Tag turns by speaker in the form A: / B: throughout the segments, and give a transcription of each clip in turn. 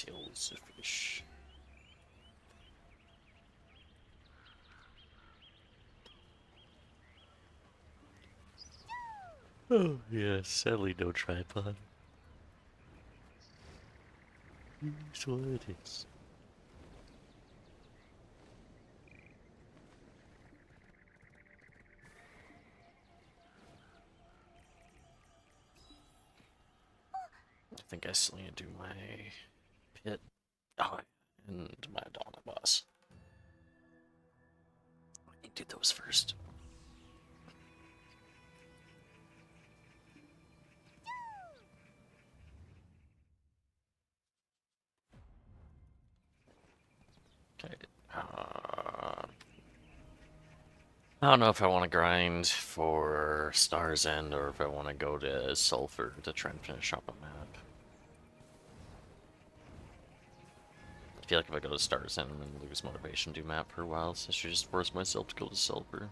A: kills a fish. Oh, yeah, sadly no tripod. Here's what it is. I think I still need to do my pit. Oh, and my Adana boss. I need to do those first. Okay. I don't know if I want to grind for Star's End or if I want to go to Sulphur to try and finish up a map. I feel like if I go to Star's End, I'm going to lose motivation to do map for a while, so I should just force myself to go to Sulphur.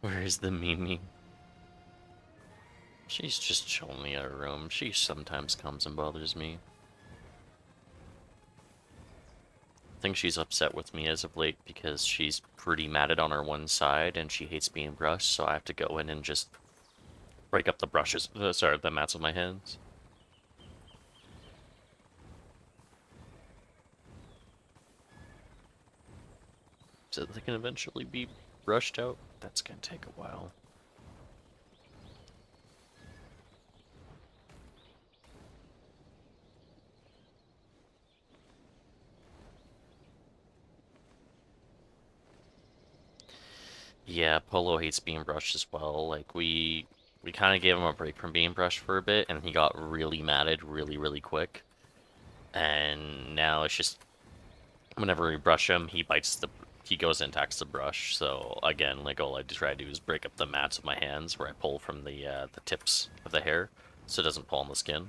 A: Where is the Mimi? She's just chilling me at her room. She sometimes comes and bothers me. I think she's upset with me as of late because she's pretty matted on her one side and she hates being brushed, so I have to go in and just break up the brushes, sorry, the mats with my hands. So they can eventually be brushed out. That's gonna take a while. Yeah, Polo hates being brushed as well. Like we kind of gave him a break from being brushed for a bit, and he got really matted really quick. And now it's just whenever we brush him, he goes and attacks the brush. So again, like all I try to do is break up the mats with my hands, where I pull from the tips of the hair, so it doesn't pull on the skin.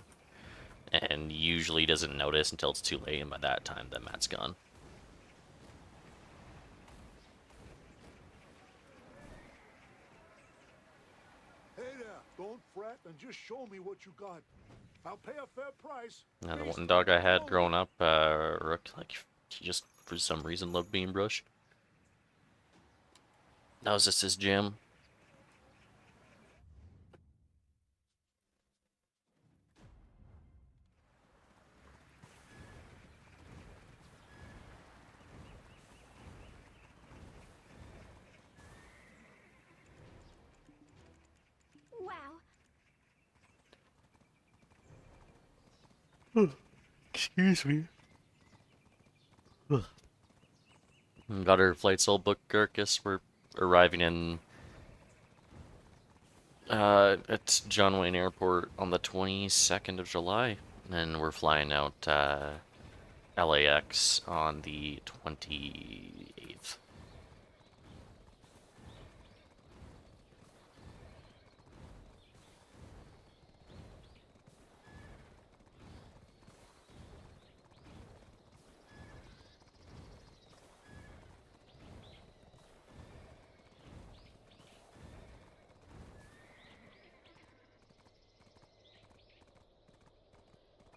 A: And usually doesn't notice until it's too late, and by that time the mat's gone.
B: Hey there, don't fret and just show me what you got. I'll pay a fair price.
A: Now the
B: Based
A: one
B: on
A: dog I had
B: quality.
A: growing up, Rook, like he just for some reason loved being brushed. That was just his jam.
C: Wow.
A: Excuse me. Got our flights all booked, Garkus. We're arriving in at John Wayne Airport on the 22nd of July, and we're flying out LAX on the 28th.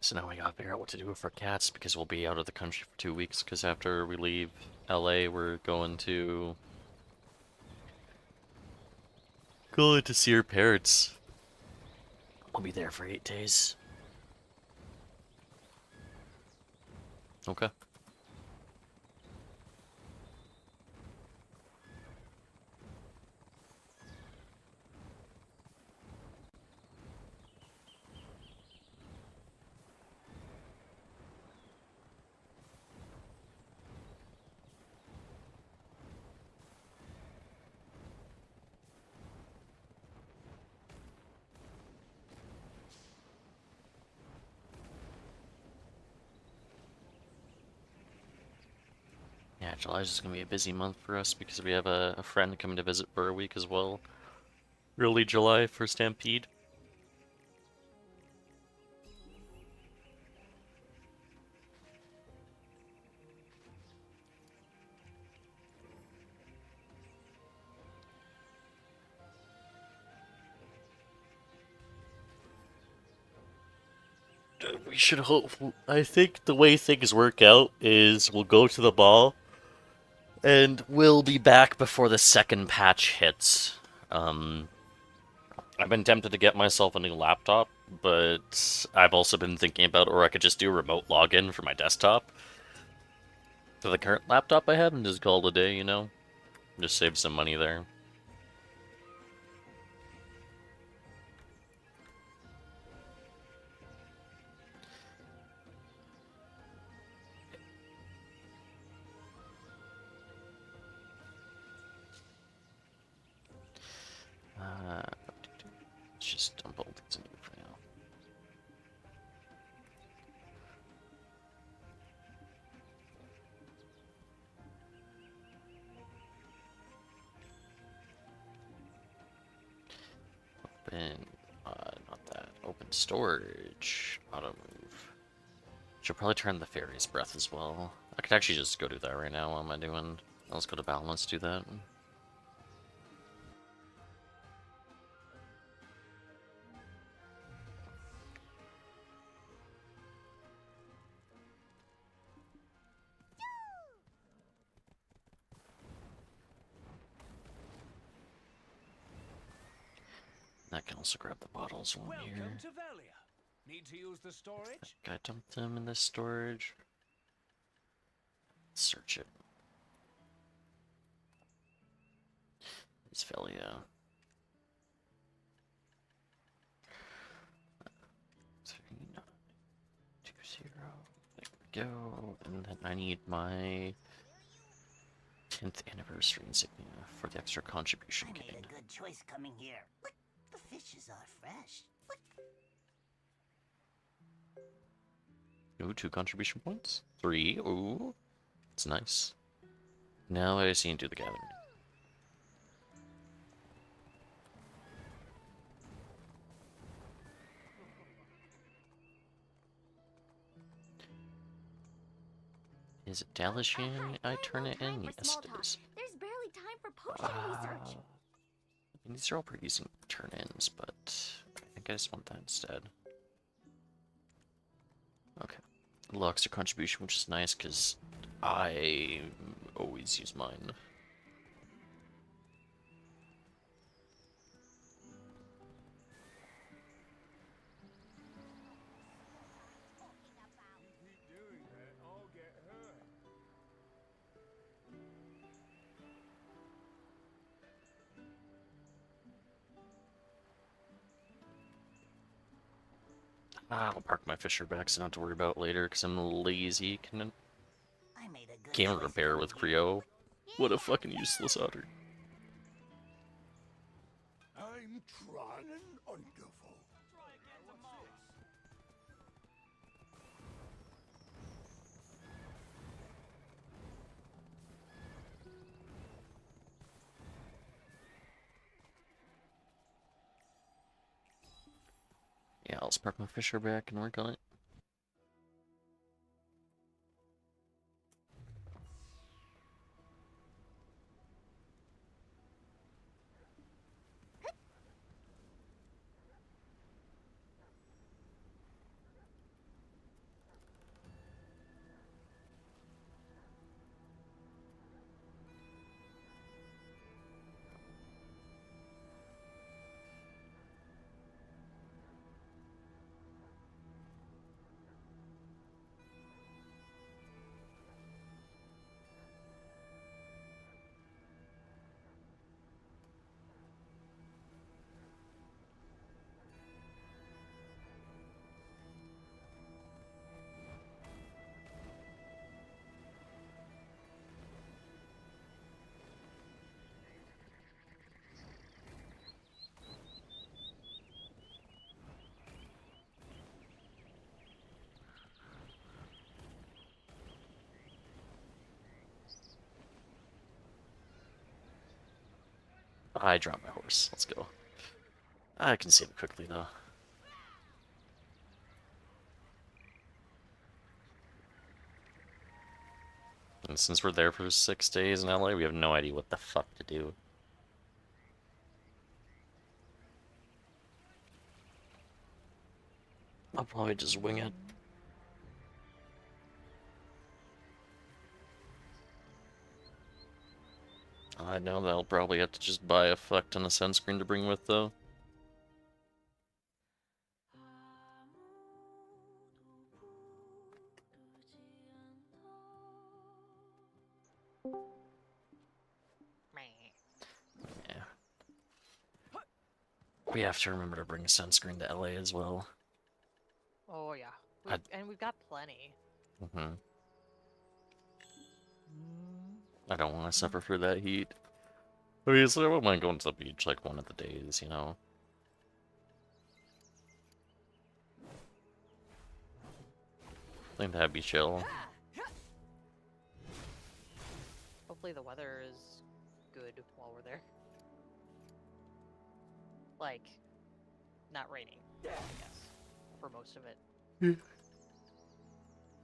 A: So now we gotta figure out what to do with our cats because we'll be out of the country for 2 weeks. Because after we leave LA, we're going to see our parents. We'll be there for 8 days. Okay. Yeah, July's just gonna be a busy month for us because we have a friend coming to visit for a week as well. Early July for Stampede. We should hope. I think the way things work out is we'll go to the mall, and we'll be back before the second patch hits. Um, I've been tempted to get myself a new laptop, but I've also been thinking about, or I could just do a remote login for my desktop to the current laptop I have and just call it a day, you know? Just save some money there. Let's just dump all these in here for now. Open, not that. Open storage. Auto move. Should probably turn the fairy's breath as well. I could actually just go do that right now. What am I doing? Let's go to balance, do that. I can also grab the bottles one here.
D: Welcome to Velia. Need to use the storage?
A: I dumped them in this storage. Let's search it. It's Velia. 3920. There we go. And then I need my 10th anniversary insignia for the extra contribution
E: I
A: gain.
E: made a good choice coming here. Look, the fishes are fresh. Look.
A: Ooh, 2 contribution points. 3. Ooh. It's nice. Now I just need to do the gathering. Is it Dalashan I turn it in? Yes, it is.
F: There's barely time for potion research.
A: These are all pretty decent turn-ins, but I think I just want that instead. Okay. A little extra contribution, which is nice, because I always use mine. I'll park my Fisher back so not to worry about later because I'm lazy. Can
E: I made a good
A: game
E: choice
A: repair
E: coming
A: with
E: here.
A: Creo? What a fucking useless otter.
B: I'm trying wonderful.
A: Yeah, I'll just park my Fisher back and work on it. I dropped my horse. Let's go. I can save it quickly though. And since we're there for 6 days in LA, we have no idea what the fuck to do. I'll probably just wing it. I know that I'll probably have to just buy a fuck ton of sunscreen to bring with, though. Yeah. We have to remember to bring sunscreen to LA as well.
C: Oh yeah, and we've got plenty.
A: Mm-hmm. I don't want to suffer through that heat. Obviously, I wouldn't mind going to the beach like one of the days, you know? I think that'd be chill.
C: Hopefully the weather is good while we're there. Like, not raining, I guess, for most of it.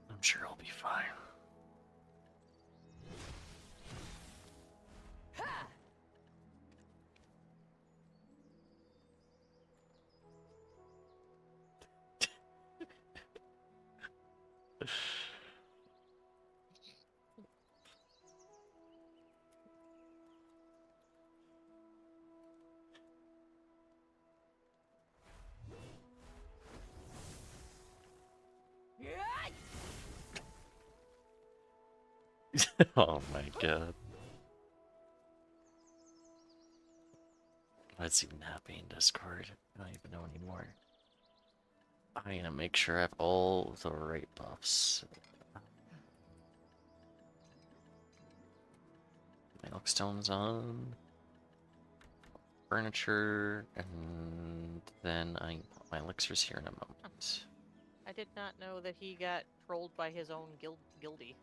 A: I'm sure I'll be fine. Oh my god. What's even happening in Discord? I don't even know anymore. I'm gonna make sure I have all the right buffs. Milkstone's on. Furniture, and then I can put my elixirs here in a moment.
C: I did not know that he got trolled by his own guildie.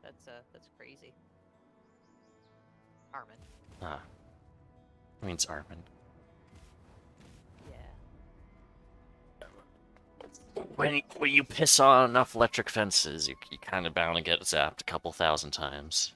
C: That's crazy. Armin.
A: Ah. Means Armin.
C: Yeah.
A: When you piss on enough electric fences, you're kind of bound to get zapped a couple thousand times.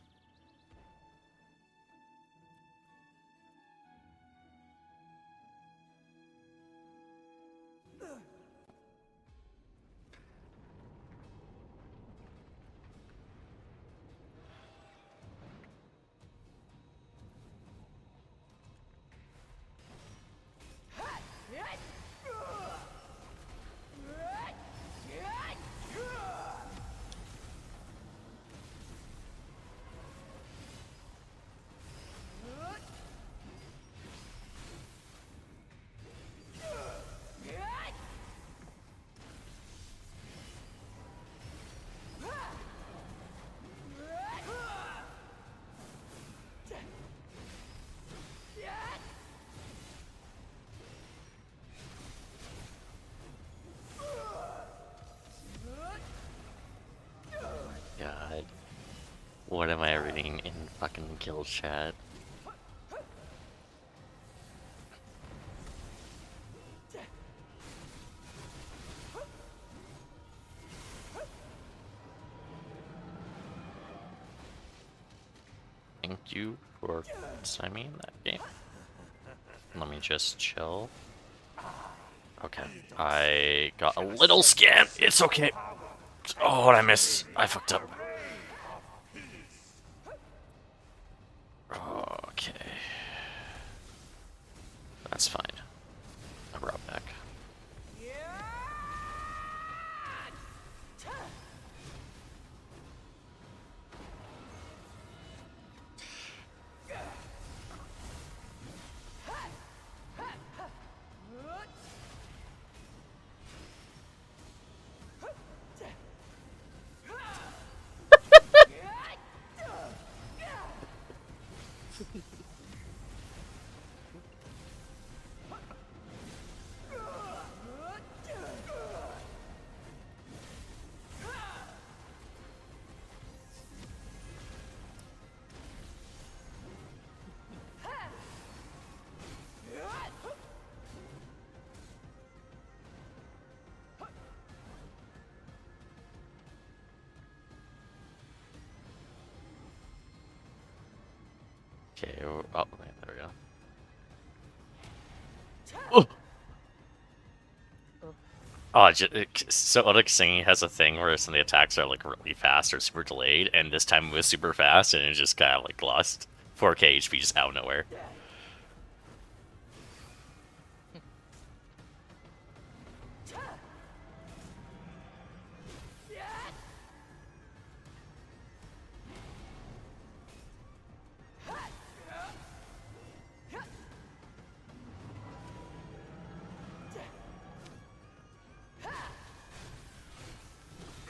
A: God. What am I reading in fucking kill chat? Thank you for signing in that game. Let me just chill. Okay, I got a little scan. It's okay. Oh, what I missed. I fucked up. Okay. That's fine. I brought back. Okay, oh, there we go. Oh! Oh, Soooooooc singing has a thing where some of the attacks are like really fast or super delayed, and this time it was super fast, and it just kind of like lost 4k HP just out of nowhere.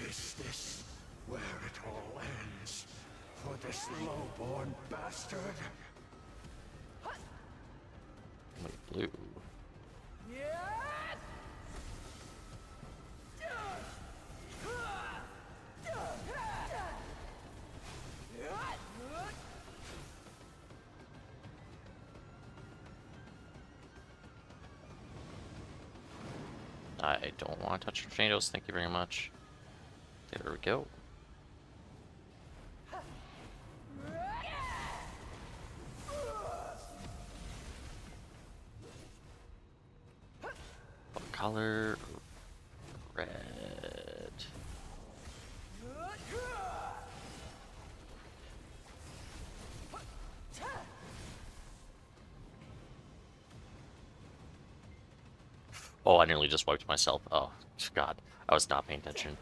B: Is this where it all ends? For this low-born bastard?
A: Blue. I don't want to touch tornadoes, thank you very much. There we go. What color? Red. Oh, I nearly just wiped myself. Oh, God. I was not paying attention.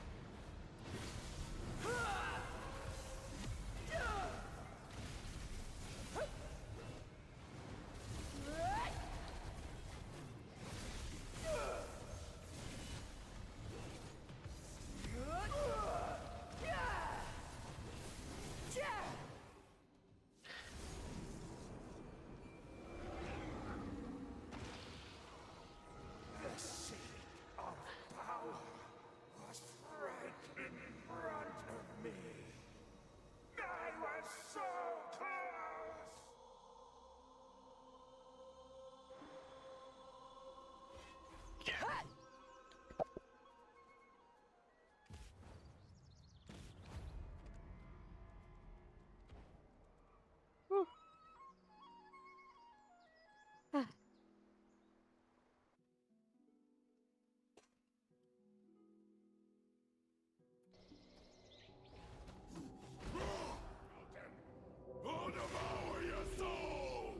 B: The seat of power was right in front of me. I was so close! Who devour your souls?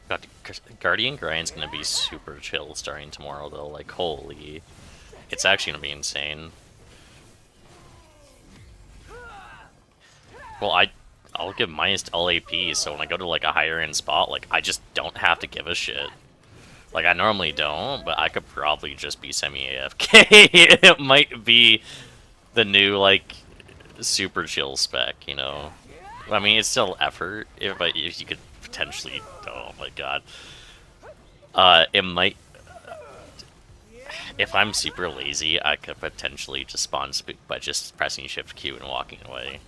A: God, Guardian Grind's gonna be super chill starting tomorrow, though. Like, holy. It's actually gonna be insane. Well, I'll give minus to all AP, so when I go to, like, a higher end spot, like, I just don't have to give a shit. Like, I normally don't, but I could probably just be semi-AFK. It might be the new, like, super chill spec, you know? I mean, it's still effort, but if you could potentially... Oh my god. It might... If I'm super lazy, I could potentially just spawn spook by just pressing Shift Q and walking away.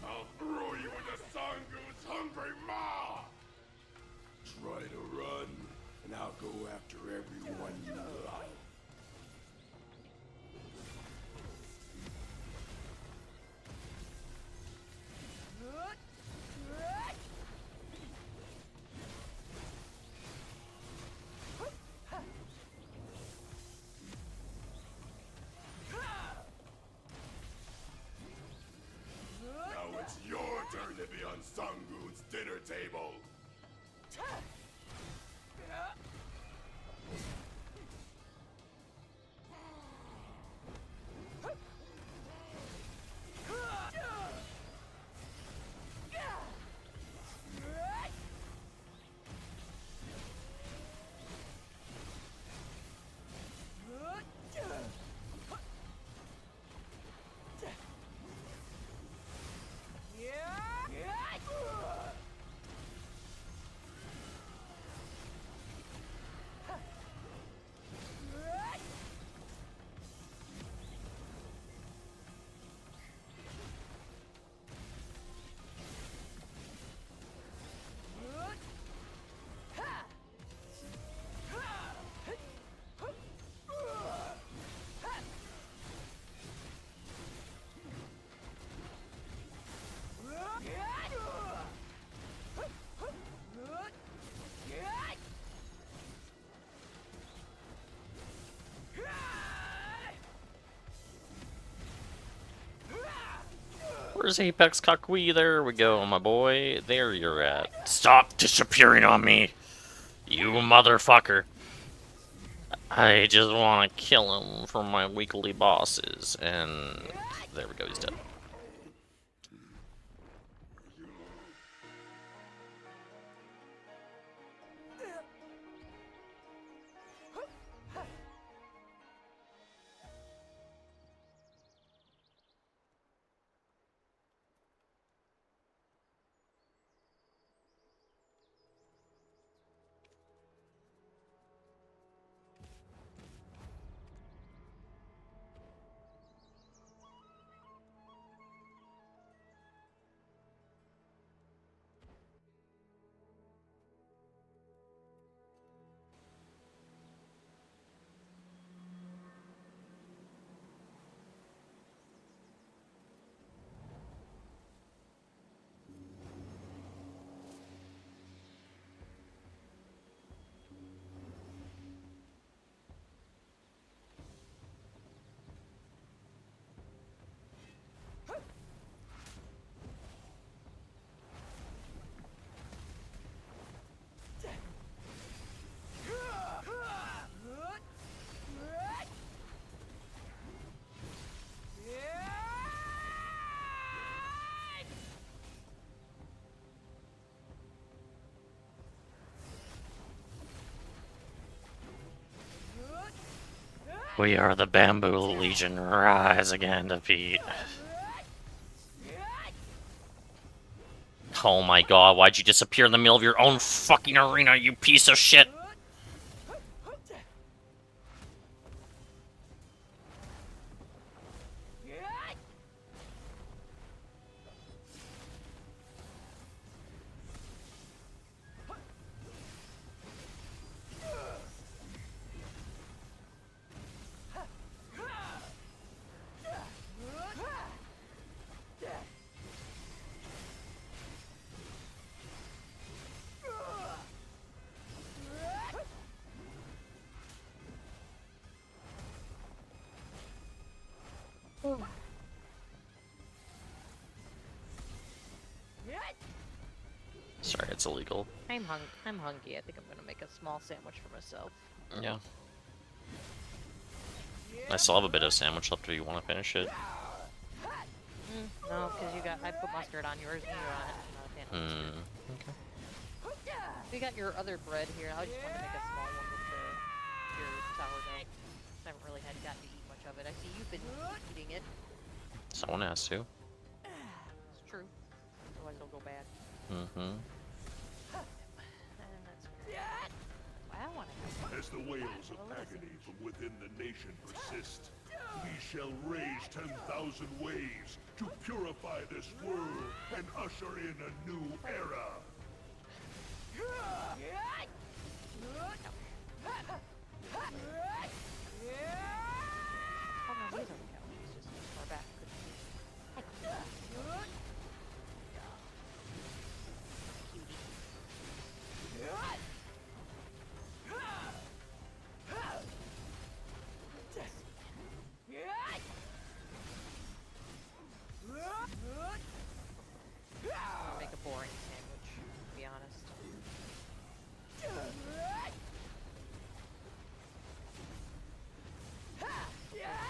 B: I'll throw you into Sooooooc's hungry maw! Try to run, and I'll go after everyone you love. Now it's your turn to be on Sooooooc's dinner table.
A: Where's Apex Kakui? There we go, my boy. There you're at. Stop disappearing on me, you motherfucker. I just want to kill him for my weekly bosses. And there we go, he's dead. We are the Bamboo Legion. Rise again, defeat. Oh my god, why'd you disappear in the middle of your own fucking arena, you piece of shit? Sorry, it's illegal.
C: I'm hungry. I think I'm gonna make a small sandwich for myself.
A: Yeah. I still have a bit of sandwich left if you want to finish it.
C: No, because I put mustard on yours and you're not a fan.
A: Okay.
C: We got your other bread here. I just want to make a small one with your sourdough. I haven't really gotten to eat much of it. I see you've been eating it.
A: Someone has to.
C: It's true. Otherwise it'll go bad.
A: Mm-hmm.
C: And that's great. I want to.
B: As the wails of agony from within the nation persist, we shall raise 10,000 waves to purify this world and usher in a new era.
C: Oh no, he's on the couch. He's just far back. I'll make a boring sandwich, to be honest.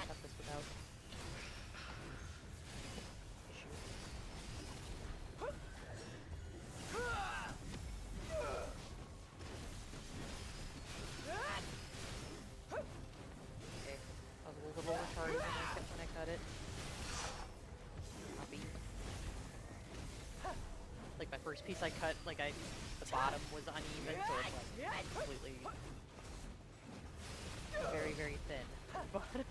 C: Cut this without issue. Okay, I was a little retarded when I cut it. Copy. Like my first piece I cut, the bottom was uneven, so it's like completely very, very thin. Bottom.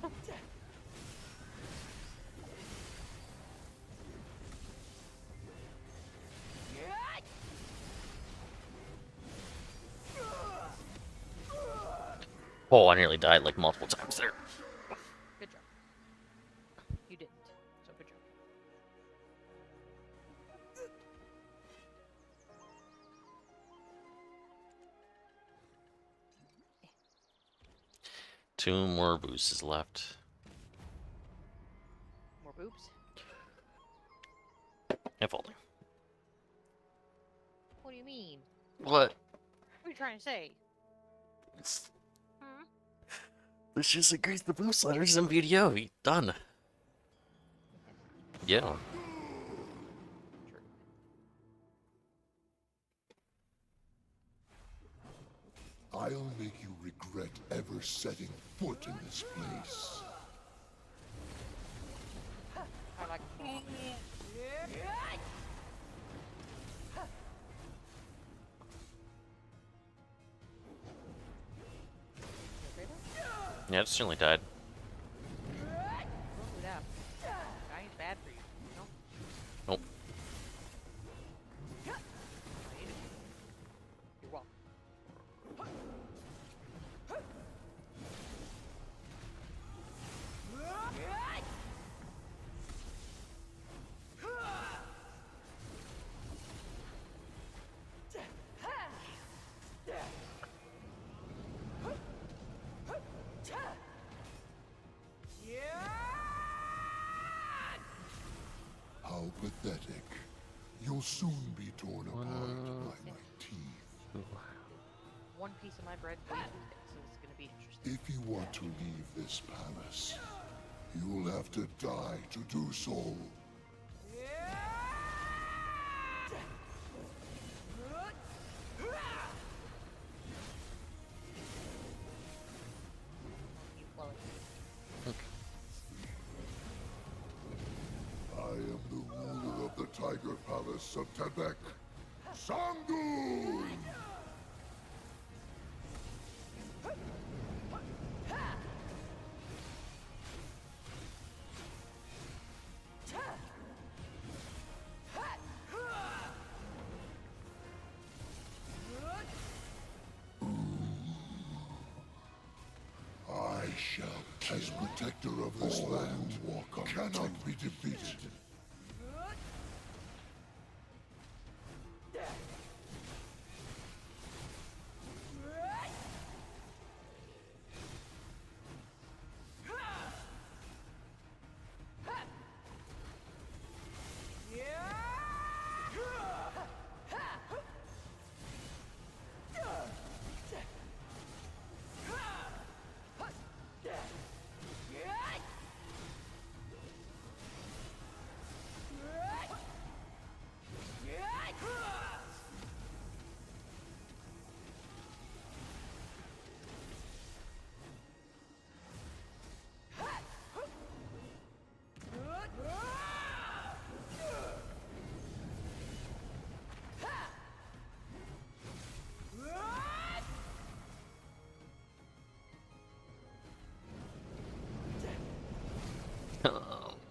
A: Oh, I nearly died like multiple times there.
C: Good job. You didn't, so good job.
A: 2 more boosts left.
C: More boobs?
A: If only.
C: What do you mean?
A: What?
C: What are you trying to say? Hmm?
A: Let's just increase the boost letters in BDO. Done. Yeah.
C: True.
B: I'll make you regret ever setting foot in this place.
C: I like
A: Yeah, it certainly died.
C: Don't do that. Dying's bad for you, you know?
A: Nope.
C: I hate it. You're welcome.
B: How pathetic. You'll soon be torn apart by my teeth.
C: One piece of my bread way too thick, so it's gonna be interesting.
B: If you want to leave this palace, you'll have to die to do so.
C: You blow it.
B: I am the ruler of the Tiger Palace of Tebek, Sangun! I shall, as protector of this land, cannot be defeated.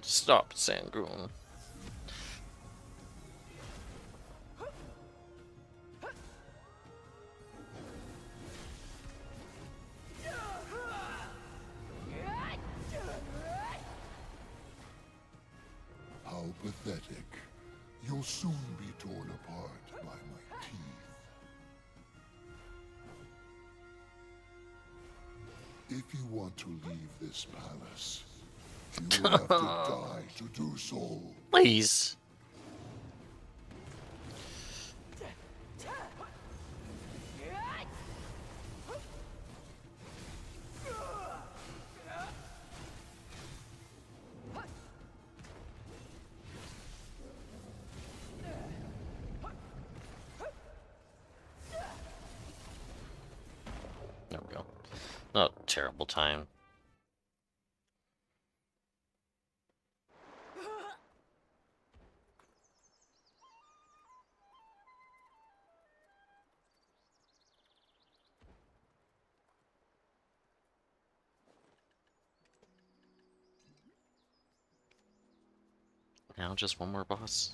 A: Stop, Sangoon.
B: How pathetic. You'll soon be torn apart by my teeth. If you want to leave this palace, you'll have to die to do so.
A: Please. There we go. Not a terrible time. Now just one more boss.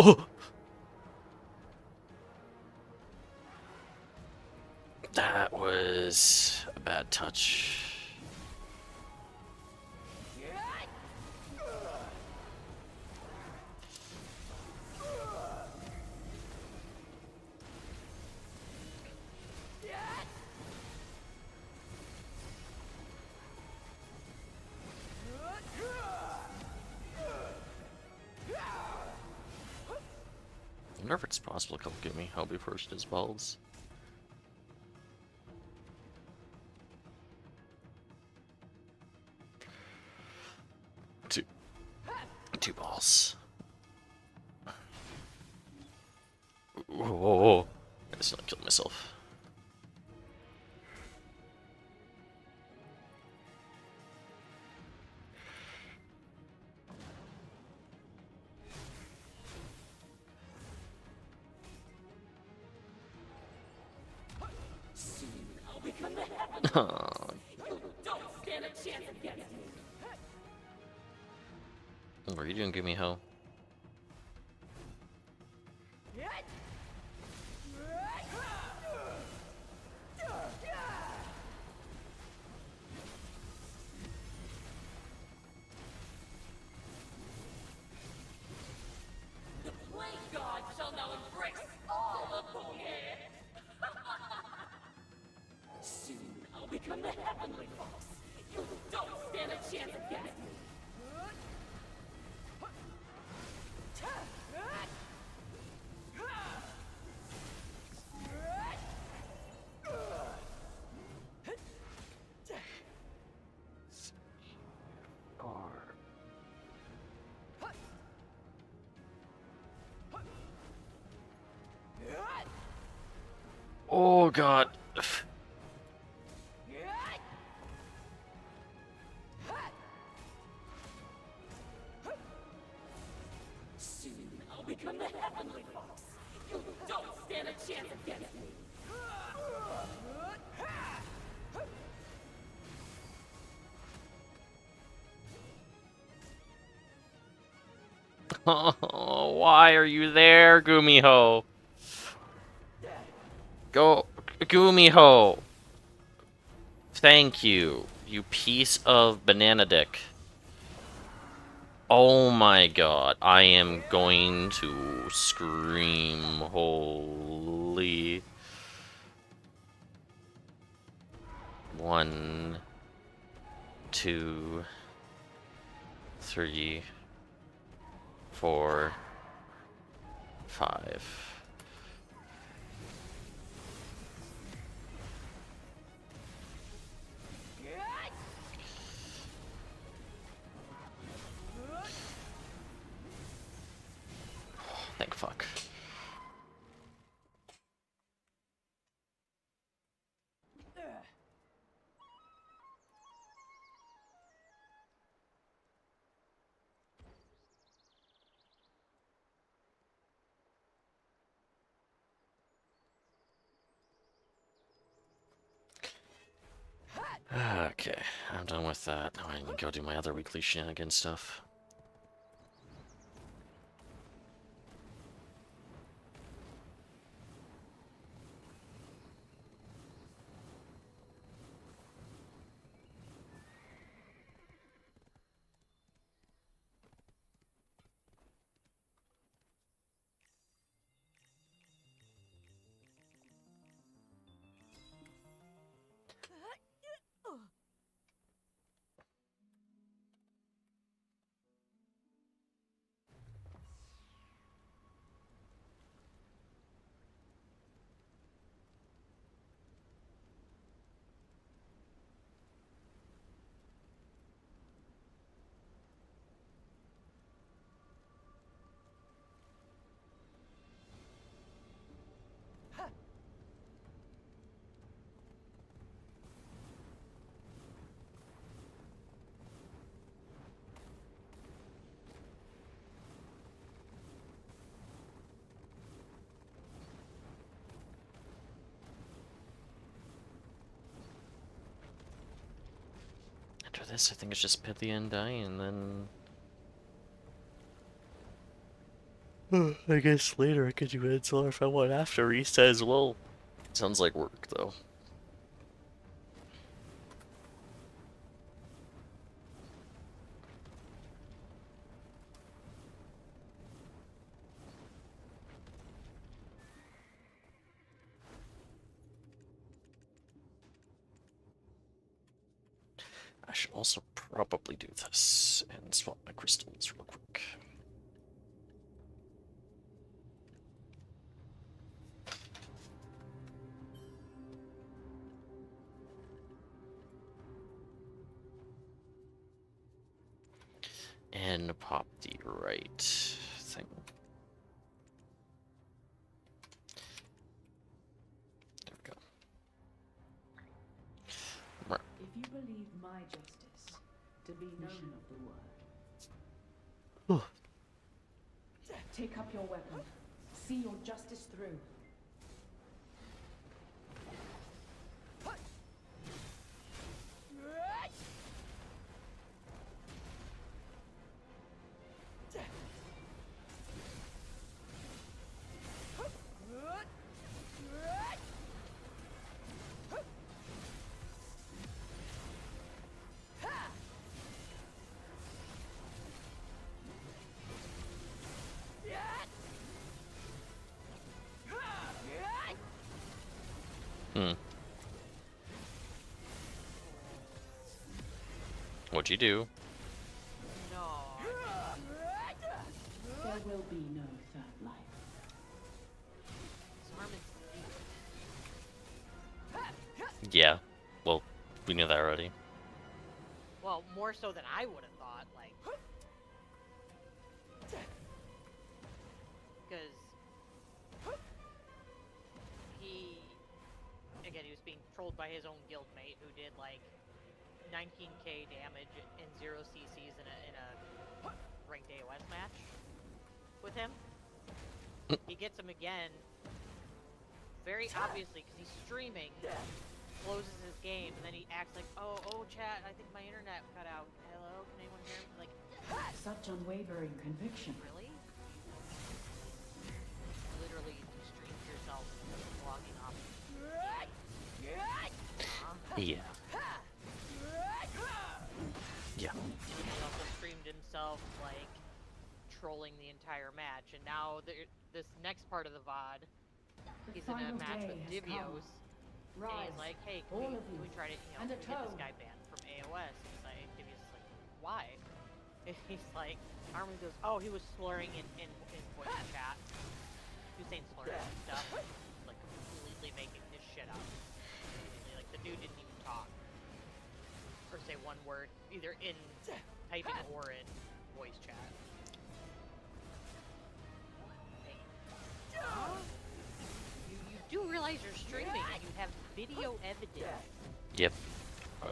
A: Oh! That was a bad touch. I wonder if it's possible to kill Gumiho before she does balls. Two balls. Whoa. I just not killed myself. Oh. What are you doing, Gumiho? Oh god. Oh, why are you there, Gumiho? Go, Gumiho. Thank you, you piece of banana dick. Oh my god, I am going to scream. Holy. 1, 2, 3, 4, 5. Thank fuck. Okay, I'm done with that. Now I can go do my other weekly shenanigan stuff. After this, I think it's just Pythia and die, and then... I guess later I could do Edzar if I want after reset as well. Sounds like work, though. I should also probably do this and swap my crystals real quick. And pop the right thing. There we go. Right.
G: If you believe my justice to be known of the world, take up your weapon. See your justice through.
A: What'd you do?
C: No.
G: There will be no third life.
C: Armin's
A: Yeah. Well, we knew that already.
C: well, more so than I would have thought, like. Because he was being trolled by his own guildmate who did like 19k damage and 0 CCs in a ranked AOS match with him. He gets him again, very obviously, because he's streaming, closes his game, and then he acts like, oh, chat, I think my internet cut out. Hello, can anyone hear me? Like,
G: Such unwavering conviction.
C: really? Literally, you streamed yourself logging off.
A: Yeah. Yeah.
C: He also streamed himself, like, trolling the entire match, and now this next part of the VOD, he's in a match with Divios, and he's like, hey, can we try to, get this guy banned from AOS? He's like, Divios is like, why? And he's like, Armin goes, oh, he was slurring in voice chat. He was saying slurring and stuff, like, completely making his shit up. Like, the dude didn't even talk. Or say one word, either in typing or in voice chat. Hey. You do realize you're streaming and you have video evidence.
A: Yep.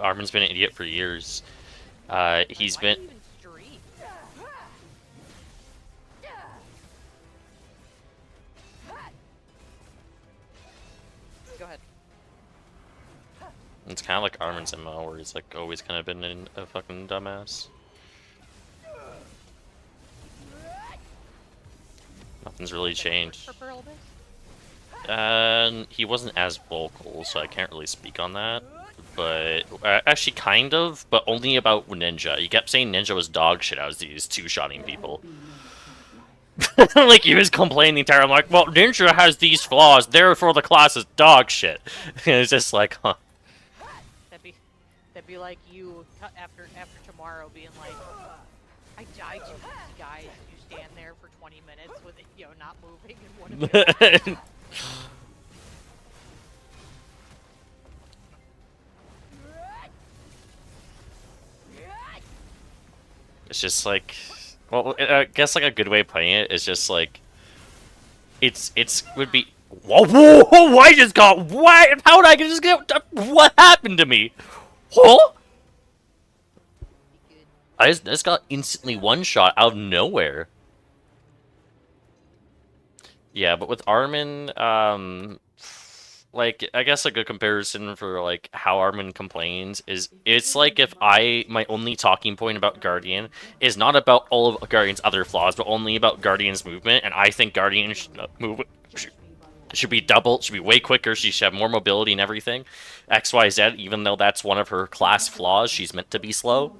A: Armin's been an idiot for years. He's
C: Why
A: been.
C: do you even stream? Go ahead.
A: It's kind of like Armin's MO, where he's like always kind of been a fucking dumbass. Nothing's really changed.
C: For Pearl Abyss?
A: He wasn't as vocal, so I can't really speak on that. But actually, kind of, but only about Ninja. He kept saying Ninja was dog shit as these two-shotting people. Like, he was complaining the entire time, like, well, Ninja has these flaws, therefore the class is dog shit. And it's just like, huh.
C: That'd be like you after tomorrow being like, I died to these guys. You stand there for 20 minutes with it, not moving, and one of them.
A: It's just like, well, I guess like a good way of putting it is just like, it's would be, whoa, I just got, what? How did I just get, what happened to me? Huh? I just got instantly one-shot out of nowhere. Yeah, but with Armin, like, I guess a good comparison for like how Armin complains is it's like if my only talking point about Guardian is not about all of Guardian's other flaws, but only about Guardian's movement, and I think Guardian should be double, should be way quicker, she should have more mobility and everything. XYZ, even though that's one of her class flaws, she's meant to be slow,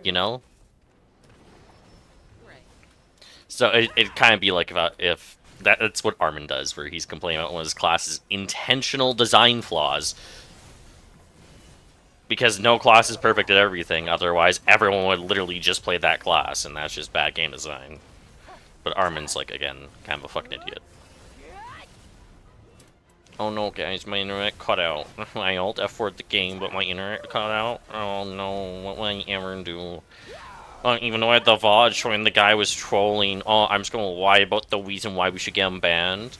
A: you know?
C: Right.
A: So it'd kind of be like if that's what Armin does, where he's complaining about one of his class's intentional design flaws. Because no class is perfect at everything, otherwise everyone would literally just play that class, and that's just bad game design. But Armin's, like, again, kind of a fucking idiot. Oh no, guys, my internet cut out. I alt F4 the game, but my internet cut out. Oh no, what will I ever do? Even though I had the VOD showing the guy was trolling. Oh, I'm just gonna lie about the reason why we should get him banned.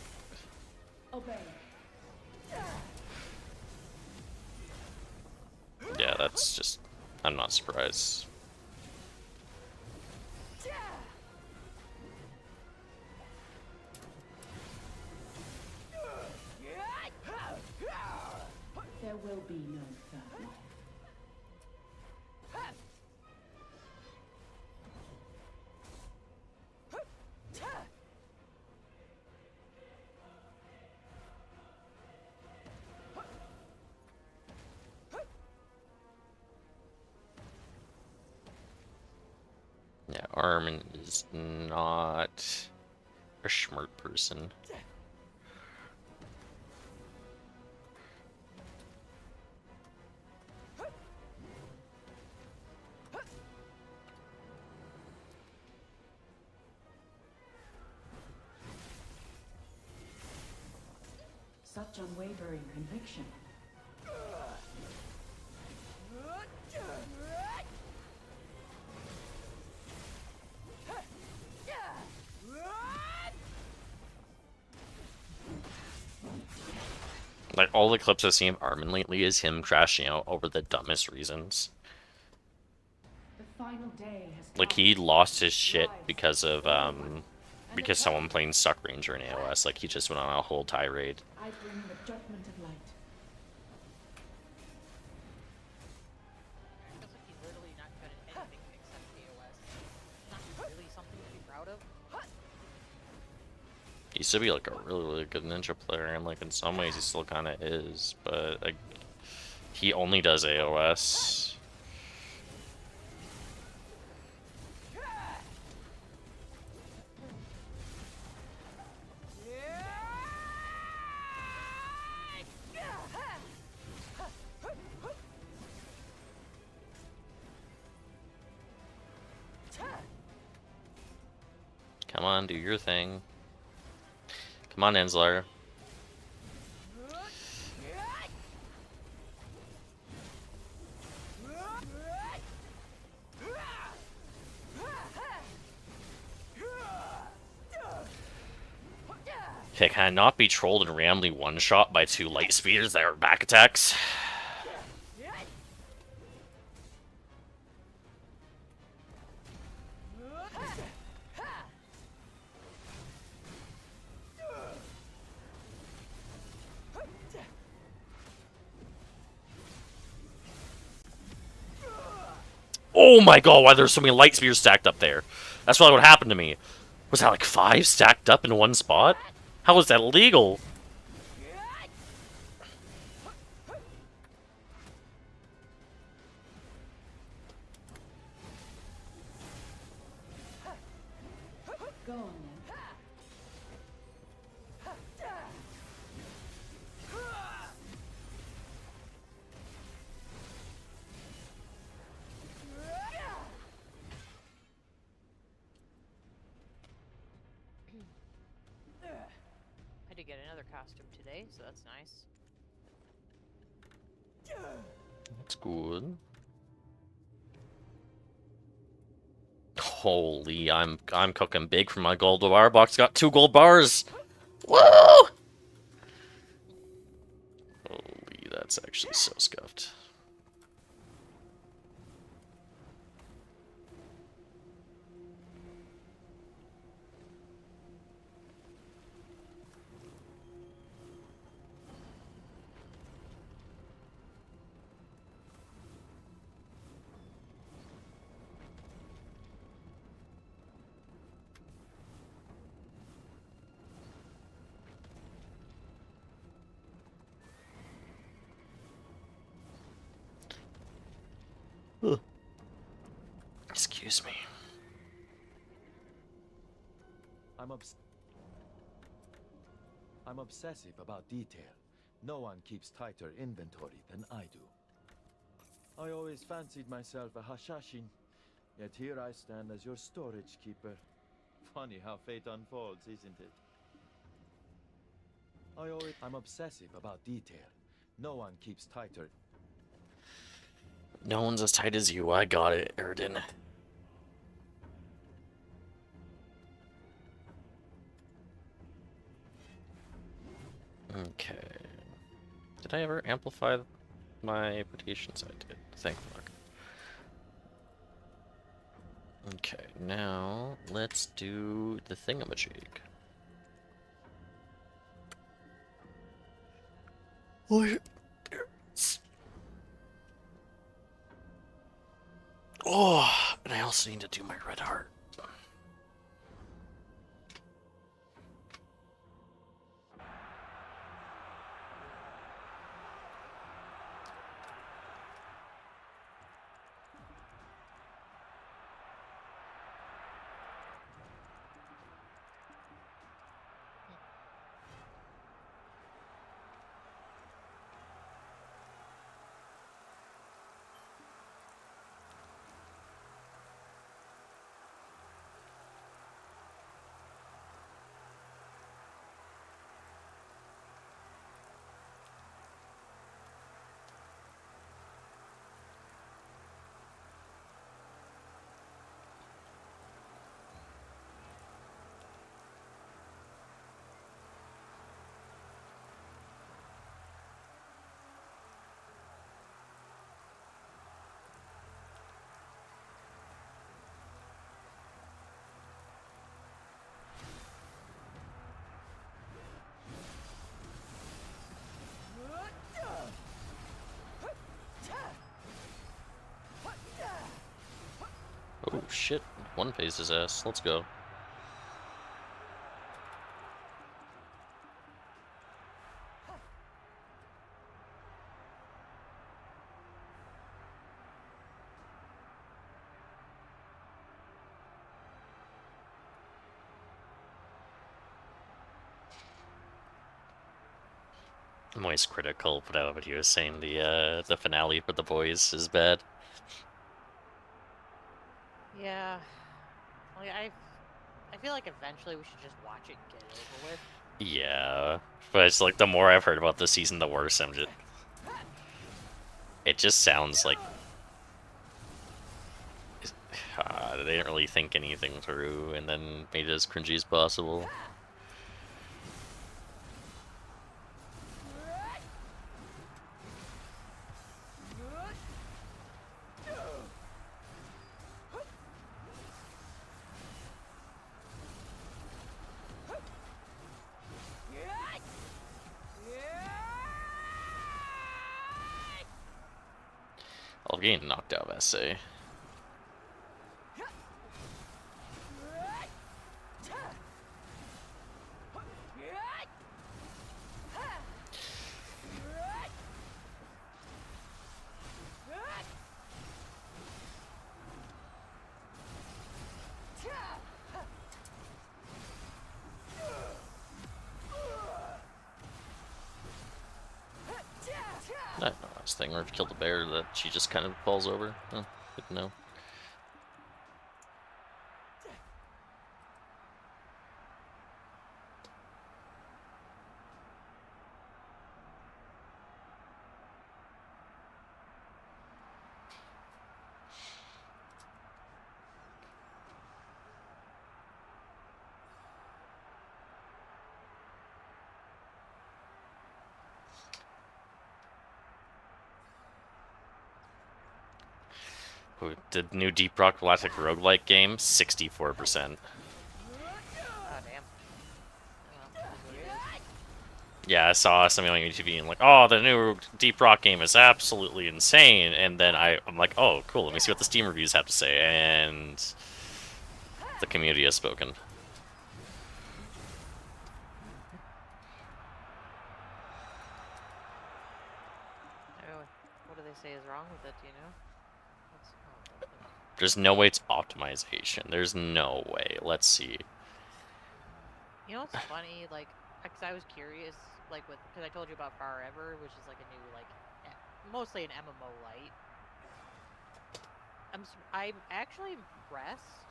A: Yeah, that's just... I'm not surprised.
G: There will be no third.
A: Yeah, Armin is not a smart person.
G: Such unwavering conviction.
A: Like, all the clips I've seen of Armin lately is him crashing out over the dumbest reasons.
G: The final day has
A: Like, he lost his shit because of, because someone playing Suck Ranger in AOS. Like, he just went on a whole tirade.
G: I bring the judgment of light.
C: Feels like he's literally not good at anything except AOS. Not really something to be proud of.
A: He used to be, like, a really, really good ninja player, and, like, in some ways he still kind of is, but, like, he only does AOS. Come on, do your thing. Come on, Enslar. Okay, can I not be trolled and randomly one-shot by two light speeders that are back attacks? Oh my god, why there's so many light spears stacked up there? That's probably what happened to me. Was that like 5 stacked up in one spot? How is that legal?
G: Go on then.
C: I did get another costume today, so that's nice.
A: That's good. Holy, I'm cooking big for my gold bar box. Got 2 gold bars. Woo! Holy, that's actually so scuffed. Excuse me.
H: I'm obsessive about detail. No one keeps tighter inventory than I do. I always fancied myself a Hashashin, yet here I stand as your storage keeper. Funny how fate unfolds, isn't it? I'm obsessive about detail. No one keeps tighter.
A: No one's as tight as you. I got it, Erden. Okay. Did I ever amplify my reputations? I did. Thank fuck. Okay, now let's do the thingamajig. Oh, and I also need to do my red heart. Oh shit, one phased his ass. Let's go. Moist critical put out what he was saying the finale for the boys is bad.
C: Yeah. Like, I feel like eventually we should just watch it and get it over with.
A: Yeah, but it's like the more I've heard about this season, the worse I'm just. It just sounds like they didn't really think anything through, and then made it as cringy as possible. I'll get knocked out, I say. Not last thing, or killed a bear that she just kind of falls over. Oh, good to know. Ooh, the new Deep Rock Galactic roguelike game, 64%.
C: Oh, damn.
A: Yeah, I saw something on YouTube being like, "Oh, the new Deep Rock game is absolutely insane," and then I'm like, "Oh, cool. Let me see what the Steam reviews have to say." And the community has spoken.
C: What do they say is wrong with it, do you know?
A: There's no way it's optimization. There's no way. Let's see.
C: You know what's funny? Like, because I was curious, like, because I told you about Forever, which is like a new, like, mostly an MMO light. I'm actually impressed.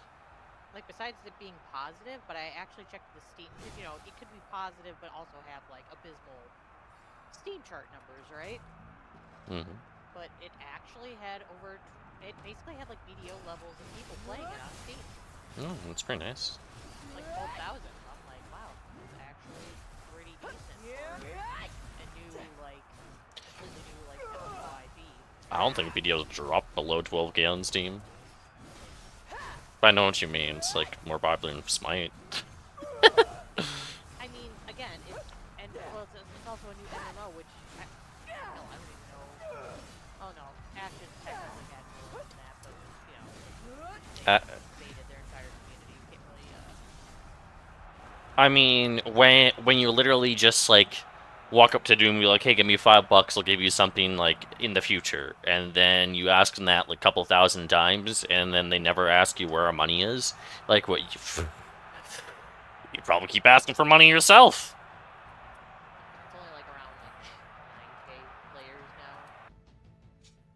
C: Like, besides it being positive, but I actually checked the Steam, because, you know, it could be positive, but also have, like, abysmal Steam chart numbers, right?
A: Mm-hmm.
C: But it actually had it basically had, like, BDO levels of people playing it on Steam.
A: That's pretty nice.
C: Like, 12,000. I'm like, wow, it's actually pretty decent for a new, like, completely new, like, MMO IP.
A: I don't think videos drop below 12K on Steam. But I know what you mean. It's like more popular than Smite.
C: I mean, again, it's also a new MMO, which I don't even know. Oh no, Ashes technically had more than that, but you know, they invaded their entire community. You can't really.
A: I mean, when you literally just like walk up to Doom and be like, "Hey, give me $5. I'll give you something like in the future," and then you ask them that like a couple thousand times, and then they never ask you where our money is. Like, what? You probably keep asking for money yourself.
C: It's only like around like 9K players now,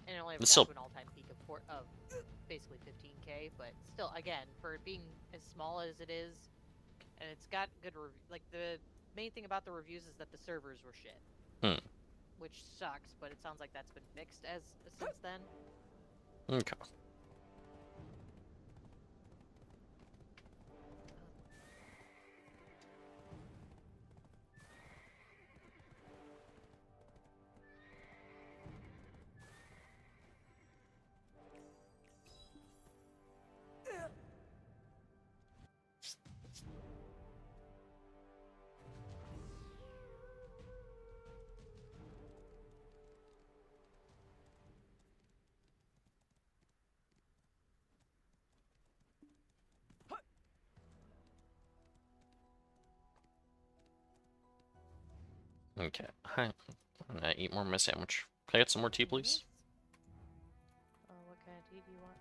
C: and it only
A: It's
C: got
A: still
C: to an all-time peak of basically 15K. But still, again, for it being as small as it is, and it's got good like the main thing about the reviews is that the servers were shit, which sucks. But it sounds like that's been fixed since then.
A: Okay. Okay. Hi. I'm gonna eat more of my sandwich. Can I get some more tea, please?
C: What kind of tea do you want?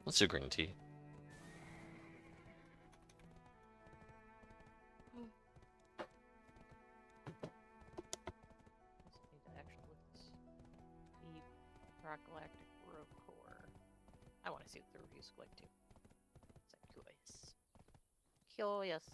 A: Let's do green tea.
C: Just need to actually look at this. The Galactic Rogue Core. I want to see what the reviews look like too. It's like curious. Curious.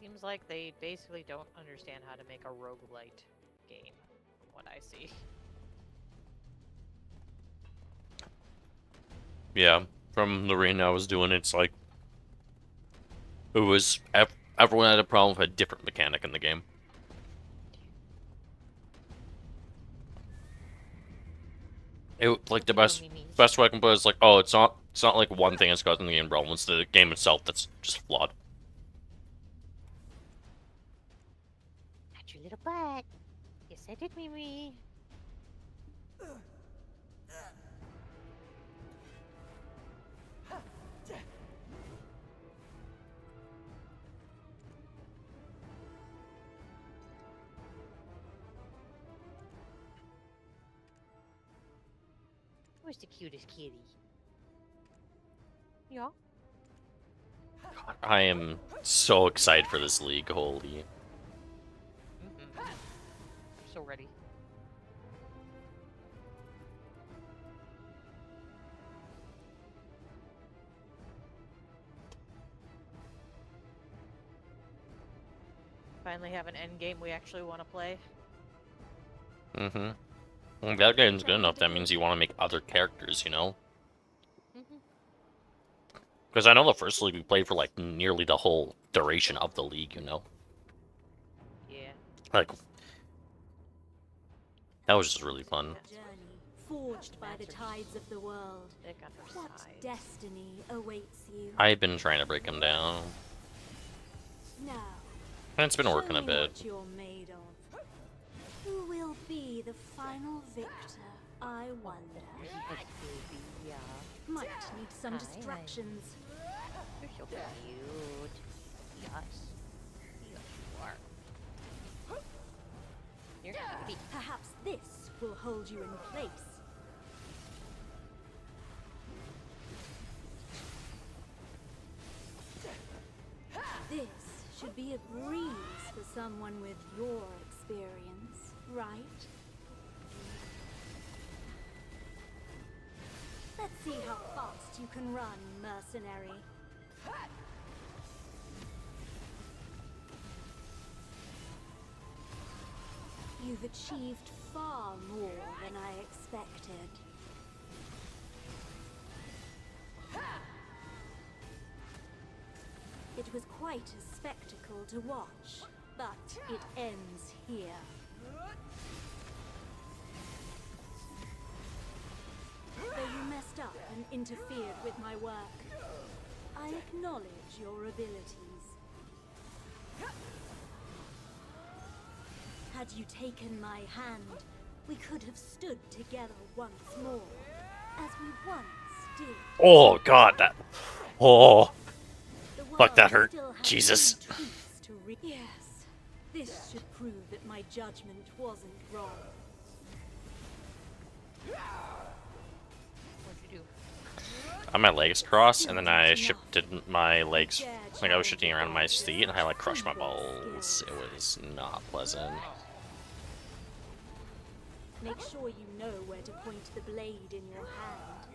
C: Seems like they basically don't understand how to make a roguelite game, from what I see.
A: Yeah, from the reading I was doing, it's like it was everyone had a problem with a different mechanic in the game. It like the best way I can put it is like, oh, it's not like one thing that's causing the game problem. It's the game itself that's just flawed.
C: At your little butt. You said it, Mimi. Where's the cutest kitty? Yeah.
A: I am so excited for this league, holy.
C: I'm so ready. Finally have an end game we actually want to play.
A: Mm-hmm. Well, if that game's good enough, that means you want to make other characters, you know? Because I know the first league we played for, like, nearly the whole duration of the league, you know?
C: Yeah.
A: Like, that was just really fun.
F: forged by the tides of the world.
C: Thick on her
F: What
C: side.
F: destiny awaits you?
A: I've been trying to break him down.
F: Now,
A: And it's been
F: show
A: working a
F: me
A: bit.
F: what you're made of. Who will be the final victor? I wonder.
C: Baby, yeah.
F: Might need some
C: Hi.
F: distractions.
C: You're so cute. Yes. Yes, you are. You're happy.
F: Perhaps this will hold you in place. This should be a breeze for someone with your experience, right? Let's see how fast you can run, mercenary. You've achieved far more than I expected. It was quite a spectacle to watch, but it ends here. Though you messed up and interfered with my work, I acknowledge your abilities. Had you taken my hand, we could have stood together once more, as we once did.
A: Oh god, that. Oh,
F: The
A: fuck, that
F: world
A: hurt.
F: still has
A: Jesus.
F: many truths to yes, this should prove that my judgment wasn't wrong.
C: What'd you do?
A: I had my legs crossed, and then I shifted my legs, like I was shifting around my seat, and I like crushed my balls. It was not pleasant.
F: Make sure you know where to point the blade in your hand.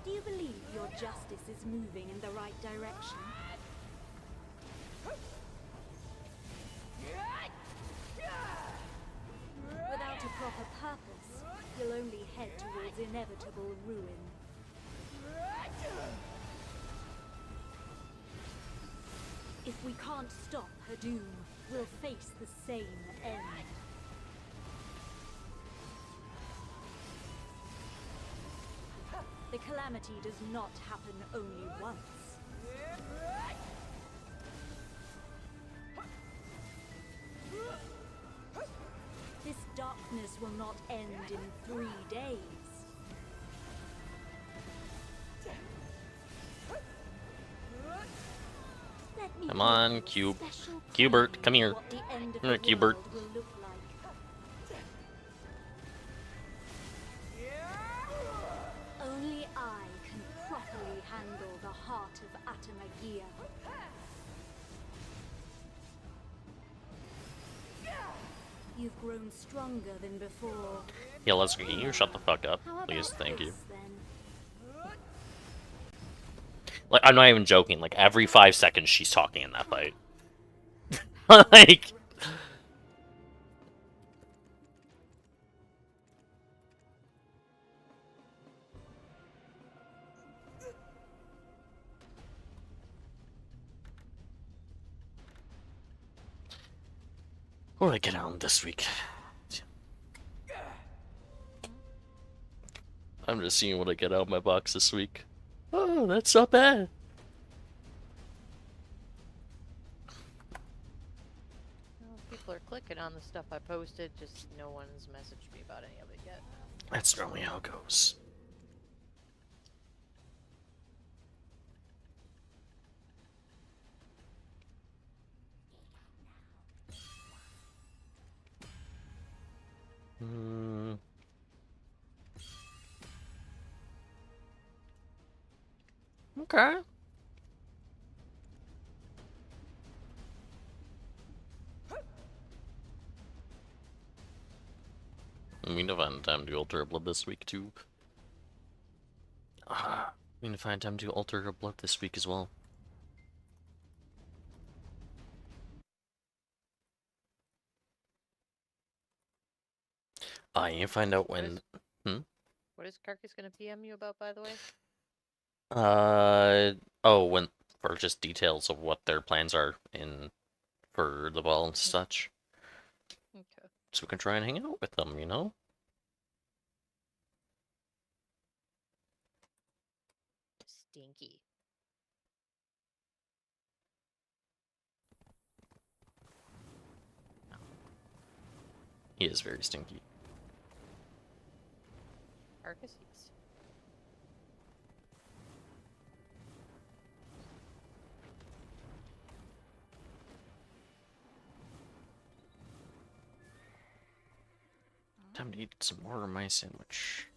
F: Do you believe your justice is moving in the right direction? Without a proper purpose, you'll only head towards inevitable ruin. If we can't stop her doom, we'll face the same end. The calamity does not happen only once. This darkness will not end in 3 days. Let me
A: Come on,
F: give you a
A: Cube.
F: special
A: Cubert,
F: clue
A: come here.
F: what the end of
A: Come here,
F: the
A: Cubert.
F: world will look like. Only I can properly handle the heart of Atamagia. You've grown stronger than before.
A: Yeah, let's go. Can you shut the fuck up,
F: How about
A: please? Thank you.
F: this, then?
A: Like, I'm not even joking. Like, every 5 seconds she's talking in that fight. Like... What do I get on this week? I'm just seeing what I get out of my box this week. Oh, that's not bad.
C: Well, people are clicking on the stuff I posted, just no one's messaged me about any of it yet.
A: That's normally how it goes. Hmm. Okay. We need to find time to alter a blood this week too. We need to find time to alter her blood this week as well. I need to find out when.
C: What is Carcass gonna PM you about, by the way?
A: Oh, when for just details of what their plans are in for the ball and such.
C: Okay.
A: So we can try and hang out with them, you know?
C: Stinky.
A: He is very stinky.
C: Arcasies.
A: Time to eat some more of my sandwich.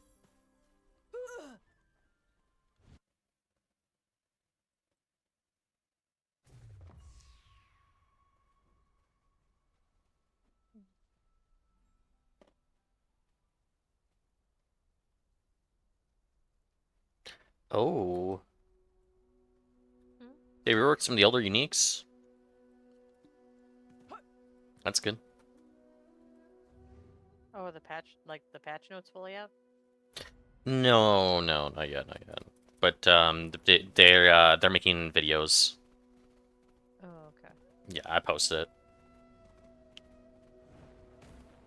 A: Oh. They reworked some of the older uniques. That's good.
C: Oh, the patch, like the patch notes fully out?
A: No, not yet, not yet. But they're making videos.
C: Oh, okay.
A: Yeah, I posted it.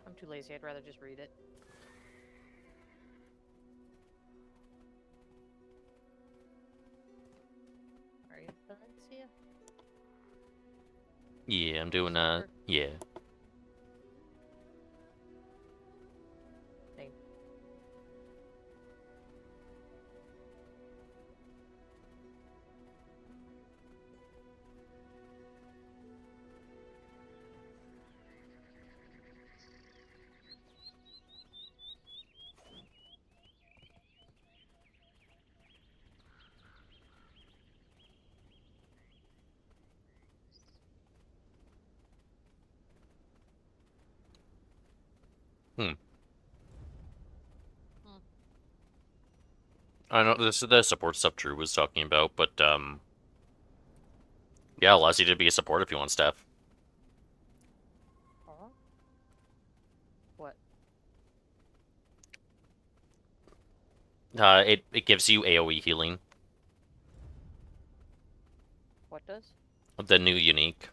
C: I'm too lazy. I'd rather just read it. Are you Valencia?
A: Yeah, I'm doing
C: Super.
A: yeah.
C: Same.
A: Hmm.
C: Hmm.
A: I know this is the support stuff Drew was talking about, but yeah, allows you to be a support if you want staff.
C: Huh? What?
A: It gives you AoE healing.
C: What does?
A: The new unique.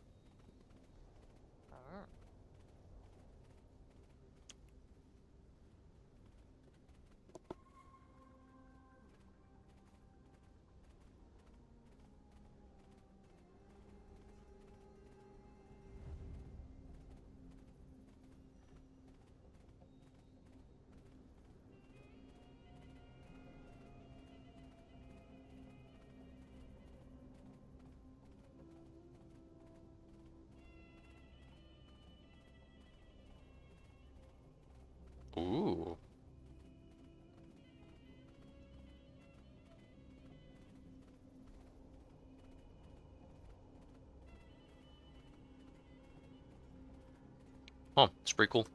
C: Oh.
A: Ooh. Oh, it's pretty cool.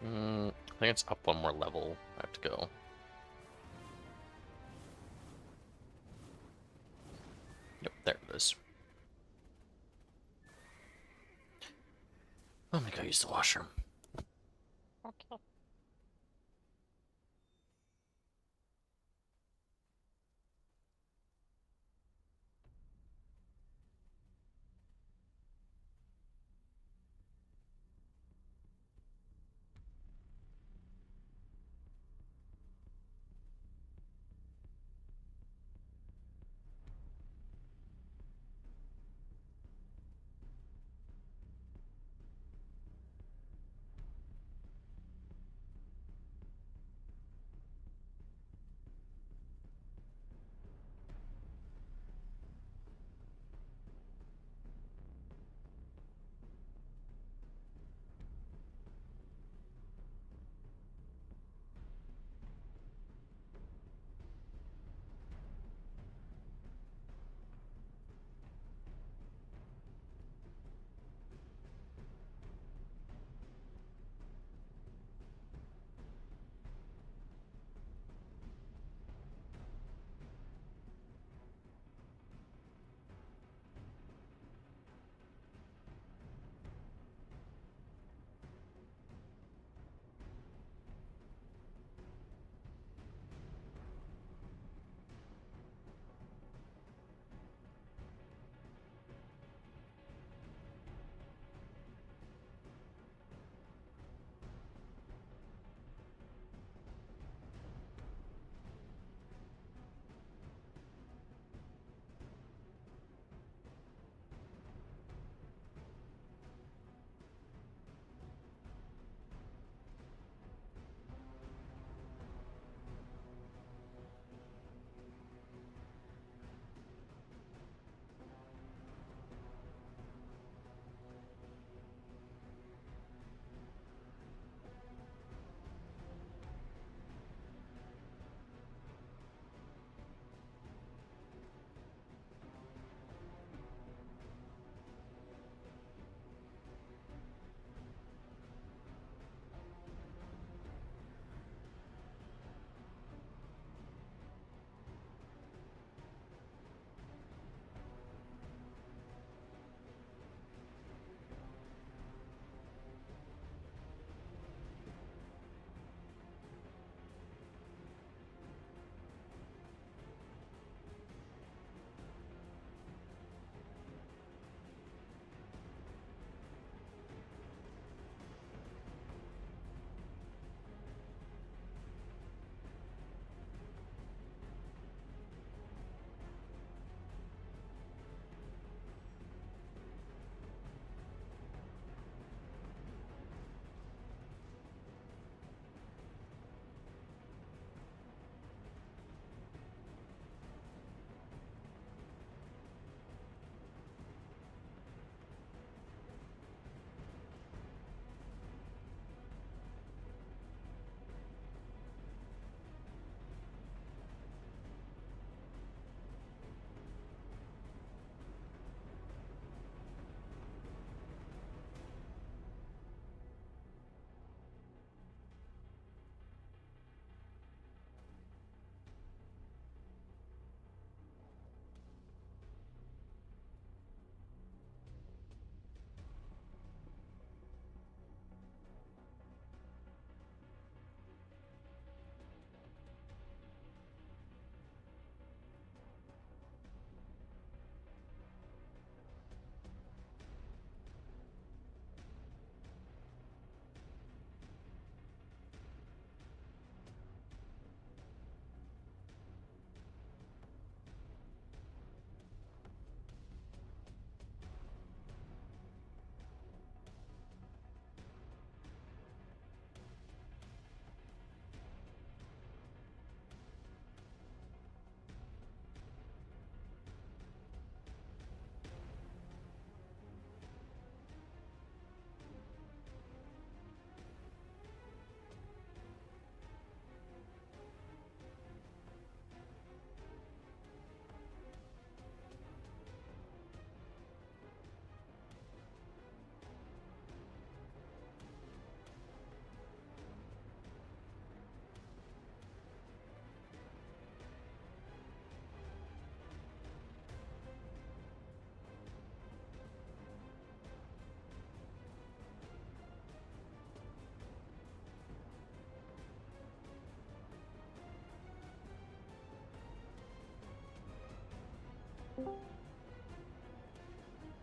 A: I think it's up one more level. I have to go. Yep, there it is. Oh my god, use the washroom.
C: Okay.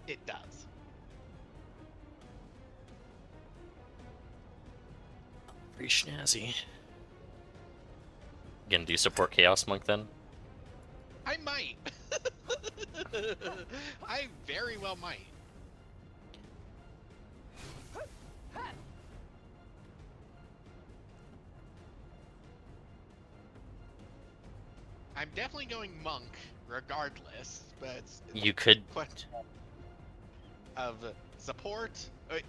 I: It does.
A: Pretty snazzy. Again, do you support Chaos Monk then?
I: I might. I very well might. I'm definitely going monk regardless, but it's
A: You could.
I: question of support.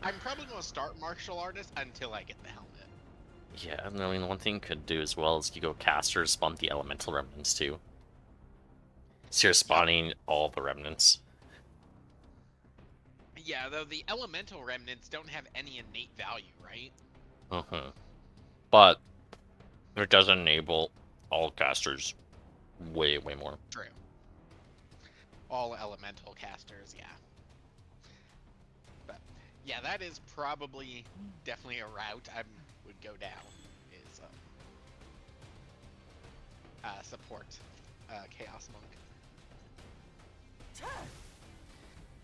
I: I'm probably going to start martial artist until I get the helmet.
A: Yeah, I mean, one thing you could do as well is you go caster, spawn the elemental remnants too. So you're spawning all the remnants.
I: Yeah, though the elemental remnants don't have any innate value, right?
A: But it does enable all casters way more.
I: True. All elemental casters, yeah. But yeah, that is probably definitely a route I would go down. Is support Chaos Monk.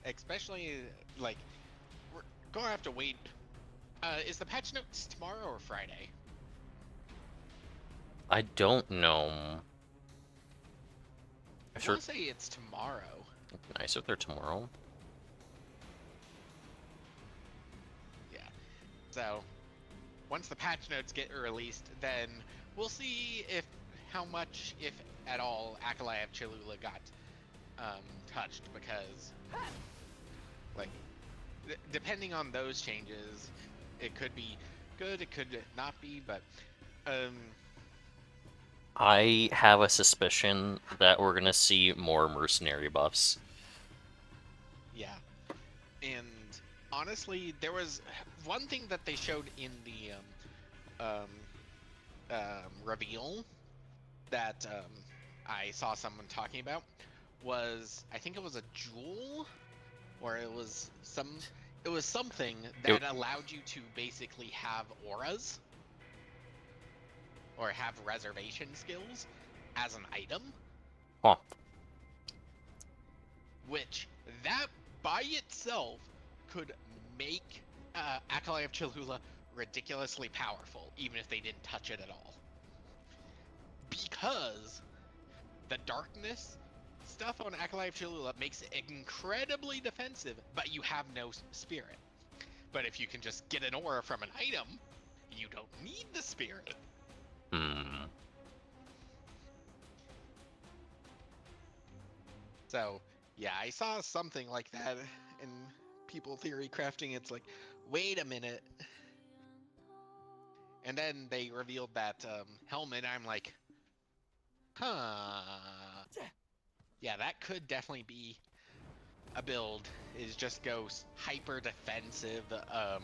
I: Especially like we're gonna have to wait. Is the patch notes tomorrow or Friday?
A: I don't know.
I: I want to say it's tomorrow.
A: It'd be nice if they're tomorrow.
I: Yeah. So once the patch notes get released, then we'll see if how much, if at all, Acolyte of Cholula got touched, because like depending on those changes, it could be good, it could not be, but
A: I have a suspicion that we're gonna see more mercenary buffs.
I: yeah. And honestly, there was one thing that they showed in the reveal that I saw someone talking about was, I think it was a jewel, or it was something that allowed you to basically have auras or have reservation skills as an item.
A: Huh.
I: Which, that by itself could make Acolyte of Cholula ridiculously powerful, even if they didn't touch it at all. Because the darkness stuff on Acolyte of Cholula makes it incredibly defensive, but you have no spirit. But if you can just get an aura from an item, you don't need the spirit. So, yeah, I saw something like that in people theory crafting. It's like, wait a minute. And then they revealed that helmet. I'm like, huh. Yeah, that could definitely be a build. Is just goes hyper defensive, and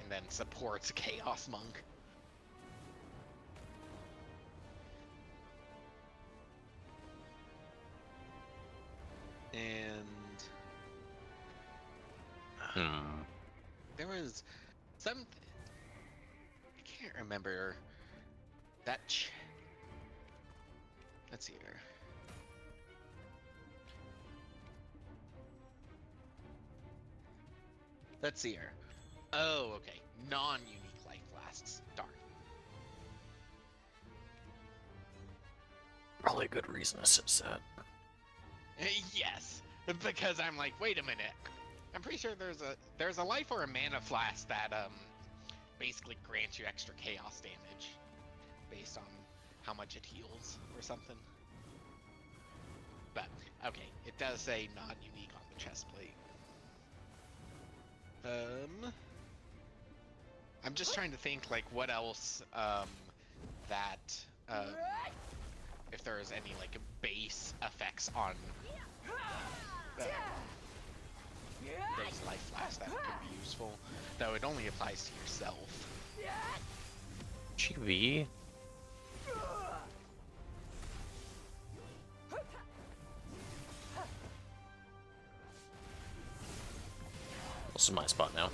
I: then supports Chaos Monk. And there was some, I can't remember that. Let's see here. Let's see here. Oh, okay. Non-unique life lasts. Darn.
A: Probably a good reason to say that.
I: Yes, because I'm like, wait a minute. I'm pretty sure there's a life or a mana flask that basically grants you extra chaos damage based on how much it heals or something. But okay, it does say non-unique on the chest plate. I'm just trying to think like what else that if there is any like base effects on those life flasks that could be useful, though it only applies to yourself.
A: GV? This is my spot now.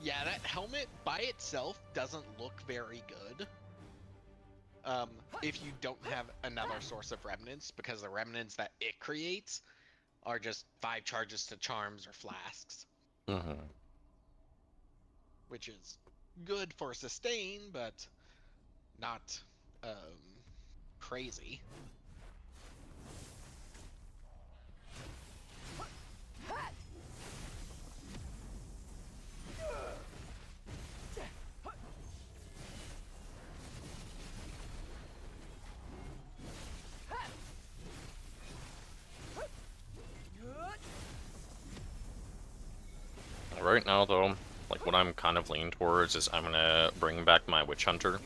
I: Yeah, that helmet by itself doesn't look very good. If you don't have another source of remnants, because the remnants that it creates are just 5 charges to charms or flasks,
A: Mm-hmm.
I: which is good for sustain, but not crazy.
A: Right now, though, like what I'm kind of leaning towards is I'm gonna bring back my Witch Hunter.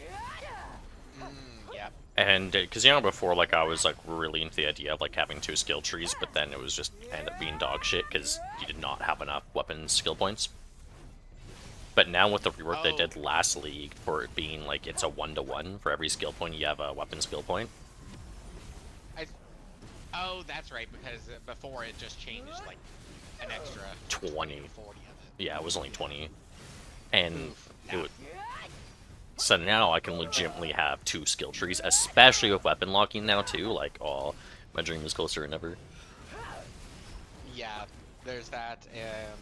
I: Yeah.
A: And because, you know, before, like, I was like really into the idea of like having 2 skill trees, but then it was just end up being dog shit because you did not have enough weapon skill points. But now with the rework they did last league for it being like it's a 1-to-1 for every skill point you have a weapon skill point.
I: Oh, that's right, because before it just changed like an extra
A: 20.
I: 40 of it.
A: Yeah, it was only 20. And it would... So now I can legitimately have 2 skill trees, especially with weapon locking now too. Like, oh, my dream is closer than ever.
I: Yeah, there's that, and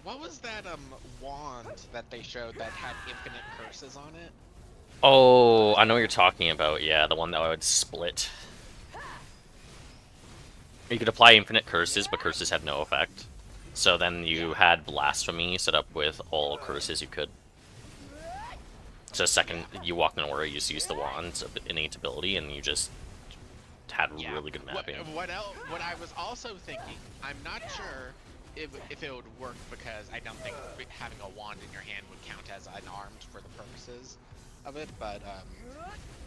I: what was that wand that they showed that had infinite curses on it?
A: Oh, I know what you're talking about. Yeah, the one that would split. You could apply infinite curses, but curses had no effect. So then you had blasphemy set up with all curses you could. So second you walk in an aura, you just use the wand's innate ability, and you just had really good mapping.
I: What I was also thinking, I'm not sure if it would work, because I don't think having a wand in your hand would count as unarmed for the purposes of it, but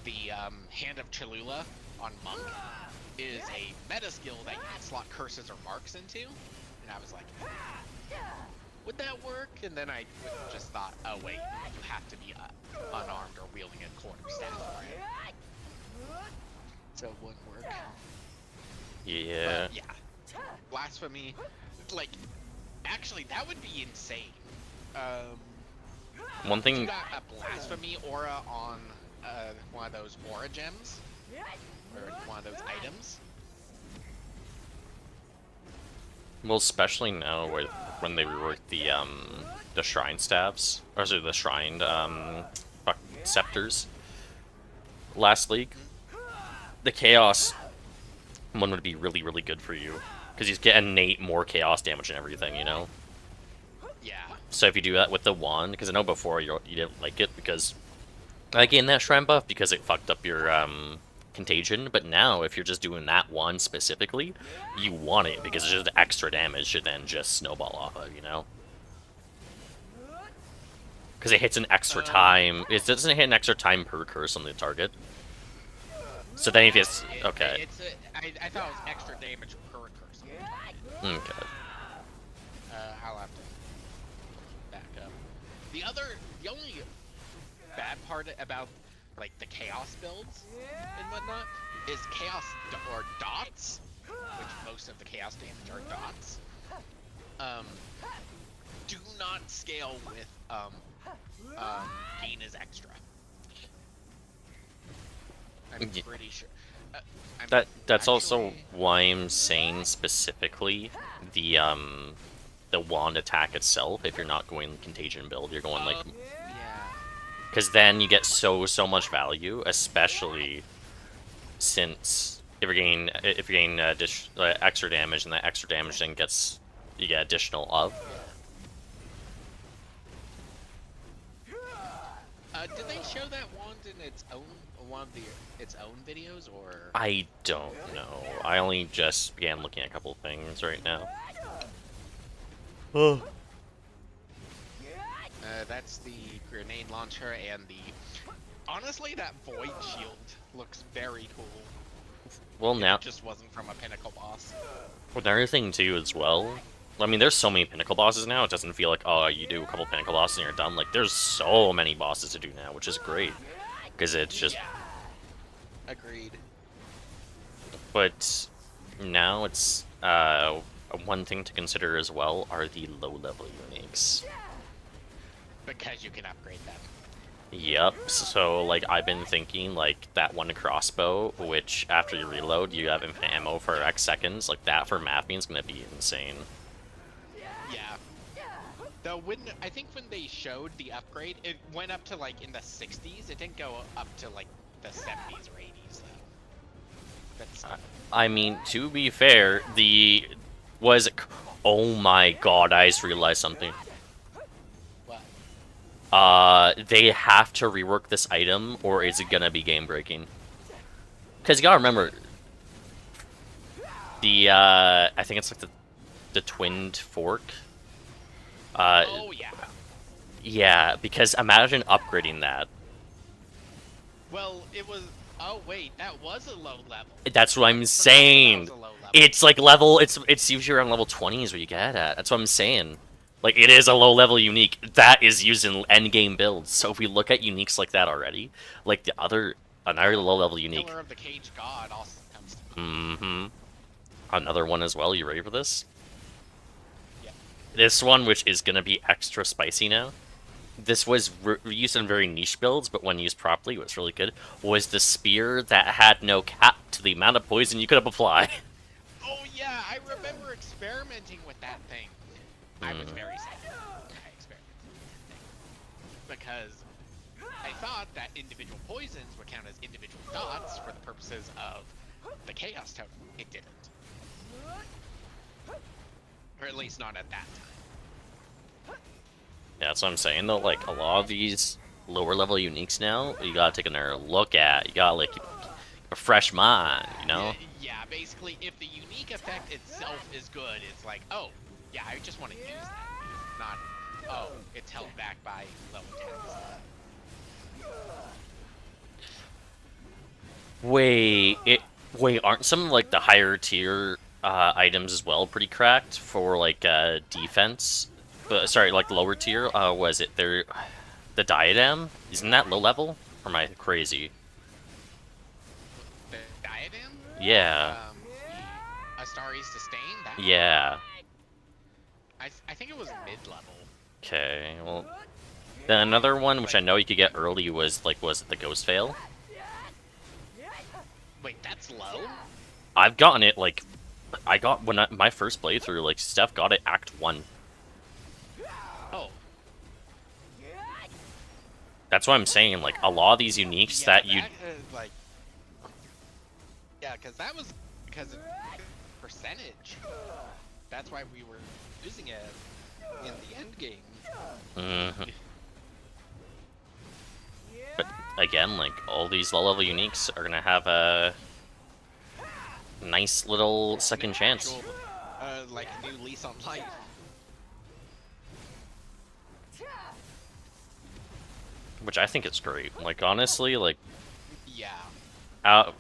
I: the Hand of Cholula on Monk is a meta skill that you can slot curses or marks into, and I was like, would that work? And then I just thought, oh wait, you have to be unarmed or wielding a quarterstaff for it, so it wouldn't work.
A: Yeah.
I: But yeah, blasphemy, like, actually that would be insane.
A: One thing...
I: You got a blasphemy aura on one of those aura gems, or one of those items.
A: Well, especially now when they reworked the shrine staffs, or sorry, the shrined scepters last league. The chaos one would be really, really good for you, because you get innate more chaos damage and everything, you know.
I: Yeah.
A: So if you do that with the wand, because I know before you didn't like it because I gained that shrine buff because it fucked up your contagion, but now if you're just doing that one specifically, you want it because it's just extra damage to then just snowball off of, you know? Because it hits an extra time. It doesn't hit an extra time per curse on the target. So then if it's... Okay.
I: I thought it was extra damage per curse on the target.
A: Okay.
I: I'll have to back up. The only bad part about like the chaos builds and whatnot is chaos or dots, which most of the chaos damage are dots. Do not scale with gain is extra. I'm pretty sure.
A: That's also why I'm saying specifically the wand attack itself. If you're not going contagion build, you're going like, because then you get so much value, especially since if you gain extra damage, and that extra damage then you get additional of.
I: Did they show that wand in its own its own videos, or?
A: I don't know. I only just began looking at a couple of things right now. Oh.
I: That's the grenade launcher, and honestly, that void shield looks very cool.
A: Well, now
I: it just wasn't from a pinnacle boss.
A: Well, another thing too, as well. I mean, there's so many pinnacle bosses now. It doesn't feel like, oh, you do a couple pinnacle bosses and you're done. Like, there's so many bosses to do now, which is great, because it's just.
I: Agreed.
A: But now it's one thing to consider as well are the low-level uniques.
I: Because you can upgrade them.
A: Yep, so, like, I've been thinking, like, that one crossbow, which, after you reload, you have infinite ammo for X seconds, like, that for mapping is gonna be insane.
I: Yeah. Though, I think when they showed the upgrade, it went up to, like, in the 60s. It didn't go up to, like, the 70s or 80s, though. That's...
A: I mean, to be fair, oh my god, I just realized something. They have to rework this item, or is it gonna be game-breaking? Because you gotta remember, I think it's like the twinned fork.
I: Oh, yeah.
A: Yeah, because imagine upgrading that.
I: Well, it was... Oh, wait, that was a low level.
A: That's what I'm saying. It's like it's usually around level 20 is where you get at. That's what I'm saying. Like, it is a low-level unique. That is used in endgame builds. So if we look at uniques like that already, like another low-level unique.
I: Killer of the Cage God also comes to
A: mind. Another one as well. You ready for this?
I: Yeah.
A: This one, which is going to be extra spicy now. This was used in very niche builds, but when used properly, it was really good. Was the spear that had no cap to the amount of poison you could apply.
I: Oh, yeah. I remember experimenting with that thing. I was very sad I experimented with that thing. Because I thought that individual poisons would count as individual dots for the purposes of the Chaos Totem. It didn't. Or at least not at that time.
A: Yeah, that's what I'm saying, though. Like, a lot of these lower-level uniques now, you gotta take another look at. You gotta, like, keep a fresh mind, you know?
I: Yeah, basically, if the unique effect itself is good, it's like, oh, yeah, I just want to use that. Not, oh, it's held back by level 10.
A: Wait, aren't some, like, the higher tier items as well pretty cracked for, like, defense? But, sorry, like, lower tier? Was it the diadem? Isn't that low level? Or am I crazy?
I: The diadem?
A: Yeah.
I: Astari's Sustain? That
A: yeah.
I: I think it was mid-level.
A: Okay, well... Then another one, which I know you could get early, was it the Ghost Veil?
I: Wait, that's low?
A: I've gotten it, like... my first playthrough, like, Steph got it Act 1.
I: Oh.
A: That's what I'm saying, like, a lot of these uniques that you...
I: like... Yeah, because that was because of percentage. That's why we were using it in the end game.
A: But again, like, all these low-level uniques are gonna have a nice little second chance.
I: Like a new lease on life.
A: Which I think is great. Like, honestly, like...
I: Yeah.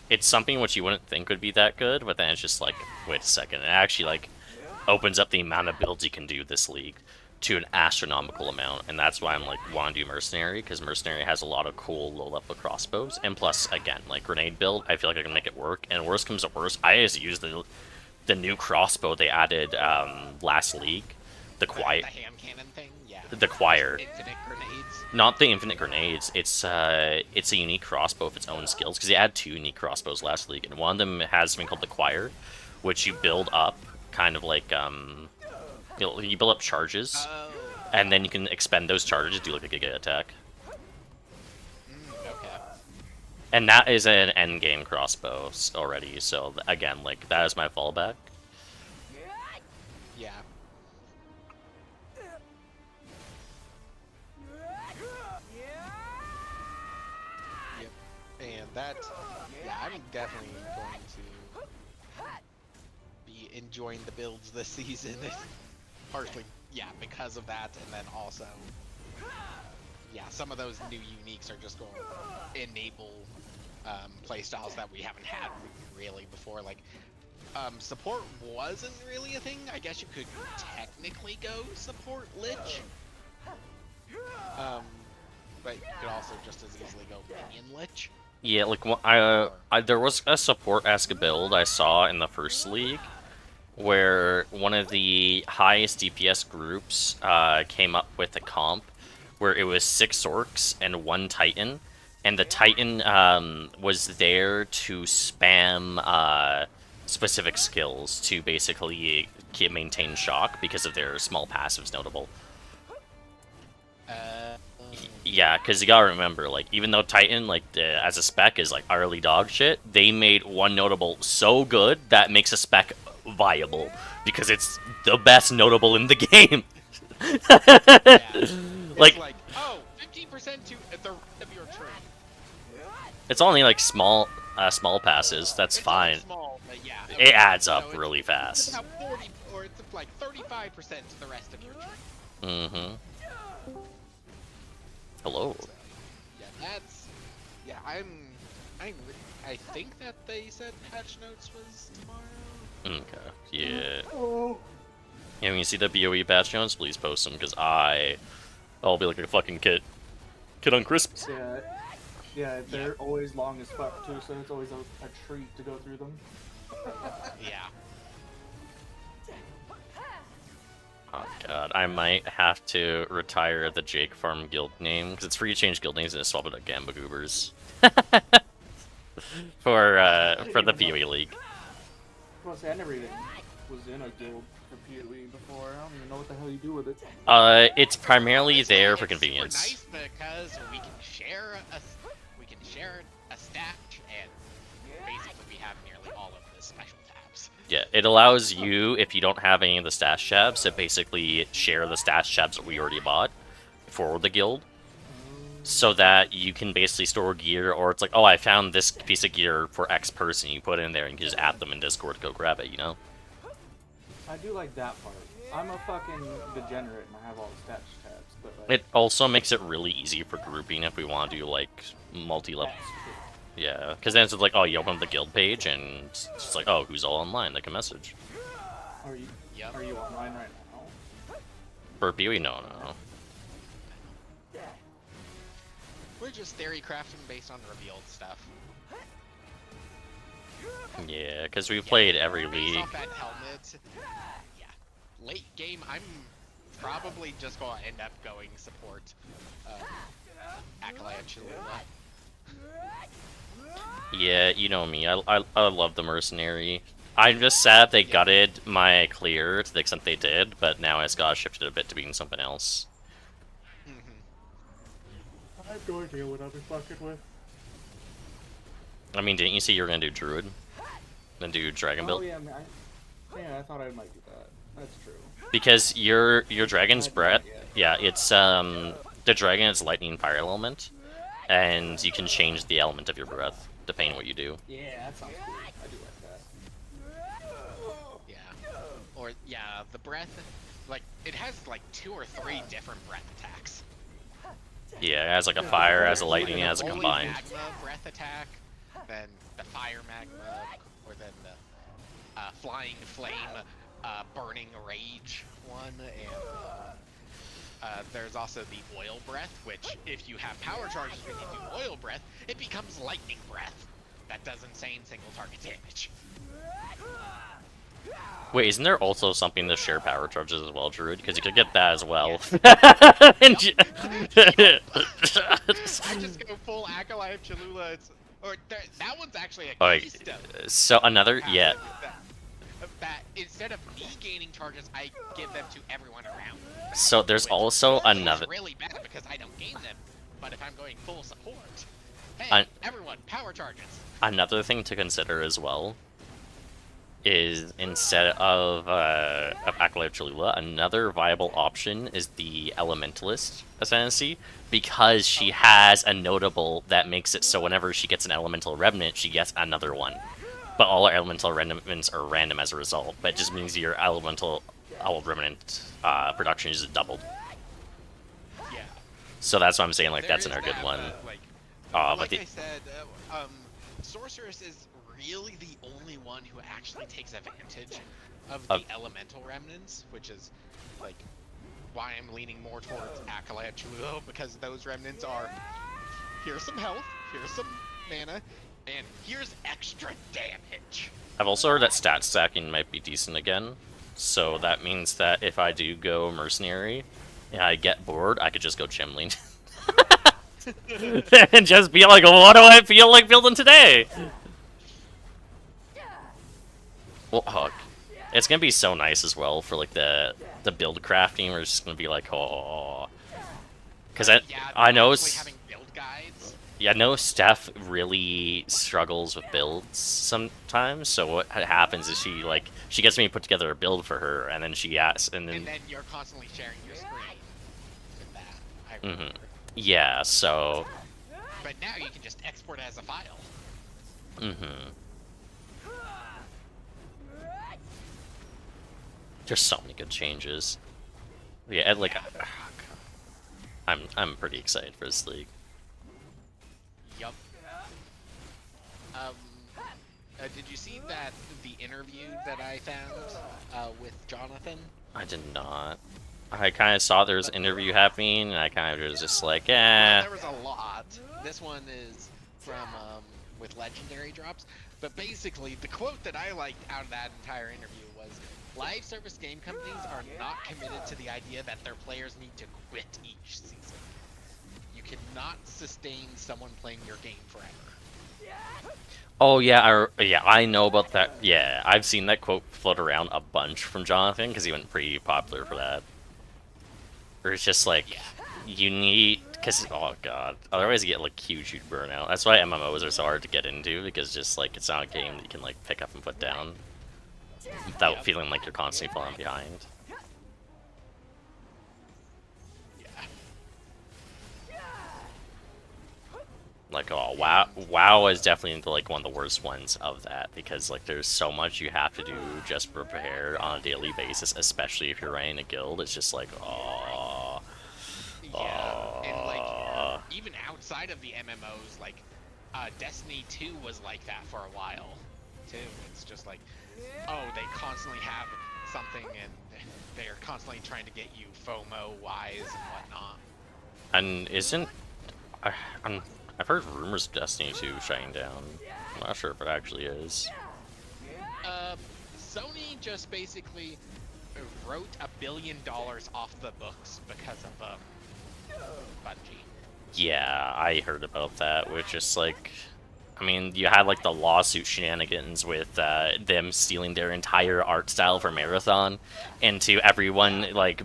A: It's something which you wouldn't think would be that good, but then it's just like, wait a second, it actually, like, opens up the amount of builds you can do this league to an astronomical amount, and that's why I'm, like, want to do Mercenary, because Mercenary has a lot of cool low-level crossbows, and plus, again, like, Grenade build, I feel like I can make it work, and worst comes to worst, I just use the new crossbow they added last league, the Quiet...
I: The ham cannon thing? Yeah.
A: The Choir.
I: Infinite grenades?
A: Not the infinite grenades. It's a unique crossbow with its own skills, because they had 2 unique crossbows last league, and one of them has something called the Choir, which you build up, kind of like you build up charges, and then you can expend those charges to do like a giga attack.
I: Okay.
A: And that is an end game crossbow already. So again, like, that is my fallback.
I: Yeah. And that, yeah, I'm definitely going to be enjoying the builds this season. Partially, yeah, because of that, and then also, yeah, some of those new uniques are just going to enable playstyles that we haven't had really before. Like, support wasn't really a thing. I guess you could technically go support Lich. But you could also just as easily go Minion Lich.
A: Yeah, like, there was a support-esque build I saw in the first league, where one of the highest DPS groups came up with a comp where it was 6 orcs and 1 titan, and the titan was there to spam specific skills to basically maintain shock because of their small passives notable. Yeah, because you gotta remember, like, even though Titan, like, as a spec is, like, utterly dog shit, they made one notable so good that makes a spec viable, because it's the best notable in the game.
I: Like, oh, 15% to the rest of your turn.
A: It's only, like, small passes, that's
I: It's
A: fine.
I: only small, but yeah.
A: It adds
I: So
A: up really fast.
I: It's about 40, or it's like 35% to the rest of your turn.
A: Mm-hmm. Hello.
I: So, yeah, that's... Yeah, I think that they said patch notes was tomorrow.
A: Okay, yeah. Yeah, when you see the BOE patch notes, please post them, because I'll be like a fucking kid on Christmas.
J: Yeah, they're always long as fuck too, so it's always a treat to go through them.
I: Yeah.
A: Oh god, I might have to retire the Jake Farm guild name, because it's free to change guild names and swap it to Gamba Goobers. for the PoE League.
J: Well, see, I never even was in a guild for PoE before. I don't even know what the hell you do with it.
A: It's primarily there for convenience.
I: It's super nice because we can share a stat, and basically we have nearly all of the special tabs.
A: Yeah, it allows you, if you don't have any of the stash tabs, to basically share the stash tabs that we already bought for the guild, so that you can basically store gear, or it's like, oh, I found this piece of gear for X person, you put it in there and you can just add them in Discord to go grab it, you know?
J: I do like that part. I'm a fucking degenerate and I have all the stash tabs, but like...
A: It also makes it really easy for grouping if we want to do, like, multi-level. Yeah, because then it's like, oh, you open up the guild page and it's just like, oh, who's all online? Like a message.
J: Are you online right now?
A: For PoE, no.
I: We're just theory crafting based on revealed stuff.
A: Yeah, because we've played every
I: Based
A: league.
I: off that helmet, yeah. Late game, I'm probably just going to end up going support Acolyte Cholula.
A: Yeah, you know me. I love the mercenary. I'm just sad they gutted my clear to the extent they did, but now it's got shifted a bit to being something else.
J: I have no idea what I'll be fucking with.
A: I mean, didn't you say you were gonna do Druid? Then do Dragon build?
J: Oh yeah, I thought I might do that. That's true.
A: Because your Dragon's Breath, yeah, it's the Dragon is Lightning Fire element, and you can change the element of your breath depending on what you do.
J: Yeah, that sounds cool. I do like that.
I: Yeah. Or, yeah, the breath, like, it has like 2 or 3 different breath attacks.
A: Yeah, it has like a fire, as a lightning, it has a combined.
I: Magma breath attack, then the fire magma, or then the flying flame, burning rage one, and there's also the oil breath, which if you have power charges when you do oil breath, it becomes lightning breath. That does insane single target damage.
A: Wait, isn't there also something to share power charges as well, Druid? Because you could get that as well.
I: I just go full Acolyte of Cholula. That one's actually a keystone.
A: So another, yeah.
I: That instead of me gaining charges, I give them to everyone around.
A: So there's also another.
I: It's really bad because I don't gain them, but if I'm going full support, hey, everyone, power charges.
A: Another thing to consider as well is instead of Acolyte of Cholula, another viable option is the Elementalist Ascendancy, because she has a notable that makes it so whenever she gets an Elemental Remnant, she gets another one. But all her Elemental Remnants are random as a result, but it just means your Elemental Remnant production is doubled.
I: Yeah.
A: So that's what I'm saying, like, that's another good one.
I: Like I said, Sorceress is really the only one who actually takes advantage of the elemental remnants, which is like why I'm leaning more towards Acolyte Cholula, because those remnants are here's some health, here's some mana, and here's extra damage.
A: I've also heard that stat stacking might be decent again. So that means that if I do go mercenary and I get bored, I could just go Chimling. And just be like, what do I feel like building today? Well, fuck. It's gonna be so nice as well for like the build crafting. We're just gonna be like, oh, because I know
I: having build guides.
A: Yeah, I know Steph really struggles with builds sometimes. So what happens is she gets me to put together a build for her, and then she asks, and then
I: You're constantly sharing your screen with that. I remember.
A: Yeah, so.
I: But now you can just export it as a file.
A: There's so many good changes. Yeah, like, I'm pretty excited for this league.
I: Yup. Did you see the interview that I found with Jonathan?
A: I did not. I kind of saw there was an interview happening, and I kind of was just like, eh.
I: Well, there was a lot. This one is from with legendary drops, but basically the quote that I liked out of that entire interview was, "Live service game companies are not committed to the idea that their players need to quit each season. You cannot sustain someone playing your game forever."
A: Oh yeah, I know about that. Yeah, I've seen that quote float around a bunch from Jonathan because he went pretty popular for that. Or it's just like, you need, because oh god, otherwise you get like huge burnout. That's why MMOs are so hard to get into, because just like it's not a game that you can like pick up and put down without feeling like you're constantly falling behind. Like, oh, WoW is definitely like one of the worst ones of that, because like there's so much you have to do just prepare on a daily basis, especially if you're running a guild. It's just like, oh.
I: Yeah, and like even outside of the MMOs, like Destiny 2 was like that for a while too. It's just like, oh, they constantly have something and they're constantly trying to get you FOMO wise and whatnot.
A: And isn't I've heard rumors of Destiny 2 shutting down. I'm not sure if it actually is.
I: Sony just basically wrote $1 billion off the books because of Bungie.
A: Yeah, I heard about that, which is like, I mean, you had like the lawsuit shenanigans with them stealing their entire art style for Marathon, and to everyone like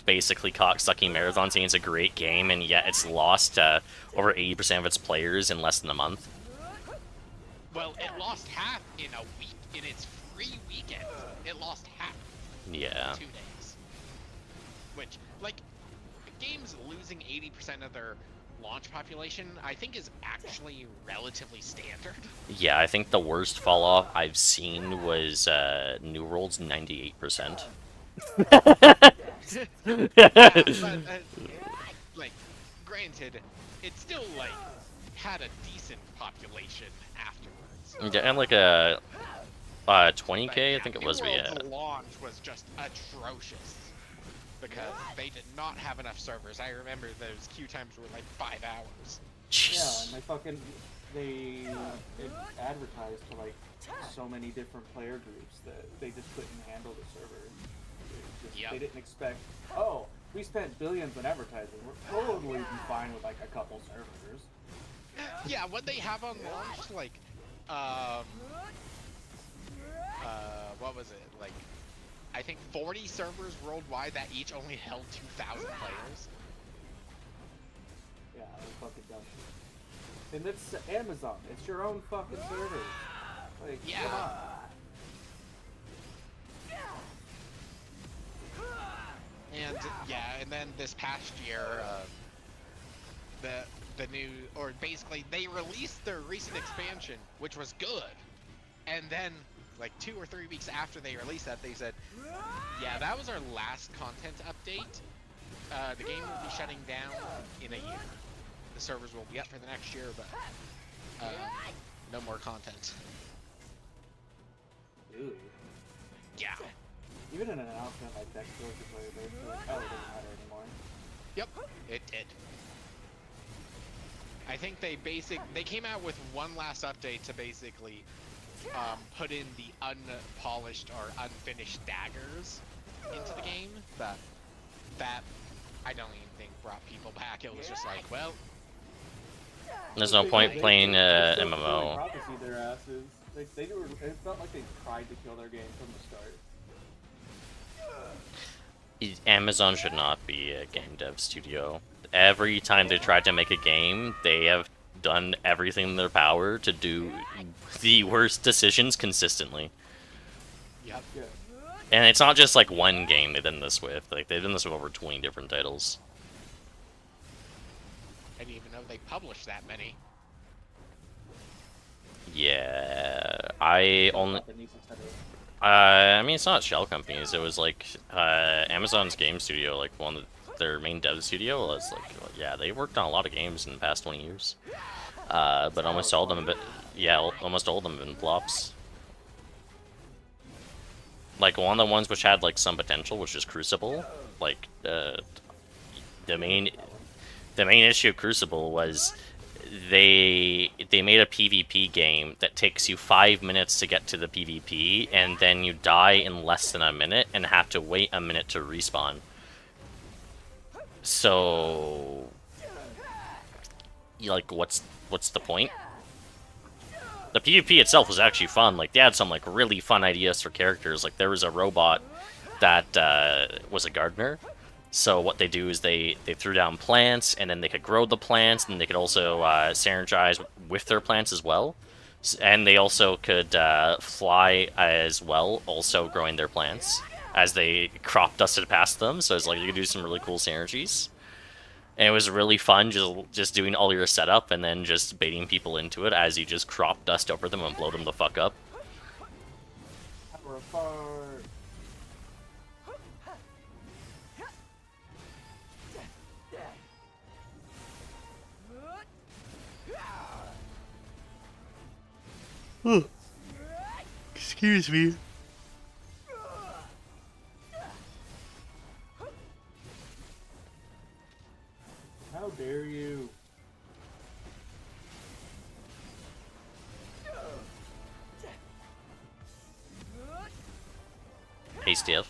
A: basically cocksucking Marathon saying it's a great game, and yet it's lost over 80% of its players in less than a month.
I: Well, it lost half in a week. In its free weekend, it lost half.
A: Yeah.
I: In 2 days. Which, like, games losing 80% of their launch population, I think is actually relatively standard.
A: Yeah, I think the worst fall off I've seen was New World's 98%.
I: Yeah, but, like, granted, it still like had a decent population afterwards.
A: Yeah, and like a 20K, I think it was.
I: New
A: Yeah.
I: World's launch was just atrocious because they did not have enough servers. I remember those queue times were like 5 hours.
J: Yeah, and they advertised to like so many different player groups that they just couldn't handle the server. They didn't expect, oh, we spent billions on advertising, we're totally be fine with like a couple servers.
I: Yeah, what they have on launch, like, what was it? Like, I think 40 servers worldwide that each only held 2,000 players.
J: Yeah, that's fucking dumb shit. And it's Amazon. It's your own fucking server. Like,
I: yeah.
J: Come on.
I: And yeah, and then this past year, the new, or basically they released their recent expansion, which was good, and then like 2 or 3 weeks after they released that, they said, yeah, that was our last content update. The game will be shutting down in a year. The servers will be up for the next year, but no more content.
J: Dude.
I: Yeah.
J: Even in an announcement like that, still could play there, so like, oh, it doesn't matter anymore.
I: Yep, it did. I think they came out with one last update to basically put in the unpolished or unfinished daggers into the game, that I don't even think brought people back. It was just like, well,
A: there's no point playing MMO.
J: Prophecy their asses. They were, it felt like they tried to kill their game from the start.
A: Amazon should not be a game dev studio. Every time they tried to make a game, they have done everything in their power to do the worst decisions consistently.
I: Yep.
J: Yeah.
A: And it's not just like one game they've done this with. Like they've done this with over 20 different titles.
I: I didn't even know they published that many.
A: Yeah, I mean, it's not shell companies. It was like Amazon's game studio, like one of their main dev studio was like, yeah, they worked on a lot of games in the past 20 years. But almost all of them, almost all of them have been flops. Like one of the ones which had like some potential, which is Crucible. Like the main issue of Crucible was they made a PvP game that takes you 5 minutes to get to the PvP, and then you die in less than a minute and have to wait a minute to respawn. So, like, what's the point? The PvP itself was actually fun. Like, they had some like really fun ideas for characters. Like, there was a robot that was a gardener. So what they do is they threw down plants, and then they could grow the plants, and they could also synergize with their plants as well. And they also could fly as well, also growing their plants as they crop dusted past them. So it's like you could do some really cool synergies. And it was really fun just doing all your setup and then just baiting people into it as you just crop dust over them and blow them the fuck up. Oh, excuse me.
J: How dare you?
A: Hey, Steph.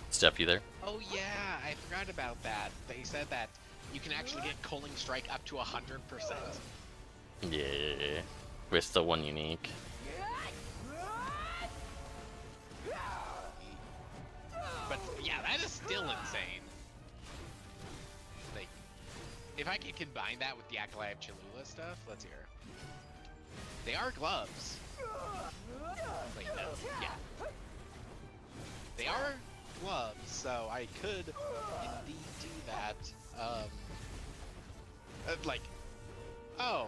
A: Steph, you there?
I: Oh yeah, I forgot about that. They said that you can actually get Culling Strike up to 100%.
A: Yeah, with the one unique.
I: But yeah, that is still insane. Like, if I can combine that with the Acolyte of Cholula stuff, let's hear. They are gloves. Wait, no, yeah. They are gloves, so I could indeed do that. Like, oh,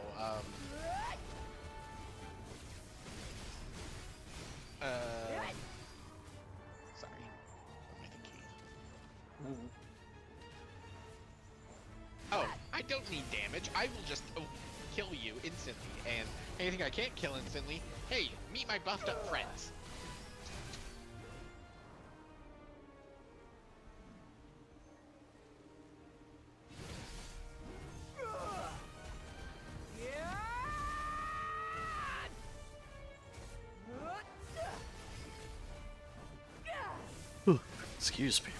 I: sorry, what am I thinking? Oh, I don't need damage. I will just kill you instantly, and anything I can't kill instantly, hey, meet my buffed up friends.
A: Excuse me.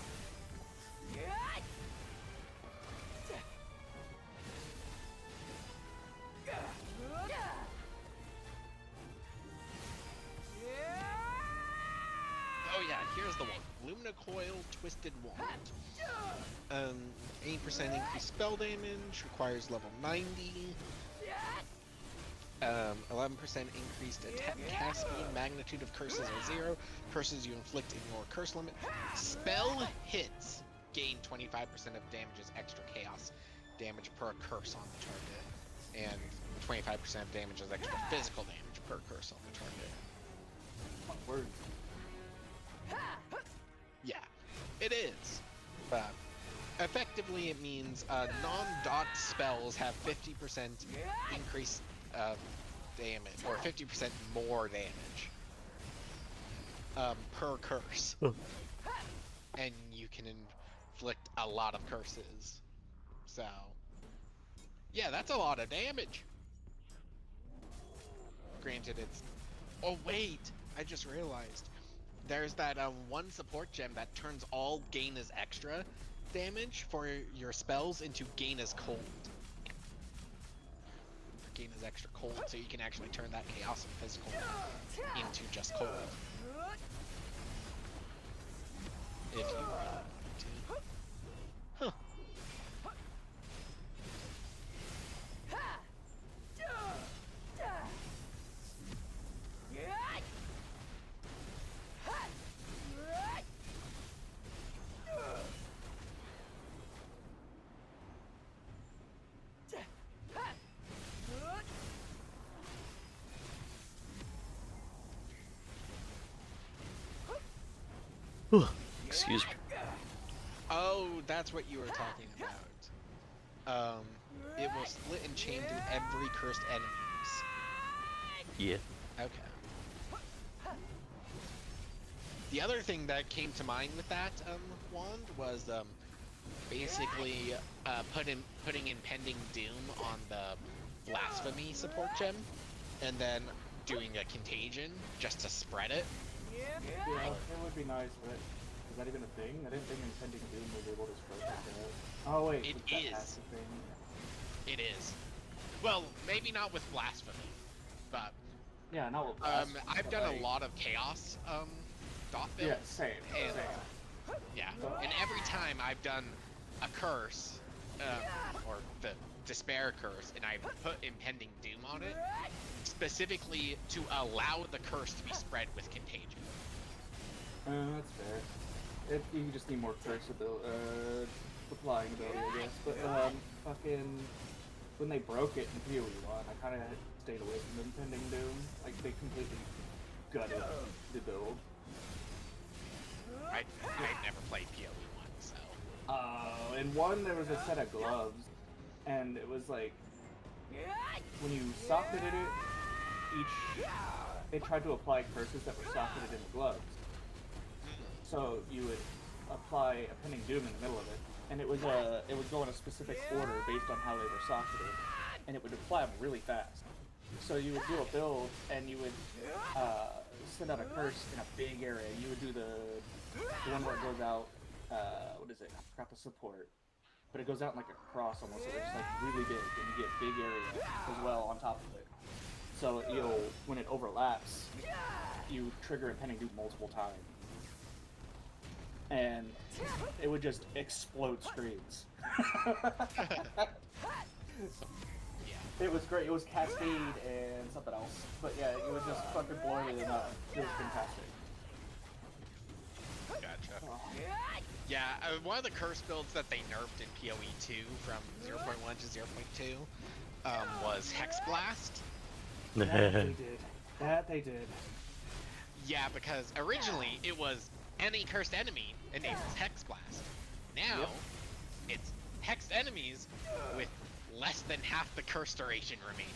I: Oh yeah, here's the one. Lumina Coil, Twisted Wand. 8% increased spell damage, requires level 90. 11% increased attack cast speed, magnitude of curses are 0. Curses you inflict ignore curse limit. Spell hits gain 25% of damage as extra chaos damage per curse on the target, and 25% of damage as extra physical damage per curse on the target.
J: Word.
I: Yeah, it is. Effectively, it means non-dot spells have 50% increased damage, or 50% more damage per curse. And you can inflict a lot of curses. So, Yeah, that's a lot of damage. Granted, it's... Oh, wait! I just realized. There's that one support gem that turns all gain as extra damage for your spells into gain as cold. Gain as extra cold, so you can actually turn that chaos and physical into just cold. If you really want to. Huh.
A: Excuse me.
I: Oh, that's what you were talking about. It will split and chain through every cursed enemies.
A: Yeah.
I: Okay. The other thing that came to mind with that wand was basically putting impending doom on the blasphemy support gem, and then doing a contagion just to spread it.
J: Yeah, it would be nice, but is that even a thing? I didn't think impending doom was able to spread like that. Oh wait,
I: It
J: that
I: is.
J: passive thing.
I: It is. Well, maybe not with blasphemy, but
J: Yeah, not with blasphemy,
I: I've
J: but
I: done
J: like...
I: a lot of chaos dot builds.
J: Yeah, same.
I: And, yeah, and every time I've done a curse, or the despair curse, and I put impending doom on it, specifically to allow the curse to be spread with contagion.
J: That's fair. You just need more curse applying ability, I guess. But fucking when they broke it in PoE 1, I kind of stayed away from impending doom. Like they completely gutted the build.
I: I've never played PoE 1, so.
J: In 1 there was a set of gloves, and it was like when you socketed it, they tried to apply curses that were socketed in the gloves. So you would apply a pending doom in the middle of it, and it would go in a specific order based on how they were socketed, and it would apply them really fast. So you would do a build, and you would send out a curse in a big area. You would do the one where it goes out, what is it? I forgot the support. But it goes out like a cross almost, so it's like really big, and you get big area as well on top of it. So when it overlaps, you trigger impending doom multiple times. And it would just explode screens. It was great. It was Cascade and something else. But yeah, it was just fucking blowing it up. It was fantastic.
I: Gotcha. Yeah, one of the curse builds that they nerfed in PoE 2 from 0.1 to 0.2 was Hex Blast.
J: That they did.
I: Yeah, because originally it was any cursed enemy enables Hex Blast. Now, it's hexed enemies with less than half the curse duration remaining.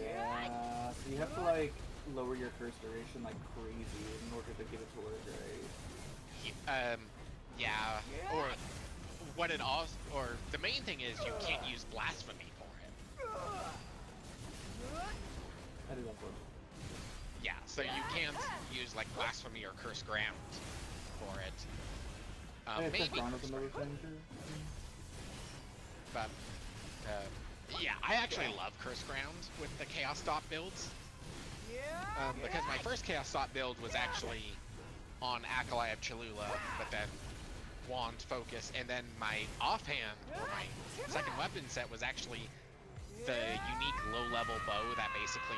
J: Yeah, so you have to like lower your curse duration like crazy in order to get it to work right.
I: Yeah, or what it also, or the main thing is you can't use blasphemy for it.
J: That is unfortunate.
I: Yeah, so you can't use like blasphemy or curse ground for it. Maybe curse ground. But yeah, I actually love curse ground with the chaos dot builds. Because my first chaos dot build was actually on Acolyte of Cholula, but then wand focus, and then my offhand, or my second weapon set was actually the unique low-level bow that basically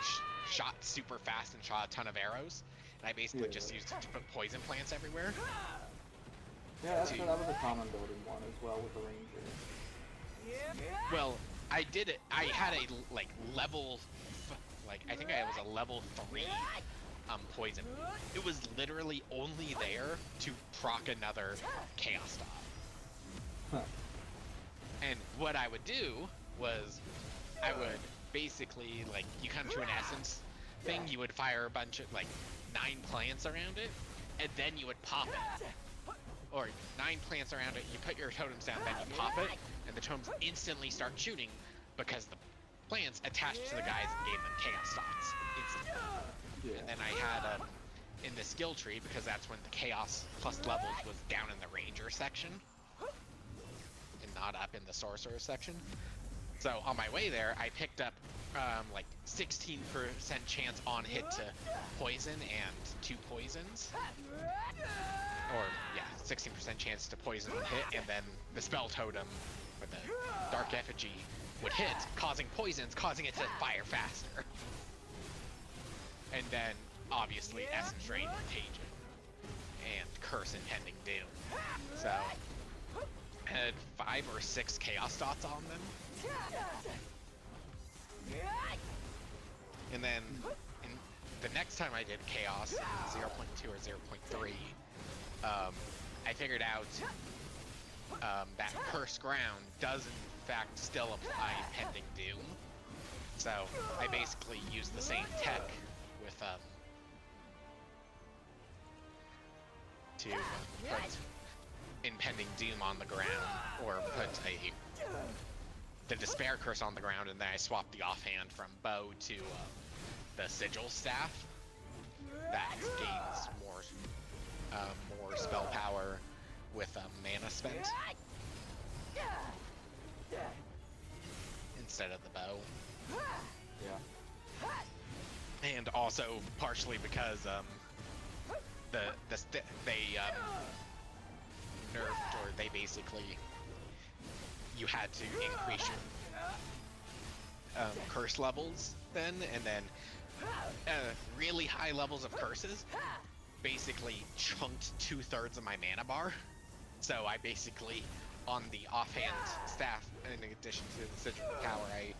I: shot super fast and shot a ton of arrows, and I basically just used it to put poison plants everywhere.
J: Yeah, that was a common building one as well with the ranger.
I: Well, I did it. I had a level, I think I was a level 3 poison. It was literally only there to proc another chaos dot.
J: Huh.
I: And what I would do was, I would basically, you come to an essence thing, you would fire a bunch of 9 plants around it, and then you would pop it. Or 9 plants around it, you put your totems down, then you pop it, and the totems instantly start shooting, because the plants attached to the guys and gave them chaos dots instantly.
J: Yeah.
I: And then I had in the skill tree, because that's when the chaos plus levels was down in the ranger section and not up in the sorcerer section. So on my way there, I picked up like 16% chance on hit to poison and 2 poisons. Or yeah, 16% chance to poison and hit, and then the spell totem with the dark effigy would hit, causing poisons, causing it to fire faster. And then obviously Essence Drain, Contagion, and Curse Impending Doom. So I had 5 or 6 chaos dots on them. And then the next time I did chaos in 0.2 or 0.3, I figured out that Curse Ground does in fact still apply Impending Doom. So I basically used the same tech with to put Impending Doom on the ground, or put the Despair Curse on the ground, and then I swapped the offhand from bow to the Sigil Staff. That gains more spell power with mana spent instead of the bow.
J: Yeah.
I: And also partially because they nerfed, or they basically, you had to increase your curse levels then, and then really high levels of curses basically chunked 2/3 of my mana bar. So I basically, on the offhand staff, in addition to the Sigil Power, I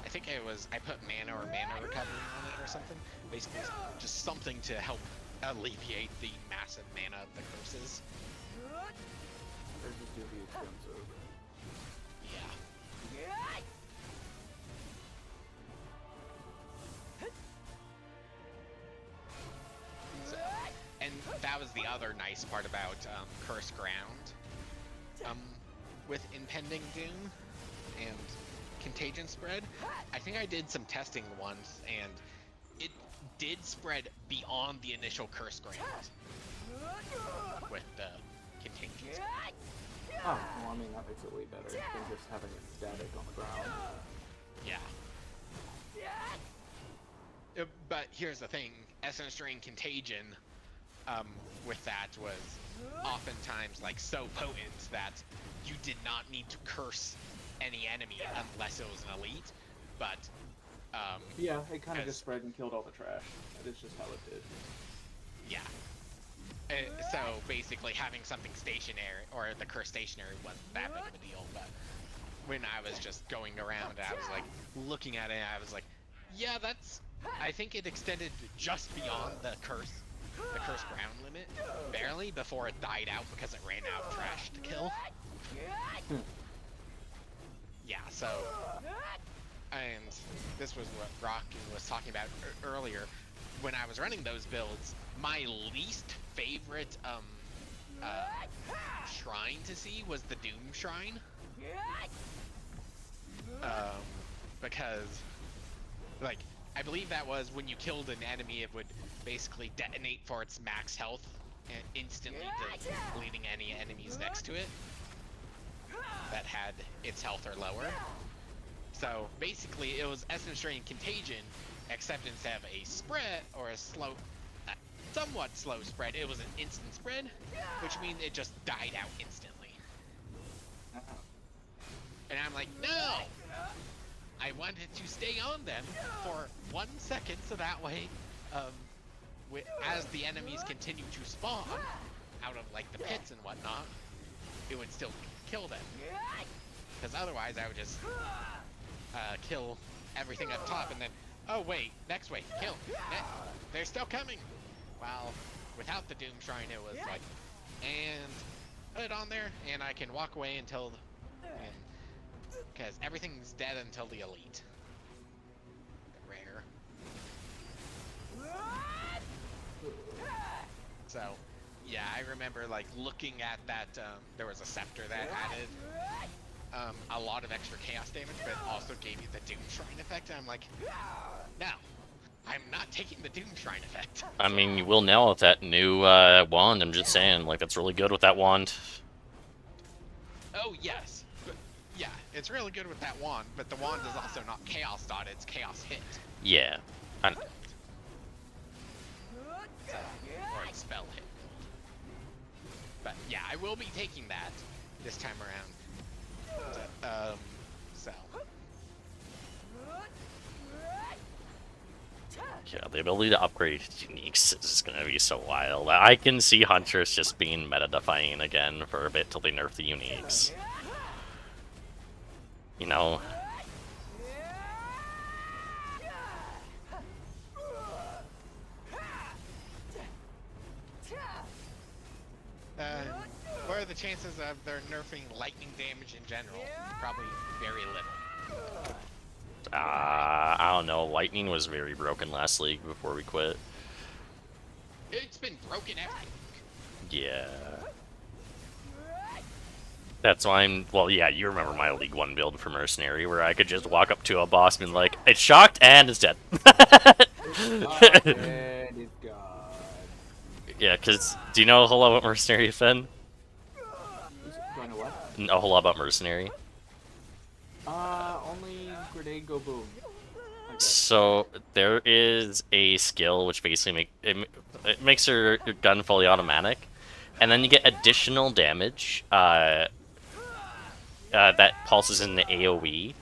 I: think I put mana or mana recovery on it or something. Basically just something to help alleviate the massive mana of the curses.
J: There's just dubious comes over.
I: Yeah. So, and that was the other nice part about Cursed Ground with Impending Doom and Contagion spread. I think I did some testing once, and it did spread beyond the initial Curse Ground with the Contagion spread.
J: Oh, well, I mean, that makes it way better than just having it static on the ground.
I: Yeah. But here's the thing, Essence Drain Contagion with that was oftentimes like so potent that you did not need to curse any enemy unless it was an elite, but
J: yeah, it kind of just spread and killed all the trash. That is just how it did.
I: Yeah. So basically having something stationary, or the curse stationary, wasn't that big of a deal, but when I was just going around, I was like looking at it, I was like, yeah, I think it extended just beyond the curse ground limit, barely, before it died out because it ran out of trash to kill. Yeah, so, and this was what Rockin was talking about earlier. When I was running those builds, my least favorite shrine to see was the Doom Shrine. Because, like, I believe that was when you killed an enemy, it would basically detonate for its max health and instantly deleting any enemies next to it that had its health or lower. So basically it was Essence Drain Contagion, except instead of a spread or a slow, somewhat slow spread, it was an instant spread, which means it just died out instantly. And I'm like, no! I wanted to stay on them for 1 second, so that way, as the enemies continue to spawn out of like the pits and whatnot, it would still kill them. Because otherwise I would just kill everything up top and then, oh wait, next wave, kill. They're still coming. While without the Doom Shrine, it was like, and put it on there, and I can walk away until, because everything's dead until the elite. The rare. So, yeah, I remember like looking at that, there was a scepter that added a lot of extra chaos damage, but it also gave you the Doom Shrine effect. And I'm like, no, I'm not taking the Doom Shrine effect.
A: I mean, you will now with that new wand. I'm just saying, like, that's really good with that wand.
I: Oh yes, but, yeah, it's really good with that wand, but the wand is also not chaos dot; it's chaos hit.
A: Yeah, I know.
I: Or a spell hit. But yeah, I will be taking that this time around. So.
A: Yeah, the ability to upgrade uniques is just gonna be so wild. I can see Huntress just being meta-defying again for a bit till they nerf the uniques. You know?
I: What are the chances of their nerfing lightning damage in general? Probably very little.
A: I don't know. Lightning was very broken last league before we quit.
I: It's been broken every week.
A: Yeah. That's why I'm... Well, yeah, you remember my League 1 build for Mercenary, where I could just walk up to a boss and be like, it's shocked and it's dead.
J: And it's gone.
A: Yeah, because... Do you know a whole lot about Mercenary, Finn?
J: Do I know what?
A: A whole lot about Mercenary.
J: Only grenade go boom.
A: So there is a skill which basically it makes your gun fully automatic, and then you get additional damage that pulses in the AOE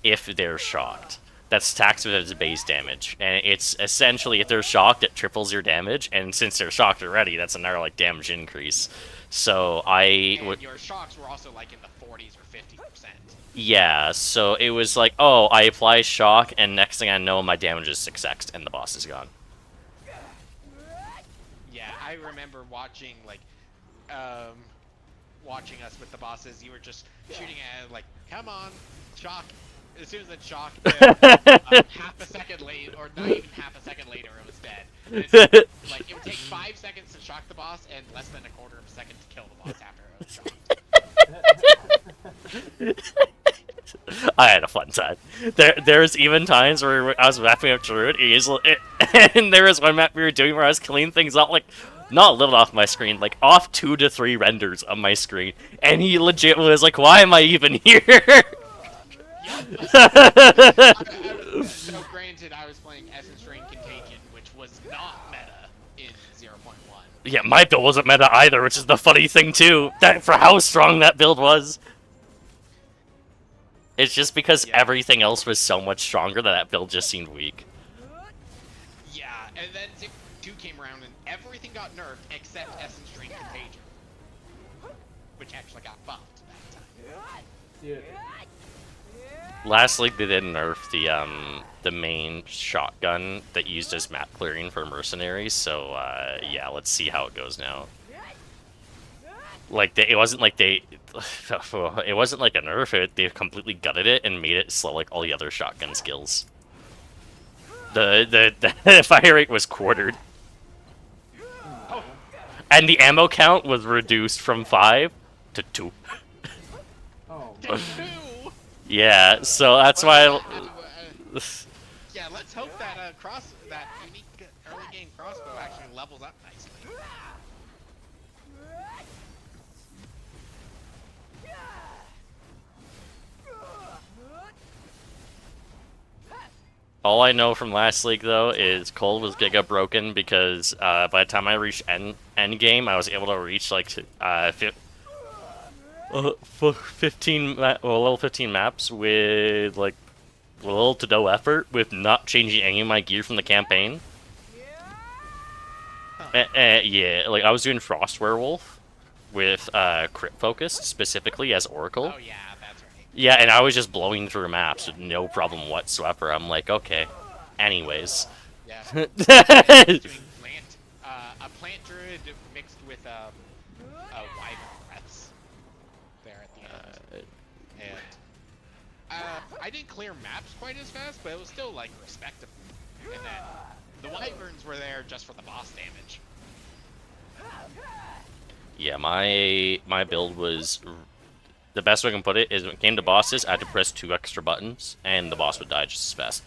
A: if they're shocked. That's taxed with its base damage, and it's essentially if they're shocked, it triples your damage, and since they're shocked already, that's another like damage increase. So
I: your shocks were also like in the 40s or 50%.
A: Yeah, so it was like, oh, I apply shock, and next thing I know, my damage is 6x, and the boss is gone.
I: Yeah, I remember watching, like, watching us with the bosses. You were just shooting at it, like, come on, shock. As soon as it shocked, half a second later, or not even half a second later, it was dead. Like, it would take 5 seconds to shock the boss, and less than a quarter of a second to kill the boss after it was shocked.
A: I had a fun time. There's even times where I was mapping up Druid, and there was one map we were doing where I was cleaning things up, like, not a little off my screen, like, off 2 to 3 renders of my screen, and he legit was like, why am I even here?
I: So granted, I was playing Essence Drain Contagion, which was not meta in 0.1.
A: Yeah, my build wasn't meta either, which is the funny thing too, for how strong that build was. It's just because everything else was so much stronger that build just seemed weak.
I: Yeah, and then 2 came around and everything got nerfed except Essence Drain Contagion, which actually got buffed that time.
J: Yeah.
A: Last league they did nerf the main shotgun that used as map clearing for mercenaries, so yeah, let's see how it goes now. Like it wasn't like it wasn't like a nerf. They completely gutted it and made it slow like all the other shotgun skills. The fire rate was quartered, and the ammo count was reduced from 5 to 2.
J: Oh.
A: Yeah, so that's why.
I: Yeah, let's hope that that unique early game crossbow actually levels up nicely.
A: All I know from last league though is Cold was giga broken because by the time I reached end game, I was able to reach like 15 level 15 maps with like little to no effort, with not changing any of my gear from the campaign. Yeah, like I was doing Frost Werewolf with crit focus specifically as Oracle.
I: Oh yeah, that's right.
A: Yeah, and I was just blowing through maps with no problem whatsoever. I'm like, okay. Anyways.
I: Yeah. Doing a plant druid mixed with a wyvern breaths there at the end. And I didn't clear maps quite as fast, but it was still like respectable. And then the wyverns were there just for the boss damage.
A: Yeah, my build was The best way I can put it is when it came to bosses, I had to press 2 extra buttons, and the boss would die just as fast.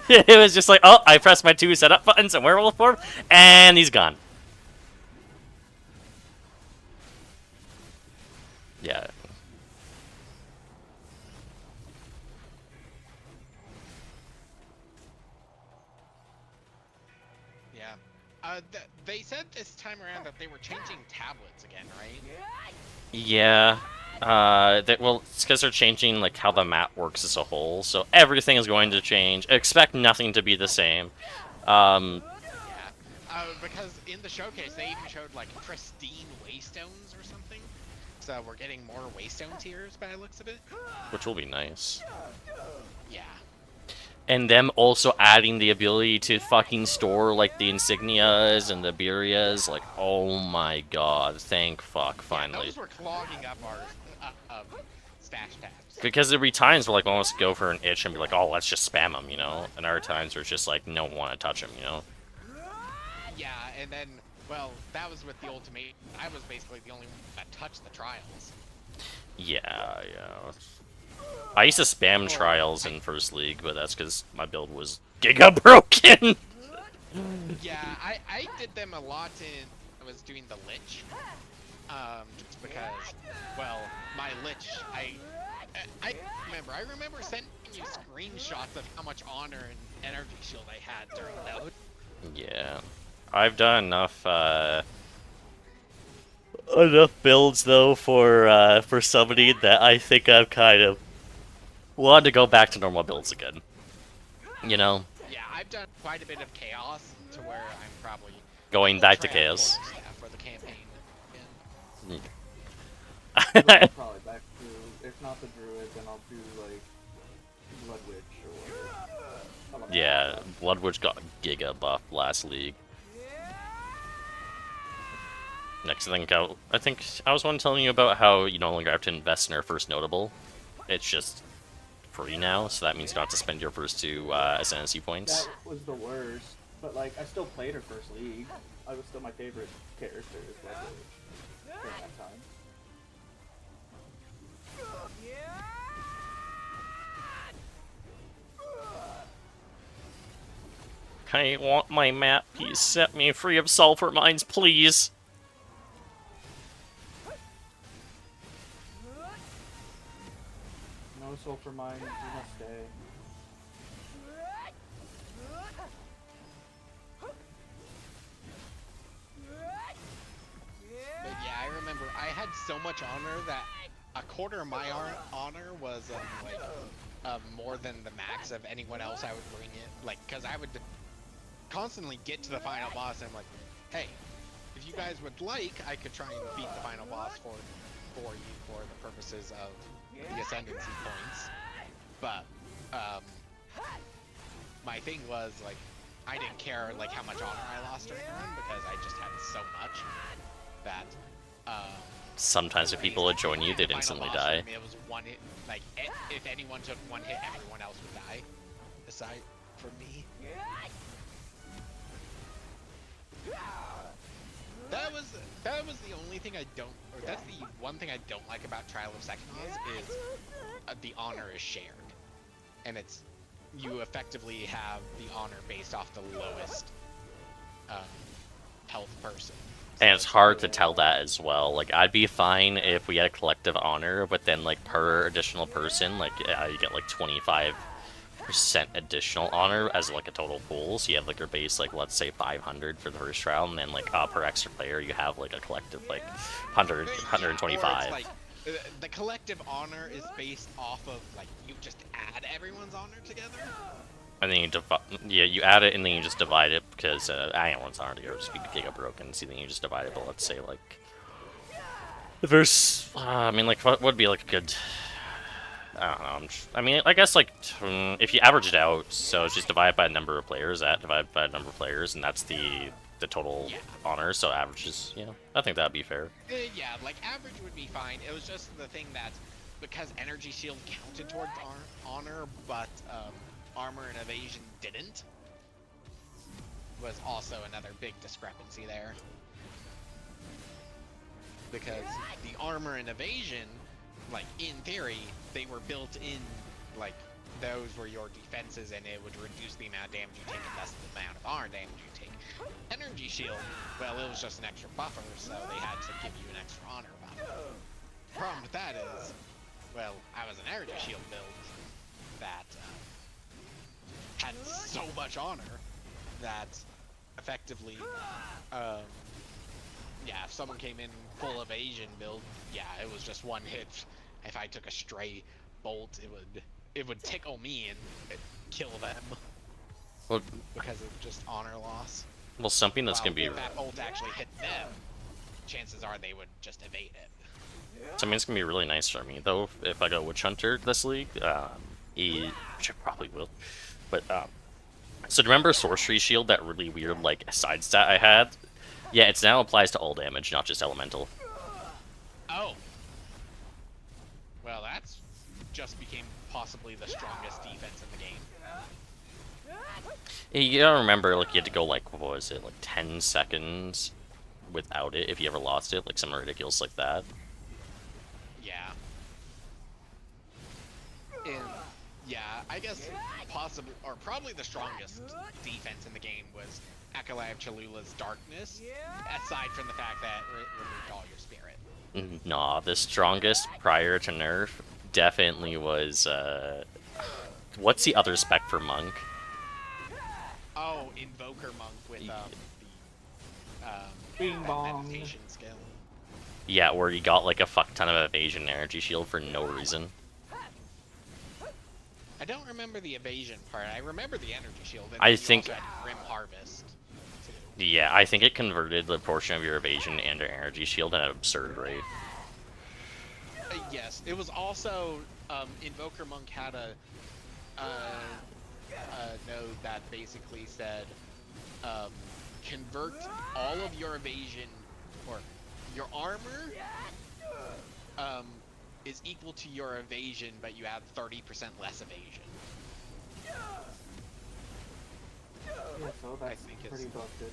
A: It was just like, oh, I pressed my 2 setup buttons in werewolf form, and he's gone. Yeah.
I: Yeah. They said this time around that they were changing tablets again, right?
A: Yeah. Well, it's because they're changing like how the map works as a whole, so everything is going to change. Expect nothing to be the same.
I: Yeah. Because in the showcase they even showed like pristine waystones or something. So we're getting more waystone tiers by the looks of it.
A: Which will be nice.
I: Yeah.
A: And them also adding the ability to fucking store like the insignias and the birrias, like, oh my god, thank fuck, finally.
I: Yeah, those were clogging up our stash tabs.
A: Because there'd be times where like almost go for an itch and be like, oh, let's just spam them, you know? And other times where it's just like, no one want to touch them, you know?
I: Yeah, and then, well, that was with the ultimate. I was basically the only one that touched the trials.
A: Yeah. I used to spam trials in First League, but that's because my build was giga broken.
I: Yeah, I did them a lot in. I was doing the Lich, just because, well, my Lich. I remember sending you screenshots of how much honor and energy shield I had during that.
A: Yeah, I've done enough builds though for somebody that I think I've kind of wanted to go back to normal builds again. You know?
I: Yeah, I've done quite a bit of chaos to where I'm probably
A: going back to chaos.
I: For the campaign.
J: Probably back to, if not the druid, then I'll do like Blood Witch or whatever.
A: Yeah, Blood Witch got giga buff last league. Next thing, I think I was one telling you about how you no longer have to invest in our first notable. It's just free now, so that means you don't have to spend your first 2 ascendancy points.
J: That was the worst, but like I still played her first league. I was still my favorite character is Blood Witch during that time.
A: I want my map piece. Set me free of sulfur mines, please.
J: No sulfur mines, you must stay.
I: But yeah, I remember I had so much honor that a quarter of my honor was more than the max of anyone else I would bring in. Like, because I would constantly get to the final boss and I'm like, hey, if you guys would like, I could try and beat the final boss for you for the purposes of the ascendancy points. But my thing was like, I didn't care like how much honor I lost during the run because I just had so much that
A: sometimes if people would join you, they'd instantly die.
I: It was one hit. Like if anyone took one hit, everyone else would die. Aside from me. That was the only thing I don't, or that's the one thing I don't like about Trial of Seconds is the honor is shared, and it's you effectively have the honor based off the lowest health person.
A: And it's hard to tell that as well. Like, I'd be fine if we had a collective honor, but then, like, per additional person, like, you get, like, 25% additional honor as, like, a total pool. So you have, like, your base, like, let's say 500 for the first trial, and then, like, per extra player, you have, like, a collective, like, 100, 125.
I: Or it's like, the collective honor is based off of, like, you just add everyone's honor together.
A: And then you add it, and then you just divide it, because everyone's already just be giga broken, so then you just divide it, but let's say, like, the first, I mean, like, what would be, like, a good, I don't know, I mean, I guess, like, if you average it out, so it's just divided by the number of players, divided by the number of players, and that's the total honor, so averages, you know, I think that'd be fair.
I: Yeah, like, average would be fine. It was just the thing that, because Energy Shield counted towards honor, but, armor and evasion didn't, was also another big discrepancy there. because the armor and evasion, like in theory, they were built in, like those were your defenses, and it would reduce the amount of damage you take and less the amount of armor damage you take. Energy shield, well, it was just an extra buffer, so they had to give you an extra honor buffer. The problem with that is, well, I was an energy shield build that had so much honor that effectively, yeah, if someone came in full evasion build, yeah, it was just one hit. If I took a stray bolt, it would tickle me and kill them.
A: Well,
I: because of just honor loss.
A: Well, something that's gonna be
I: if that bolt actually hit them, chances are they would just evade it.
A: Something that's gonna be really nice for me though if I go Witch Hunter this league, which I probably will. But so remember Sorcery Shield, that really weird like side stat I had? Yeah, it now applies to all damage, not just elemental.
I: Oh. Well, that's just became possibly the strongest defense in the game.
A: You gotta remember, like, you had to go, like, what was it, like, 10 seconds without it if you ever lost it, like, something ridiculous like that.
I: Yeah. And, yeah, I guess possibly, or probably the strongest defense in the game was Acolyte of Cholula's Darkness, aside from the fact that it removed all your spirit.
A: Nah, the strongest prior to nerf definitely was, what's the other spec for Monk?
I: Oh, Invoker Monk with the
J: Bing bong.
I: meditation skill.
A: Yeah, where you got like a fuck ton of evasion energy shield for no reason.
I: I don't remember the evasion part. I remember the energy shield. And
A: I think.
I: Also had Grim Harvest. Too.
A: Yeah, I think it converted the portion of your evasion and your energy shield at an absurd rate.
I: Yes, it was also Invoker Monk had a node that basically said convert all of your evasion, or your armor is equal to your evasion, but you have 30% less evasion.
J: Yeah, so that's pretty busted.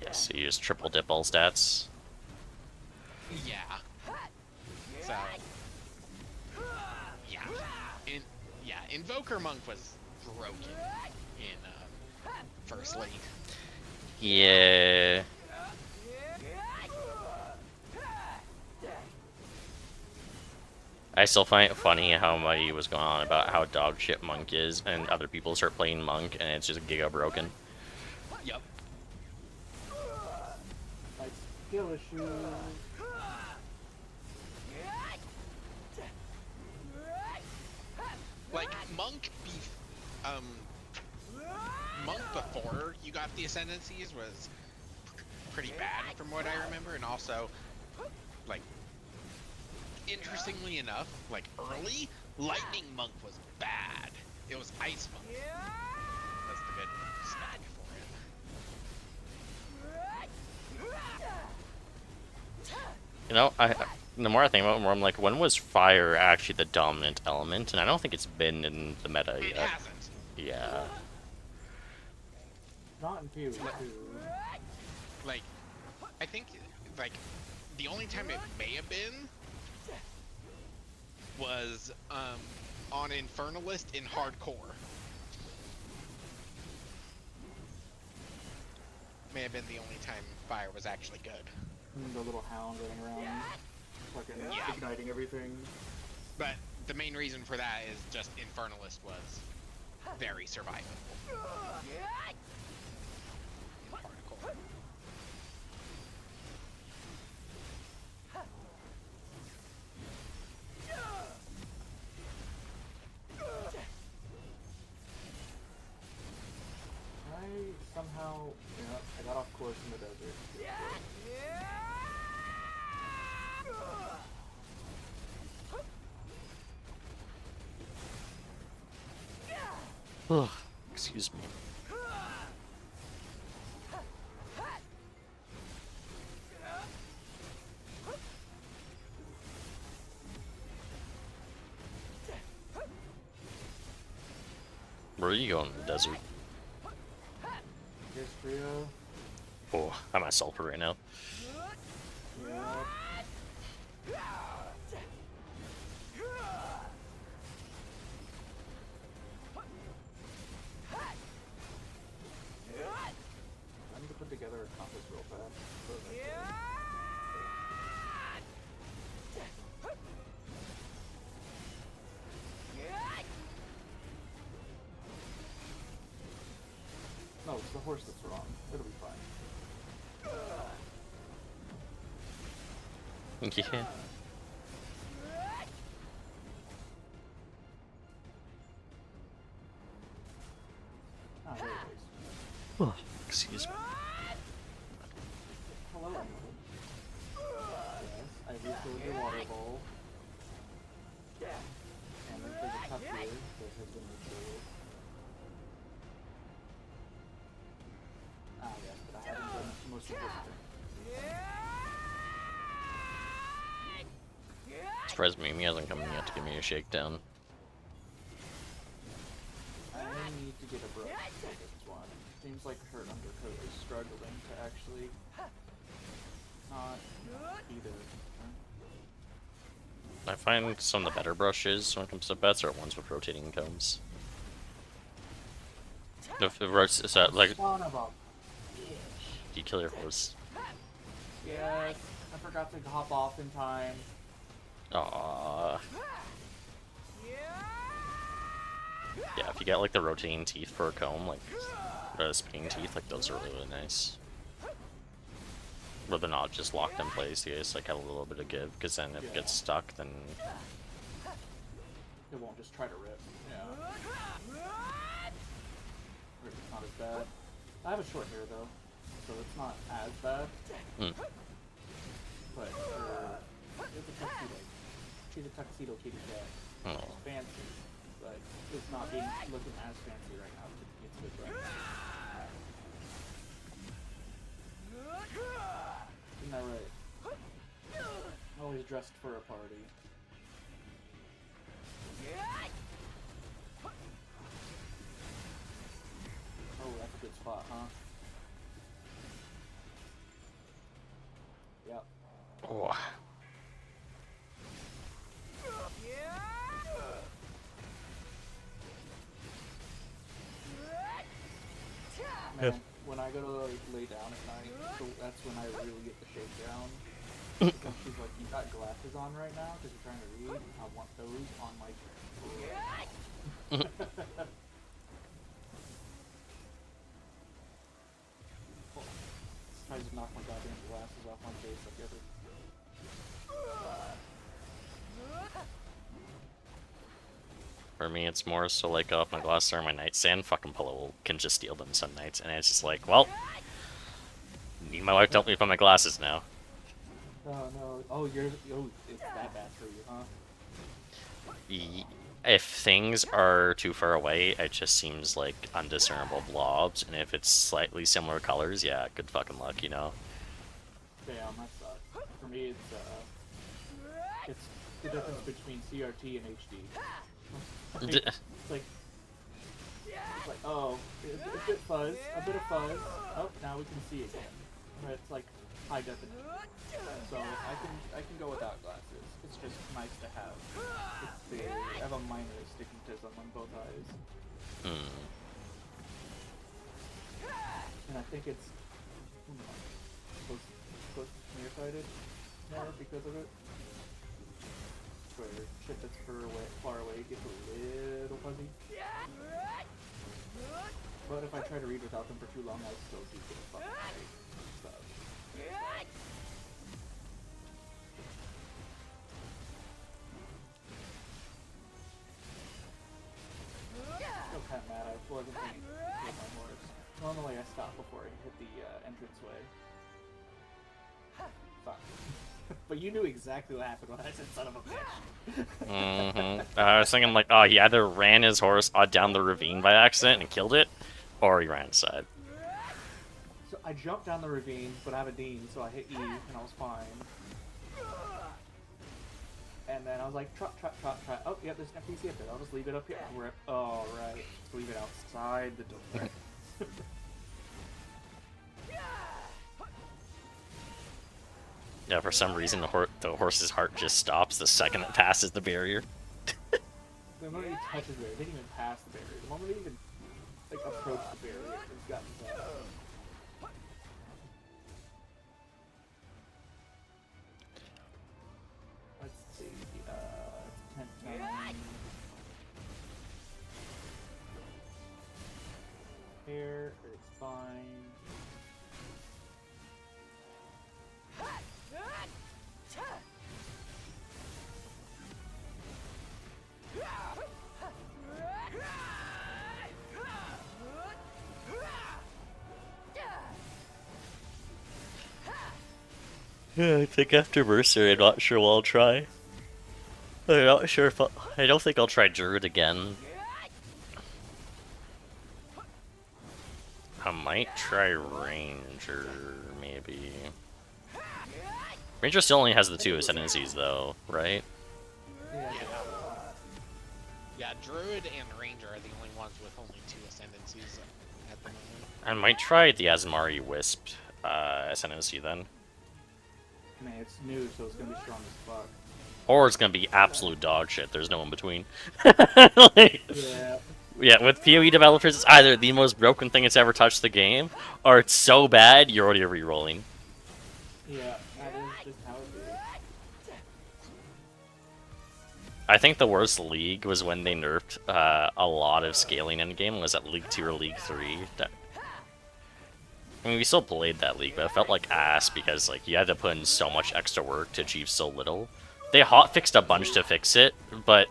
A: Yeah, so you just triple dip all stats.
I: Yeah. So. Yeah. Invoker Monk was broken in first league.
A: Yeah. I still find it funny how Muddy was going on about how dog shit Monk is, and other people start playing Monk, and it's just giga broken.
I: Yep.
J: Like skill issue.
I: Like Monk before you got the ascendancies was pretty bad from what I remember, and also like interestingly enough, like early Lightning Monk was bad. It was Ice Monk. That's the good spec for it.
A: You know, the more I think about it, the more I'm like, when was fire actually the dominant element? And I don't think it's been in the meta yet.
I: It hasn't.
A: Yeah.
J: Not in Fury 2.
I: Like, I think, like, the only time it may have been was on Infernalist in Hardcore. May have been the only time fire was actually good.
J: The little hound running around, fucking igniting everything.
I: But the main reason for that is just Infernalist was very survivable. In Hardcore.
J: I somehow, I got off course in the desert.
A: Excuse me. Where are you going in the desert?
J: Here's Trio.
A: Oh, I'm at Sulphur right now.
J: compass real fast. No, it's the horse that's wrong. It'll be fine.
A: Yeah.
J: Ah, there it is.
A: Oh, excuse me.
J: Hello, Emily. Yes, I refilled your water bowl. And there's a cup here that has been refilled. Ah, yes, but I haven't done the most important thing.
A: Surprised Mimi hasn't come in yet to give me a shakedown.
J: I need to get a brush for this one. Seems like her undercoat is struggling to actually not either.
A: I find some of the better brushes when it comes to pets are ones with rotating combs. If it works, it's like,
J: Son of a bitch.
A: you kill your horse.
J: Yes, I forgot to hop off in time.
A: Aww. Yeah, if you get like the rotating teeth for a comb, like spinning teeth, like those are really nice. Where they're not just locked in place, you just like have a little bit of give, because then if it gets stuck, then
J: it won't just try to rip. Yeah. It's not as bad. I have a short hair though, so it's not as bad.
A: Mm.
J: But it's a tuxedo. She's a tuxedo kitty cat.
A: Oh.
J: She's fancy, but it's not looking as fancy right now. It's good right now. Isn't that right? Always dressed for a party. Oh, that's a good spot, huh? Yep.
A: Oh.
J: Man, when I go to like, lay down at night, so that's when I really get the shakedown. Because she's like, you got glasses on right now because you're trying to read. I want those on my I just knocked my goddamn glasses off my face like every.
A: For me, it's more so like, oh, if my glasses are on my nightstand, fucking Pillow can just steal them some nights, and it's just like, well, need my wife to help me put my glasses now.
J: Oh no! Oh, it's that bad for you, huh?
A: If things are too far away, it just seems like undiscernible blobs, and if it's slightly similar colors, yeah, good fucking luck, you know.
J: Damn, that sucks. For me, it's the difference between CRT and HD. It's like, oh, a bit fuzz, a bit of fuzz. Oh, now we can see again. But it's like high definition, so I can go without glasses. It's just nice to have. I have a minor astigmatism on both eyes. And I think it's close to nearsighted more because of it. Where shit that's far away gets a little fuzzy. But if I try to read without them for too long, I still do get a fucking stuff. Still kind of mad. I wasn't thinking to kill my horse. Normally I stop before I hit the entranceway. Fuck. But you knew exactly what happened when I said son of a bitch.
A: I was thinking like, oh, he either ran his horse down the ravine by accident and killed it, or he ran inside.
J: So I jumped down the ravine, but I have a Dean, so I hit E, and I was fine. And then I was like, trot, trot, trot, trot. Oh, yeah, there's an FPC up there. I'll just leave it up here. Rip. Oh, right. Just leave it outside the door.
A: Yeah, for some reason the horse's heart just stops the second it passes the barrier.
J: The moment he touches the barrier, it didn't even pass the barrier. The moment he even like approached the barrier, it's gotten It's fine.
A: Yeah, I think after Mercer, I'm not sure what I'll try. I'm not sure if I don't think I'll try Gerd again. I might try Ranger, maybe. Ranger still only has the 2 ascendancies, though, right?
I: Yeah, Druid and Ranger are the only ones with only 2 ascendancies at the moment.
A: I might try the Azamari Wisp ascendancy then.
J: Man, it's new, so it's gonna be strong as fuck.
A: Or it's gonna be absolute dog shit. There's no in between. Like, yeah, with PoE developers, it's either the most broken thing that's ever touched the game, or it's so bad you're already re-rolling.
J: Yeah, that is just how it is.
A: I think the worst league was when they nerfed a lot of scaling endgame. Was at League 2 or League 3. I mean, we still played that league, but it felt like ass because like you had to put in so much extra work to achieve so little. They hotfixed a bunch to fix it, but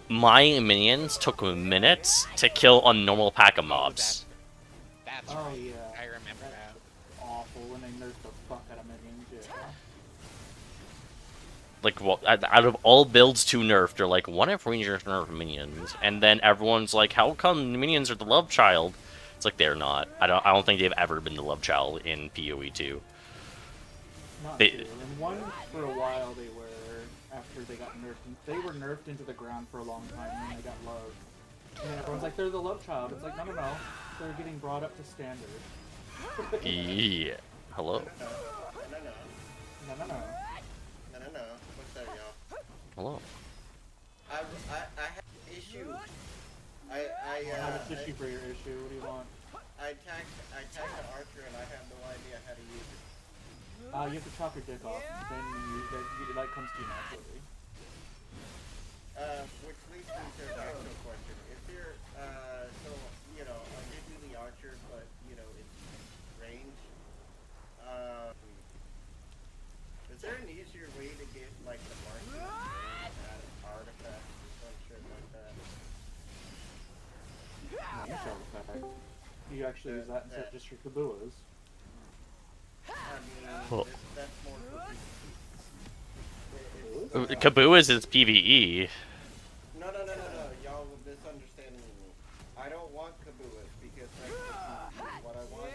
A: my minions took minutes to kill a normal pack of mobs.
I: That's
J: oh,
I: right.
J: Yeah.
I: I remember that.
J: Awful when they nerfed the fuck out of minions. Yeah.
A: Like, well, out of all builds to nerf, they're like, what if Rangers nerf minions? And then everyone's like, how come minions are the love child? It's like they're not. I don't think they've ever been the love child in PoE 2.
J: Not true. In 1 for a while they were. After they got nerfed, they were nerfed into the ground for a long time, and then they got loved. And then everyone's like, they're the love child. It's like, no, they're getting brought up to standard.
A: Yeah. Hello.
J: No.
K: What's up, y'all?
A: Hello.
K: I have an issue. I
J: have an issue for your issue. What do you want?
K: I attacked an archer and I have no idea how to use it.
J: You have to chop your dick off, then the light comes to you naturally.
K: Which leads me to the actual question. If you're, so, you know, I did do the archer, but, you know, it's range. Is there an easier way to get, like, the marking out of artifacts or some shit like that?
J: Artifact. You actually use that instead of just your kabuas.
K: I mean, that's more for
A: Kabuas is PvE.
K: No. Y'all will misunderstand me. I don't want Kabuas because what I want is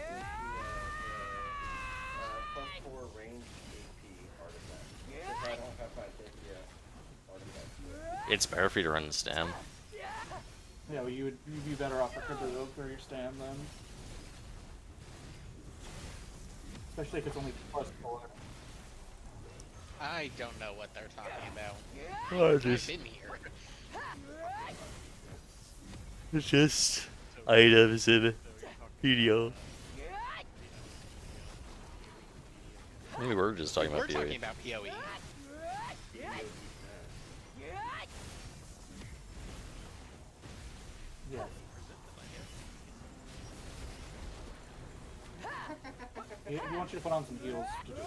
K: the +4 range AP artifact. Because I don't have my artifacts.
A: It's better for you to run the stem.
J: Yeah, well, you'd be better off for Kabu for your stand then. Especially if it's only +4.
I: I don't know what they're talking about.
A: Oh,
I: I've been here.
A: It's just items in video. Maybe we're just talking about PoE.
I: We're talking about PoE.
J: Yeah. He wants you to put on some heels to do it.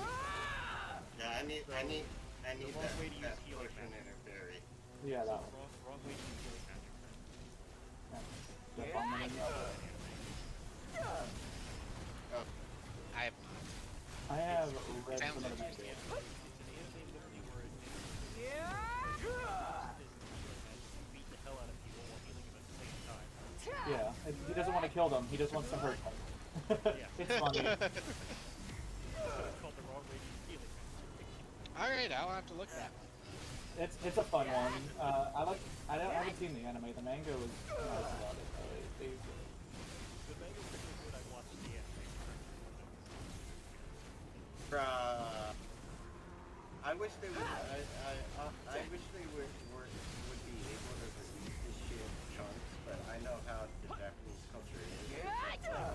K: Yeah, I need that potion in a berry.
J: Yeah, that one. I have read some of them. Yeah, he doesn't want to kill them, he just wants to hurt them. It's funny.
I: Alright, I'll have to look at that one.
J: It's a fun one. I haven't seen the anime. The manga was nice about it.
K: I wish they would. I wish they would be able to release this shit in chunks, but I know how the Japanese culture is.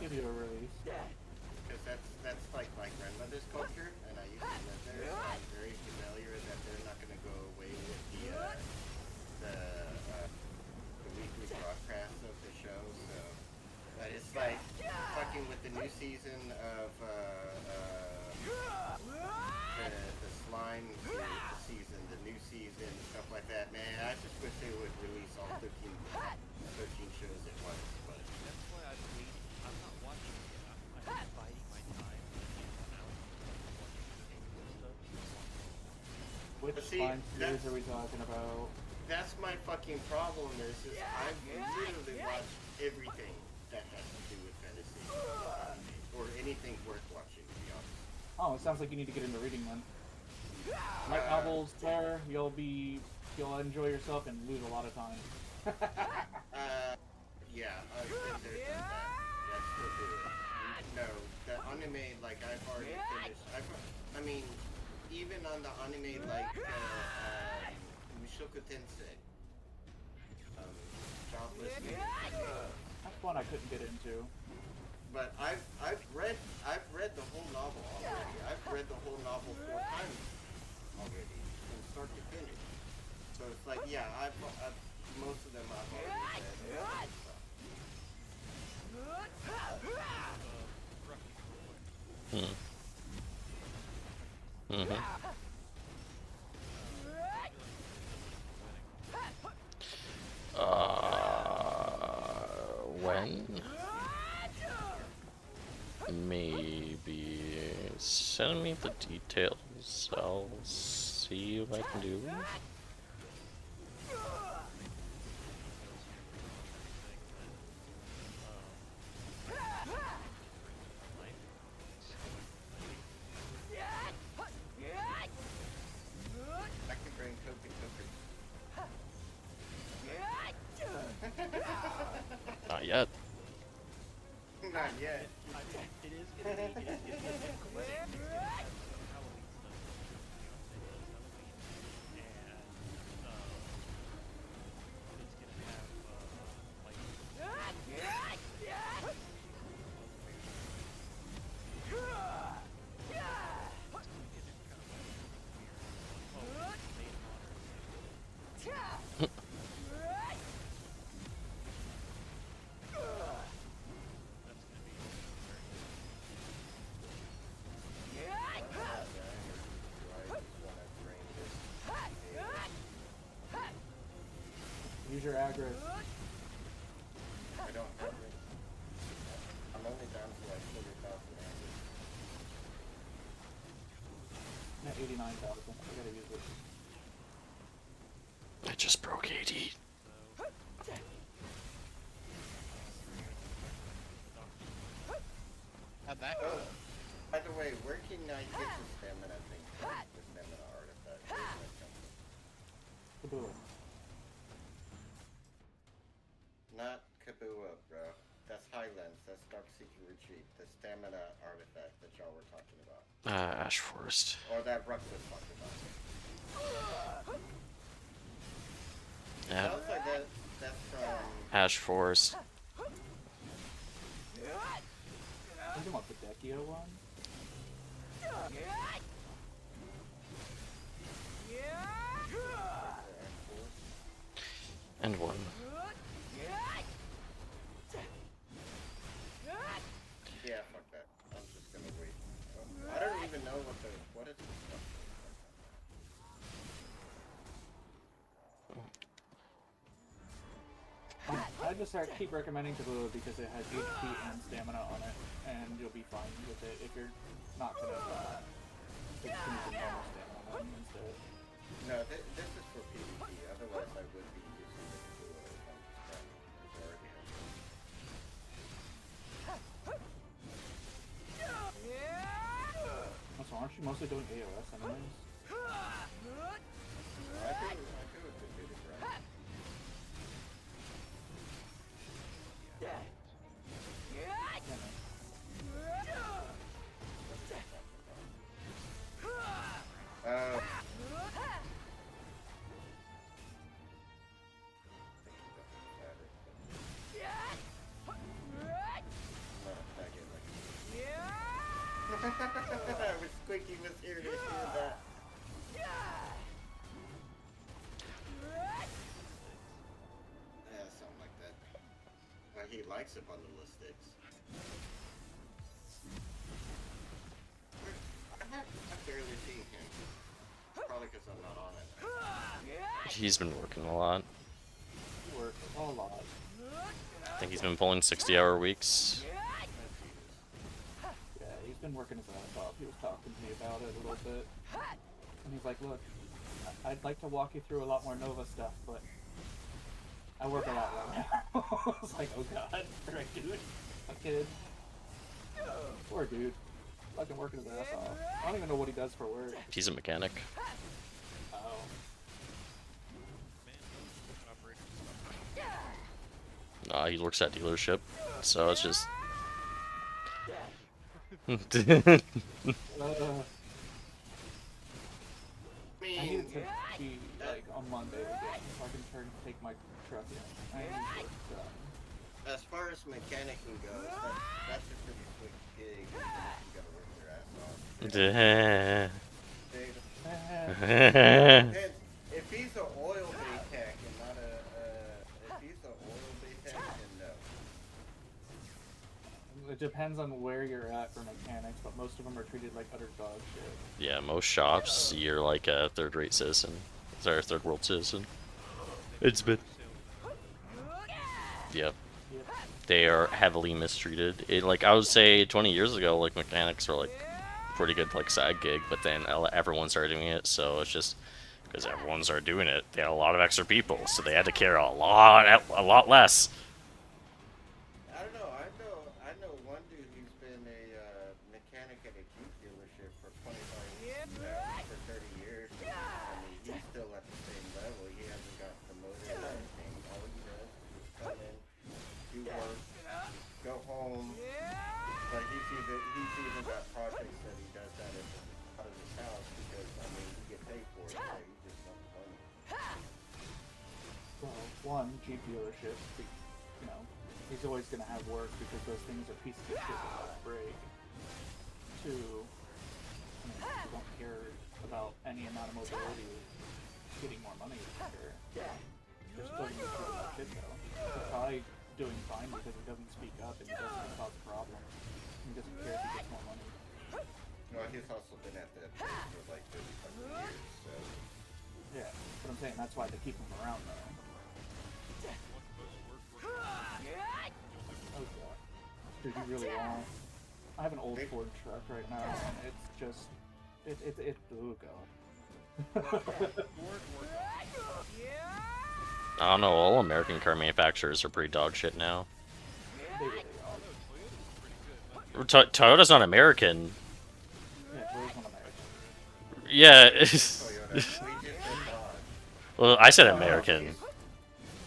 J: Give you a release.
K: Because that's like my grandmother's culture, and I used to live there, so I'm very familiar that they're not going to go away with the weekly broadcast of the show. So that is like fucking with the new season of the slime season, the new season, stuff like that. Man, I just wish they would release all 13 shows at once. But
L: that's why I'm waiting. I'm not watching it yet. I'm biding my time.
J: Which
K: see,
J: slime series are we talking about?
K: That's my fucking problem. Is I've literally watched everything that has to do with fantasy or anything worth watching. To be honest.
J: Oh, it sounds like you need to get into reading then. Light novels there, you'll enjoy yourself and lose a lot of time.
K: Yeah, I've been there, done that. That's still do it. No, the anime, like I've already finished. I mean, even on the anime like Mushoku Tensei, Jobless.
J: That's one I couldn't get into.
K: But I've read the whole novel already. I've read the whole novel 4 times already, from start to finish. So it's like, yeah, I've most of them I've already read.
A: When? Maybe send me the details. I'll see what I can do.
K: I can bring Kopi.
A: Not yet.
K: Not yet.
L: It is gonna be. It is Halloween stuff.
J: Use your aggro.
K: I don't have it. I'm only down to like 40,000
J: At 89,000. I gotta use it.
A: I just broke 80.
I: How'd that
K: go? By the way, where can I get the stamina thing? The stamina artifact.
J: Kabua.
K: Not Kabua, bro. That's Highlands. That's Dark Secret Retreat. The stamina artifact that y'all were talking about.
A: Ash Forest.
K: Or that Rux was talking about.
A: Yeah.
K: Sounds like that's from...
A: Ash Forest.
J: I'm talking about the Dekio one.
A: And one.
K: Yeah, fuck that. I'm just gonna wait. I don't even know what is this stuff.
J: I just keep recommending Taboo because it has HP and stamina on it, and you'll be fine with it if you're not gonna take some of the normal stamina on it instead.
K: No, this is for PvP. Otherwise, I would be using the Taboo if I'm just majority of
J: it. So aren't you mostly doing AOS anyways?
K: I do a good bit of grind. I wish Squeaky was here to hear that. Yeah, something like that. But he likes it bundle of sticks.
A: He's been working a lot.
J: Work a lot.
A: I think he's been pulling 60-hour weeks.
J: Yeah, he's been working his ass off. He was talking to me about it a little bit. And he's like, look, I'd like to walk you through a lot more Nova stuff, but I work a lot right now. I was like, oh god, right, dude? A kid? Poor dude. Fucking working his ass off. I don't even know what he does for work.
A: He's a mechanic.
J: Oh.
A: He works at dealership, so it's just.
J: I need to be like on Monday again so I can turn take my truck in. I need to done.
K: As far as mechanicking goes, that's a pretty quick gig. You gotta work your ass off. Depends. If he's an oil bay tech and not if he's an oil bay tech, then no.
J: It depends on where you're at for mechanics, but most of them are treated like utter dog shit.
A: Yeah, most shops, you're like a third-rate citizen. Sorry, third-world citizen. It's been. Yep. They are heavily mistreated. Like, I would say 20 years ago, like, mechanics were, like, pretty good, like, side gig, but then everyone started doing it, so it's just, because everyone started doing it, they had a lot of extra people, so they had to care a lot less.
K: I don't know. I know one dude who's been a mechanic at a Jeep dealership for 25 years, for 30 years. I mean, he's still at the same level. He hasn't got promoted or anything. All he does is come in, do work, go home. But he's even got projects that he does out of his house because I mean he get paid for it. So he just wants money.
J: Well, one, Jeep dealership, you know, he's always going to have work because those things are pieces of shit that don't break. Two, I mean, people don't care about any amount of mobility getting more money, sure. They're still going to care about shit though. He's probably doing fine because he doesn't speak up and he doesn't cause a problem. He doesn't care if he gets more money.
K: Well, he's also been at that place for like 35 years, so.
J: Yeah, but I'm saying that's why they keep him around though. Oh god. Dude, you really want? I have an old Ford truck right now, and it's just, oh god.
A: I don't know, all American car manufacturers are pretty dog shit now.
J: They really are.
A: Toyota's not American.
J: Yeah, Toyota's not American.
A: Yeah. Well, I said American.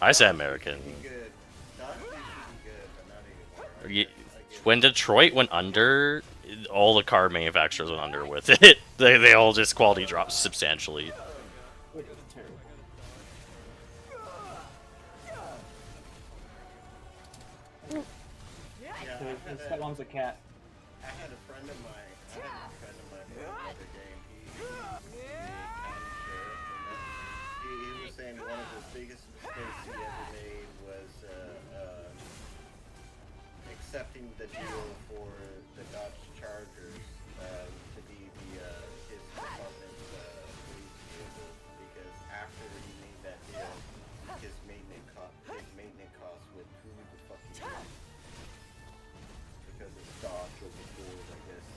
A: I said American. When Detroit went under, all the car manufacturers went under with it. They all just quality dropped substantially.
J: Which is terrible. That one's a cat.
K: I had a friend of mine the other day. He was a county sheriff, and he was saying one of the biggest mistakes he ever made was accepting the deal for the Dodge Chargers to be his department's police vehicle, because after he made that deal, his maintenance costs went through the fucking roof. Because it's Dodge over Ford, I guess.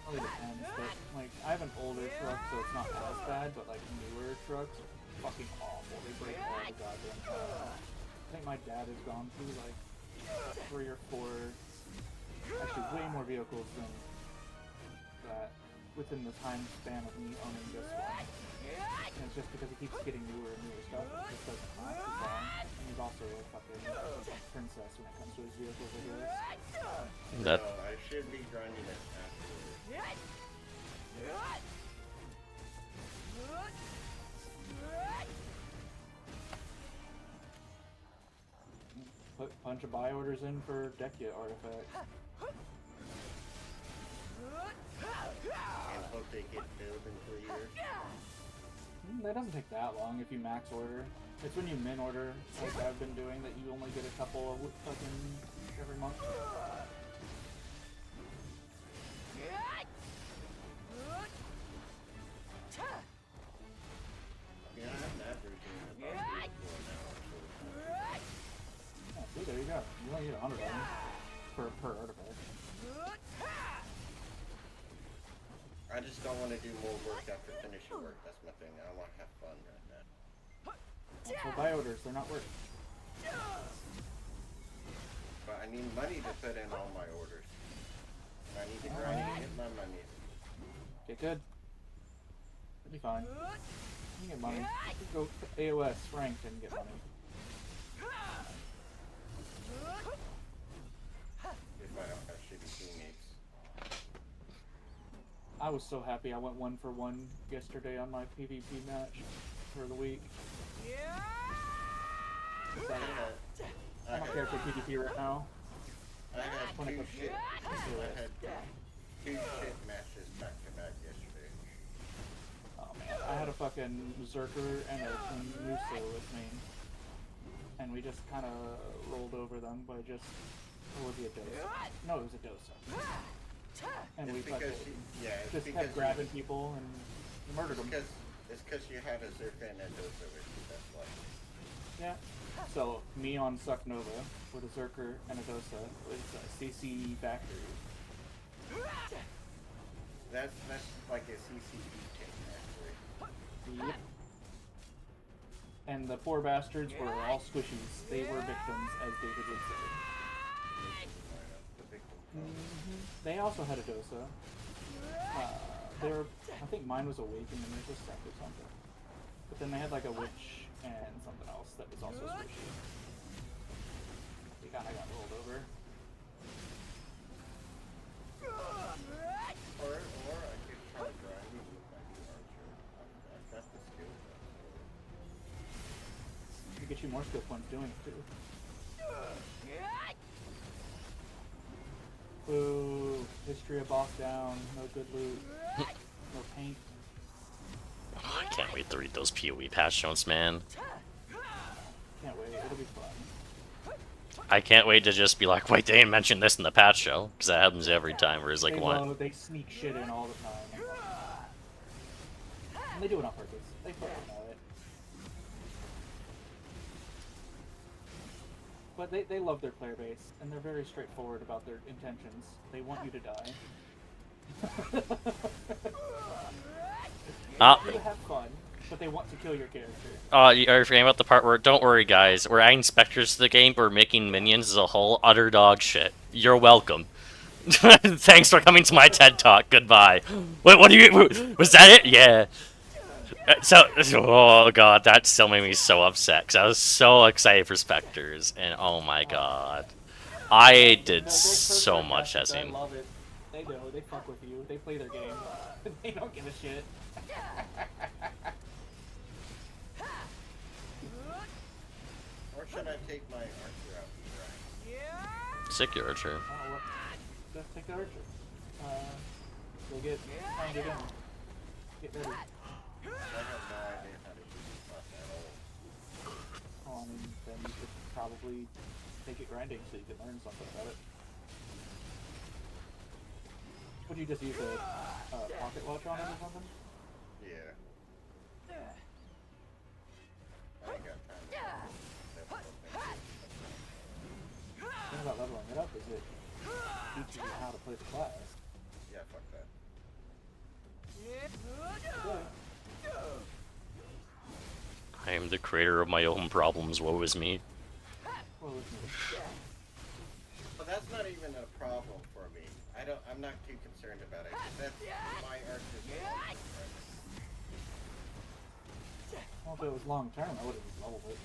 J: Really depends, but like I have an older truck, so it's not as bad. But like newer trucks, fucking awful. They break all the goddamn time. I think my dad has gone through like 3 or 4, actually way more vehicles than that within the time span of me owning this one. And it's just because he keeps getting newer and newer stuff, it just doesn't last as long. And he's also a fucking princess when it comes to his vehicles, I guess.
A: That.
K: I should be grinding it afterwards.
J: Put a bunch of buy orders in for Dekia artifacts.
K: And hope they get filled in 3 years.
J: That doesn't take that long if you max order. It's when you min order, like I've been doing, that you only get a couple of fucking every month. There you go. You only need 100 of them per artifact.
K: I just don't want to do more work after finishing work. That's my thing. I want to have fun right now.
J: Well, buy orders. They're not work.
K: But I need money to put in all my orders. And I need to grind to get my money.
J: Get good. It'll be fine. You can get money. You can go AOS ranked and get money.
K: If I don't have shitty teammates.
J: I was so happy I went 1 for 1 yesterday on my PvP match for the week. I don't care for PvP right now.
K: I had two shit matches back to back yesterday.
J: Oh man, I had a fucking Berserker and a Muso with me. And we just kind of rolled over them by just, or was it a Dosa? No, it was a Dosa. And
K: it's
J: we
K: because
J: fucking
K: just
J: kept grabbing people and murdered them.
K: It's because you had a Zerka and a Dosa with you, that's why.
J: Yeah. So, me on Suck Nova with a Zerker and a Dosa was CC Factory.
K: That's like a CCP thing, actually.
J: Yep. And the poor bastards were all squishies. They were victims, as David would say. They also had a Dosa. I think mine was Awakened and theirs was Sect or something. But then they had like a Witch and something else that was also squishy. They kinda got rolled over.
K: Or I could try grinding with my new archer. I've got the skill.
J: You get you more skill points doing it too. Boo! History of boss down. No good loot. No paint.
A: Oh, I can't wait to read those PoE patch notes, man.
J: Can't wait. It'll be fun.
A: I can't wait to just be like, wait, they didn't mention this in the patch show, because that happens every time. Where it's like, what?
J: They sneak shit in all the time. And they do it on purpose. They fucking know it. But they love their player base, and they're very straightforward about their intentions. They want you to die. They want you to have fun, but they want to kill your character.
A: You're forgetting about the part where, don't worry guys, we're adding specters to the game, we're making minions as a whole utter dog shit. You're welcome. Thanks for coming to my TED Talk, goodbye. Wait, what do you, was that it? Yeah. So, oh god, that still made me so upset, because I was so excited for specters, and oh my god. I did so much as him.
J: They love it. They do, they fuck with you, they play their game. They don't give a shit.
K: Or should I take my archer out and grind?
A: Sick your archer.
J: Let's take the archer. Go get it in. Get ready.
K: I have no idea how to do this class at all.
J: Well, I mean, then you could probably take it grinding so you can learn something about it. Would you just use a pocket watch on it or something?
K: Yeah. I ain't got time to
J: The thing about leveling it up is it teaches you how to play the class.
K: Yeah, fuck that.
A: I am the creator of my own problems, woe is me.
J: Woe is me.
K: Well, that's not even a problem for me. I'm not too concerned about it. That's my archer's.
J: Well, if it was long term, I would have leveled it.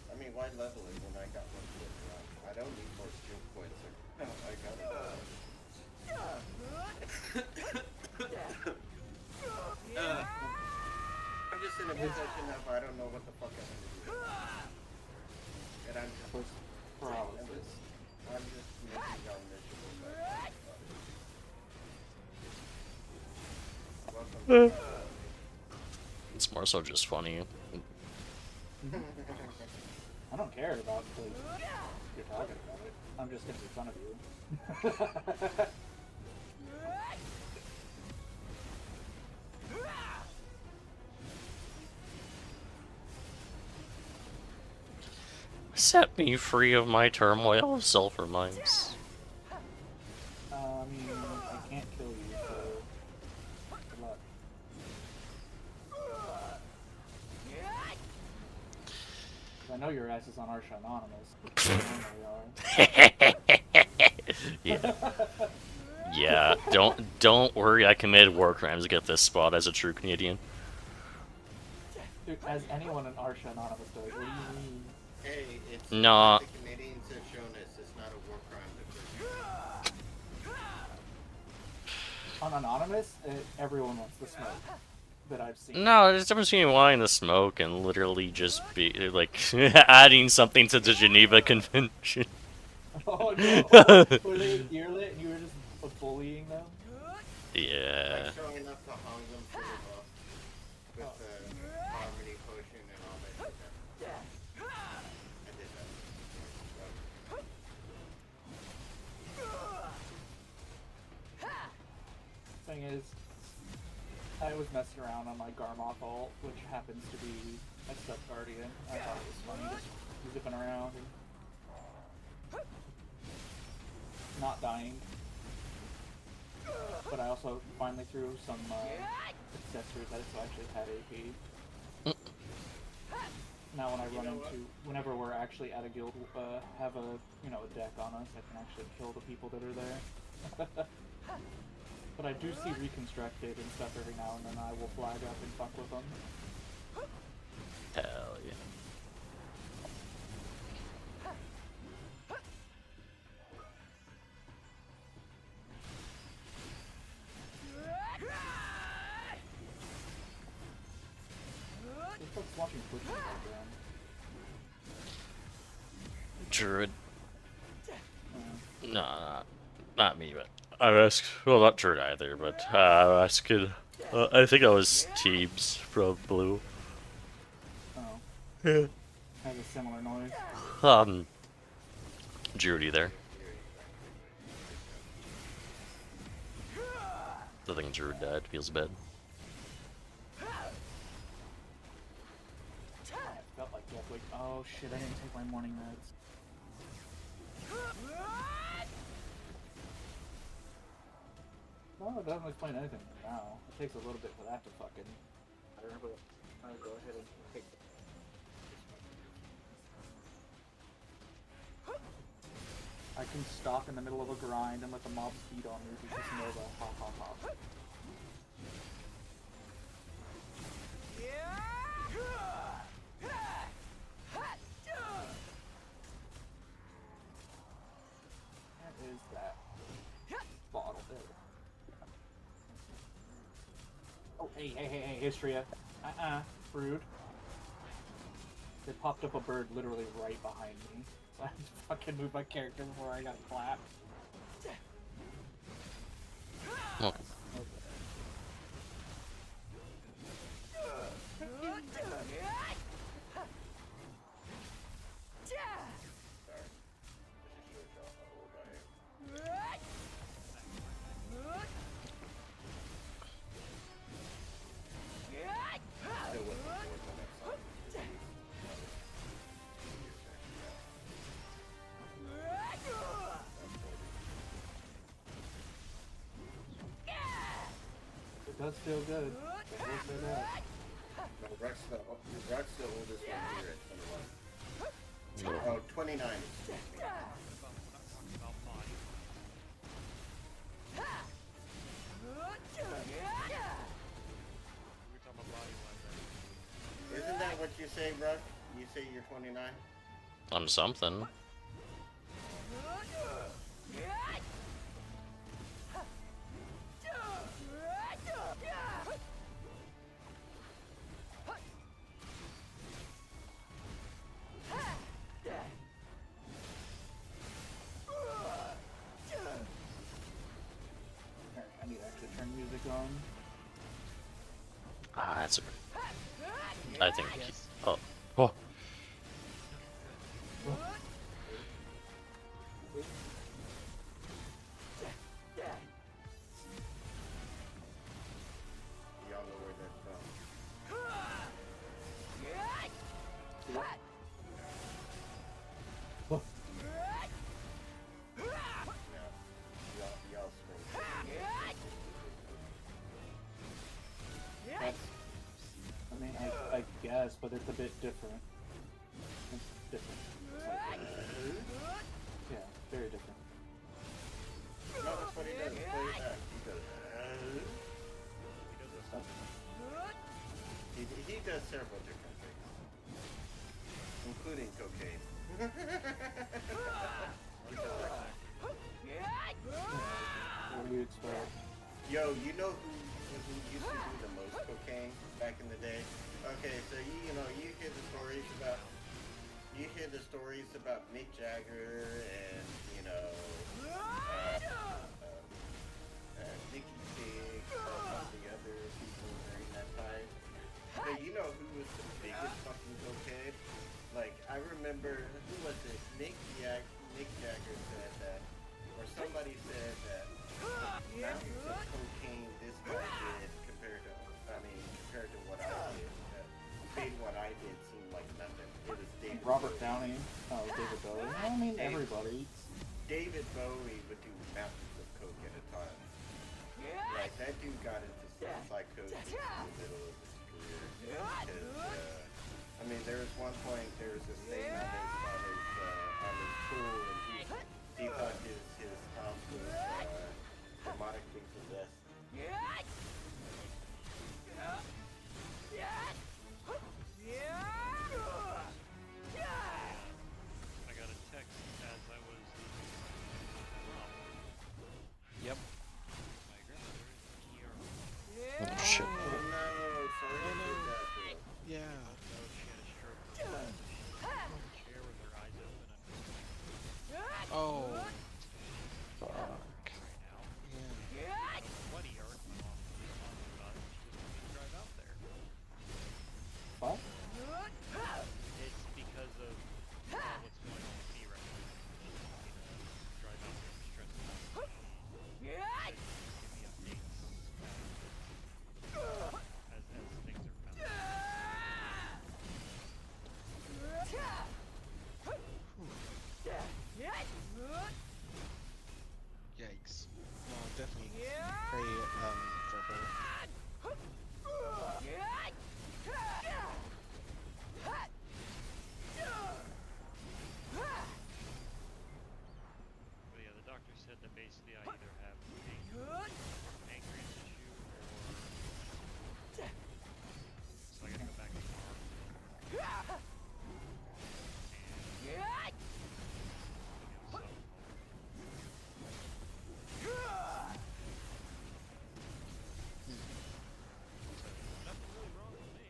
K: I mean, why level it when I got one skill run? I don't need more skill points. I got it. I'm just in a position of I don't know what the fuck I'm gonna do. And I'm just
J: paralysis.
K: I'm just making y'all miserable. Welcome.
A: It's more so just funny.
J: I don't care about like, you're talking about it. I'm just gonna be fun of you.
A: Set me free of my turmoil of sulfur mines.
J: I mean, I can't kill you, so good luck. I know your ass is on Arsha Anonymous.
A: Yeah. Yeah, don't worry, I committed war crimes to get this spot as a true Canadian.
J: Dude, as anyone in Arsha Anonymous does, what do you mean?
K: Hey, it's
A: No.
K: the Canadians have shown us it's not a war crime to pursue.
J: On Anonymous, everyone wants the smoke that I've seen.
A: No, there's a difference between wanting the smoke and literally just be like adding something to the Geneva Convention.
J: Oh no! Were they earlit and you were just bullying them?
A: Yeah.
K: Like showing up to hung them for the buff with the harmony potion and all that shit. I did that.
J: Thing is, I was messing around on my Garmoth ult, which happens to be a Step Guardian. I thought it was funny just zipping around and not dying. But I also finally threw some accessories at it, so I actually had AP. Now when I run into, whenever we're actually at a guild, have a, a deck on us, I can actually kill the people that are there. But I do see Reconstructed and stuff every now and then. I will flag up and fuck with them.
A: Hell yeah.
J: Who's folks watching Twitch in the background?
A: Druid. No, not me, but I asked. Well, not Druid either, but I asked. I think that was Teebs from Blue.
J: Oh.
A: Yeah.
J: Has a similar noise.
A: Druidy there. I think Druid died. Feels bad.
J: I felt like that. Like, oh shit! I didn't take my morning meds. No, it doesn't explain anything now. It takes a little bit for that to fucking. I remember. I'll go ahead and take. I can stop in the middle of a grind and let the mobs beat on me because Nova. Ha ha ha. What is that bottle there? Oh, hey, Histria. Rude. They popped up a bird literally right behind me. So I had to fucking move my character before I got clapped.
A: Okay.
J: It does feel good. I will say that.
K: No, Rex the oldest one here at 21. Oh, 29. Isn't that what you say, Ruck? You say you're 29?
A: I'm something.
J: I need to actually turn music on.
A: Ah, that's a. I think. Oh. Oh.
K: Y'all know where that's from.
J: I guess, but it's a bit different. It's different. It's like, yeah, very different.
K: No, that's what he does. Play it back. He does. He does several different things, including cocaine.
J: What do you expect?
K: Yo, you know who used to do the most cocaine back in the day? Okay, so you hear the stories about Mick Jagger and Nicky Pig and some of the other people during that time. But you know who was the biggest fucking cokehead? Like, I remember, who was it? Mick Jagger said that, or somebody said that the amounts of cocaine this guy did compared to what I did, made what I did seem like nothing. It was David
J: Robert
K: Bowie.
J: Downey. Oh, David Bowie. I mean, everybody.
K: David Bowie would do mountains of coke at a time. Like, that dude got into some psychosis in the middle of his career. Because, I mean, there was one point, there was this thing on his pool, and he thought his house was demonically possessed.
L: I got a text as I was
M: Yep.
L: my grandmother is in ER.
M: Oh shit.
K: Oh no, sorry to hear that, bro.
M: Yeah.
L: No, she had a stroke. In the chair with her eyes open.
M: Oh. Fuck.
L: Right now.
M: Yeah.
L: Buddy, our mom about it. She doesn't want me to drive out there.
J: What?
L: It's because of what's going on with me right now. She doesn't want me to drive out there and be stressed out. Give me updates as things are found.
M: Yikes. No, definitely pray for her.
L: But yeah, the doctor said that basically I either have a pancreas issue or so I gotta go back tomorrow. Nothing really wrong with me.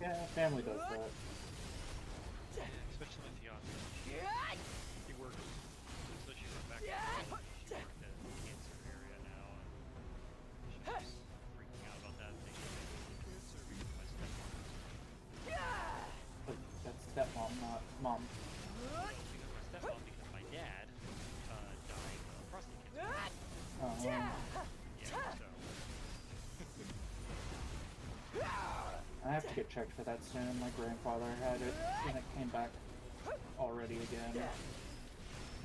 J: Yeah, family does that.
L: Yeah, especially my fiance. She works, so she went back to college. She worked at the cancer area now, and she's freaking out about that, thinking maybe cancer because my stepmom.
J: But that's stepmom, not mom.
L: No, because my stepmom, because my dad died of prostate cancer. Yeah, so.
J: I have to get checked for that soon. My grandfather had it, and it came back already again.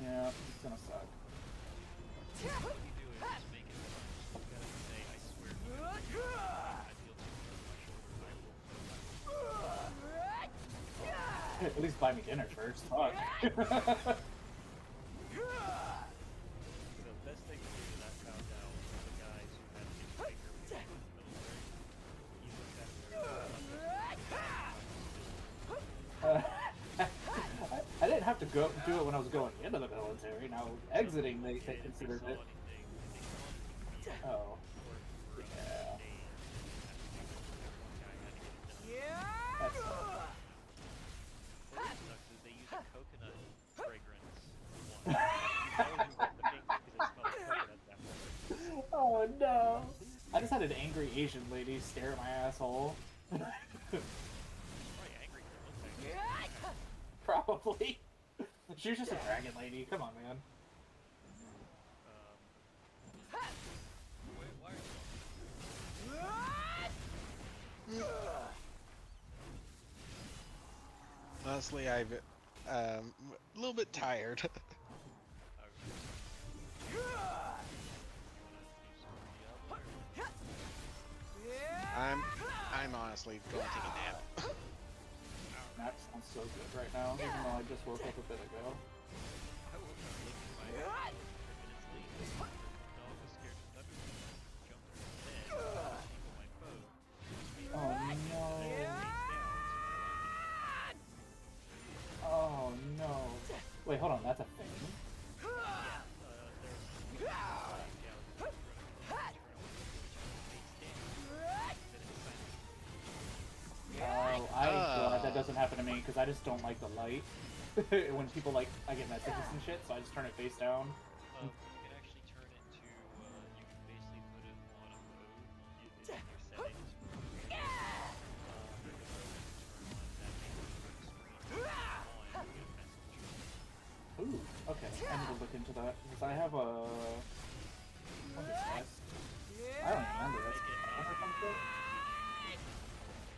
J: Yeah, it's gonna suck.
L: What you do is just make it you gotta say, I swear to you, I feel too much on my shoulder, I will.
J: At least buy me dinner first. Fuck.
L: The best thing to do that I found out was the guys who had to take her when he was in the military. He looked at
J: I didn't have to go do it when I was going into the military. Now exiting, they considered it. Oh. Yeah. That sucks.
L: What sucks is they use a coconut fragrance one. The pink because it smells like coconut that one.
J: Oh no! I just had an angry Asian lady stare at my asshole.
L: Probably angry because it looks like
J: Probably. She was just a dragon lady. Come on, man.
L: wait, why are you
M: Honestly, I've a little bit tired. I'm honestly going to take a nap.
J: That sounds so good right now, even though I just woke up a bit ago. Oh no. Oh no. Wait, hold on, that's a thing? Oh, I'm glad that doesn't happen to me, because I just don't like the light. When people like, I get messages and shit, so I just turn it face down.
L: You can actually turn it to, you can basically put it on a mode in your settings for the
J: Ooh, okay, I need to look into that, because I have a... What is that? I don't remember it.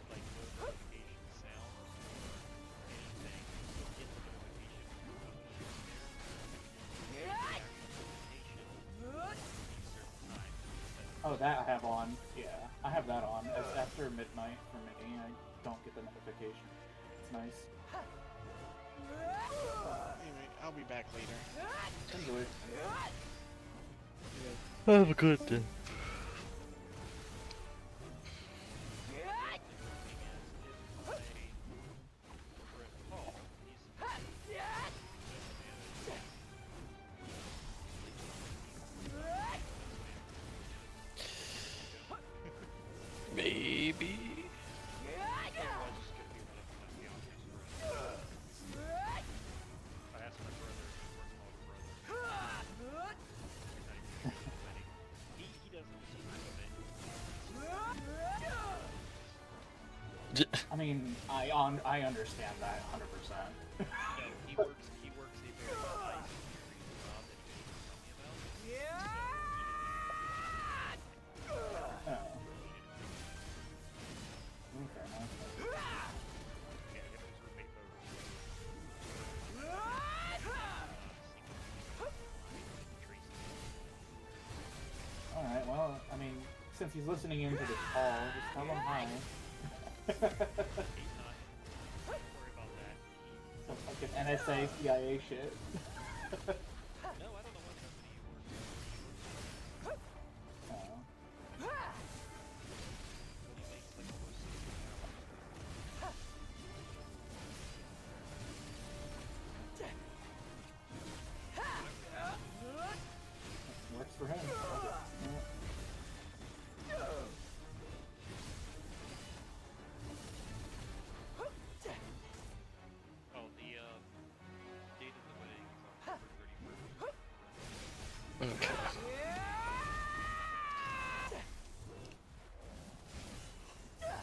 L: like notification sound or anything, you'll get the notification
J: Oh, that I have on. Yeah, I have that on. It's after midnight for me. I don't get the notification. It's nice.
M: Anyway, I'll be back later.
J: Enjoy.
A: Have a good day. Maybe.
J: I mean, I understand that 100%.
L: No, he works a very nice job that he didn't tell me about.
J: Oh. Okay, nice. Alright, well, I mean, since he's listening into this call, just tell him hi. Some fucking NSA, CIA shit. Works for him.
A: Okay.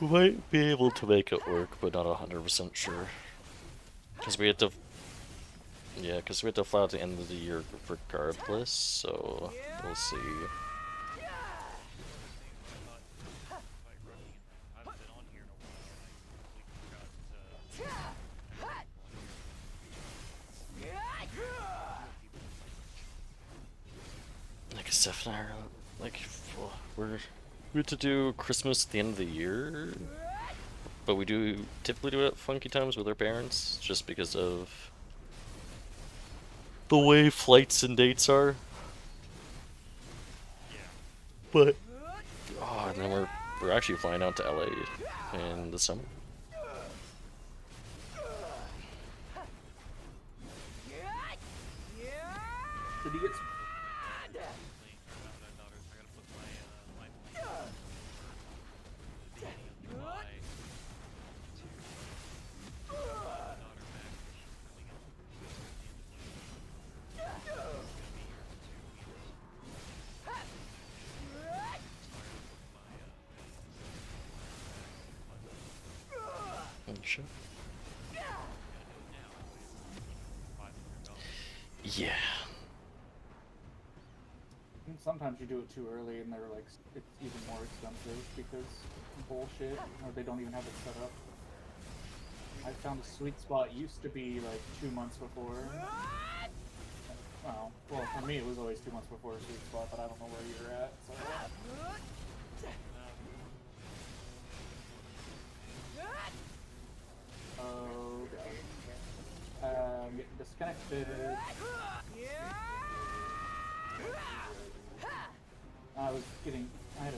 A: We might be able to make it work, but not 100% sure. Because we had to... Yeah, because we had to fly at the end of the year regardless, so we'll see. Like Steph and I are like, we have to do Christmas at the end of the year, but we do typically do it at funky times with our parents, just because of the way flights and dates are. But oh, and then we're actually flying out to LA in the summer.
J: Did he get
A: Sure. Yeah.
J: Sometimes you do it too early and they're like, it's even more expensive because bullshit, or they don't even have it set up. I found a sweet spot used to be like 2 months before. Well, for me it was always 2 months before a sweet spot, but I don't know where you're at, so... Oh god. Getting disconnected. I had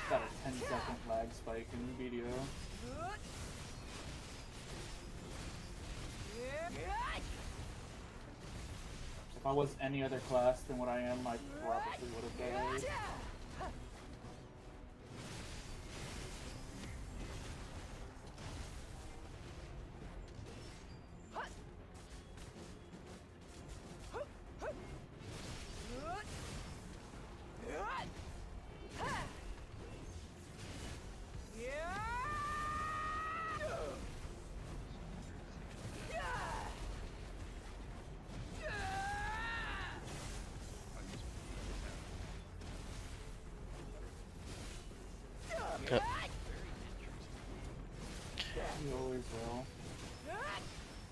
J: about a 10-second lag spike in the video. If I was any other class than what I am, I probably would have died.
A: Okay.
J: You always will.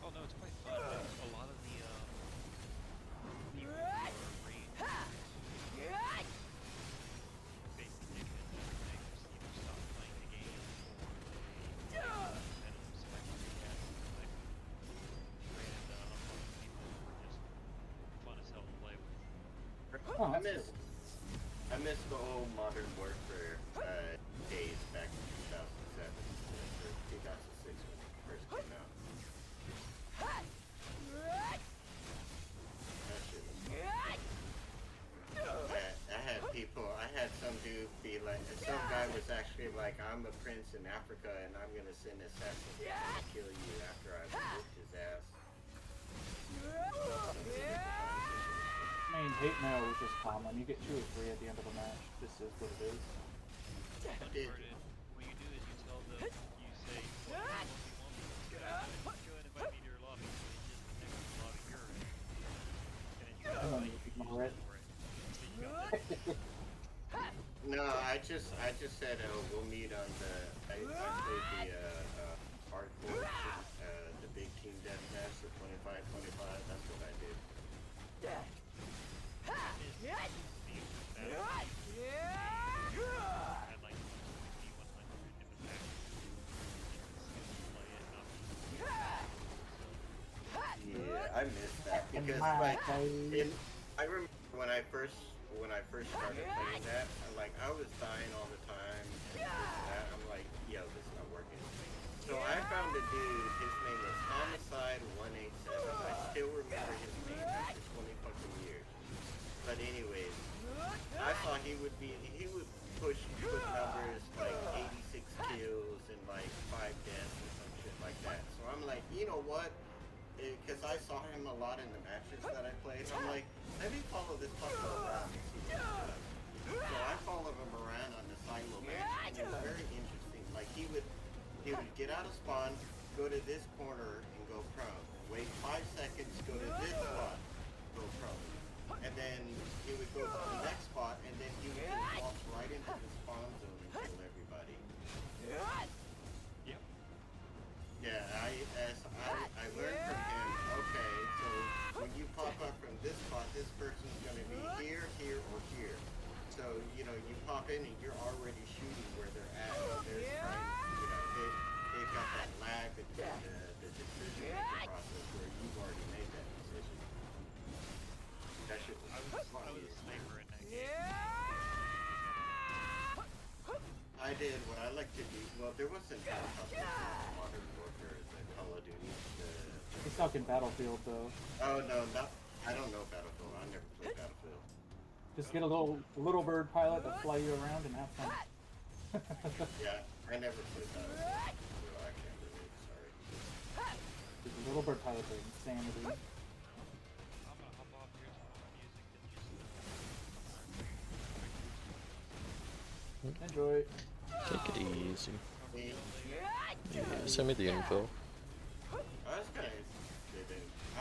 L: Oh no, it's quite fun. A lot of the people who are range basically they just either stop playing the game or they competitive selection cast like and a bunch of people who are just fun as hell to play with.
J: Oh,
K: I miss the old Modern Warfare days back in 2007 or 2006 when it first came out. That shit was fun. I had people, I had some dude be like, some guy was actually like, I'm a prince in Africa and I'm gonna send assassins to kill you after I've whipped his ass.
J: I mean, hate mail was just common. You get 2 or 3 at the end of a match. This is what it is.
L: The fun part is, what you do is you tell them, you say, well, go and invite me to your lobby, so they just the next lobby you're in. And then you gotta invite you
J: ignore it.
L: for it. So you got that.
K: No, I just said we'll meet on the. I played the hardcore, the big team deathmatch, the 25-25. That's what I did. Yeah, I missed that because like I remember when I first started playing that, I was dying all the time and this and that. I'm like, yo, this is not working. So I found a dude, his name was Homicide 187. I still remember his name after 20 fucking years. But anyways, I thought he would put numbers like 86 kills and like 5 deaths or some shit like that. So I'm like, you know what? Because I saw him a lot in the matches that I played. I'm like, let me follow this fucker around and see what he does. So I followed him around on the silo match, and it was very interesting. Like he would get out of spawn, go to this corner and go prone. Wait 5 seconds, go to this spot, go prone. And then he would go to the next spot, and then he would just walk right into the spawn zone and kill everybody.
L: Yep.
K: Yeah, I learned from him, okay, so when you pop up from this spot, this person's going to be here, here, or here. So, you pop in and you're already shooting where they're at. They're trying, they've got that lag between the decision-making process where you've already made that decision. That shit was fun.
L: I was a sniper in that game.
K: I did what I like to do. Well, there wasn't Modern Warfare as a Call of Duty.
J: He's talking Battlefield, though.
K: Oh, no, I don't know Battlefield. I never played Battlefield.
J: Just get a little bird pilot to fly you around and have fun.
K: Yeah, I never played Battlefield. So I can't relate, sorry.
J: The little bird pilots are insanity.
L: I'm gonna hop off here to some music and just
J: Enjoy.
A: Take it easy.
K: Me,
A: Yeah, send me the info.
K: I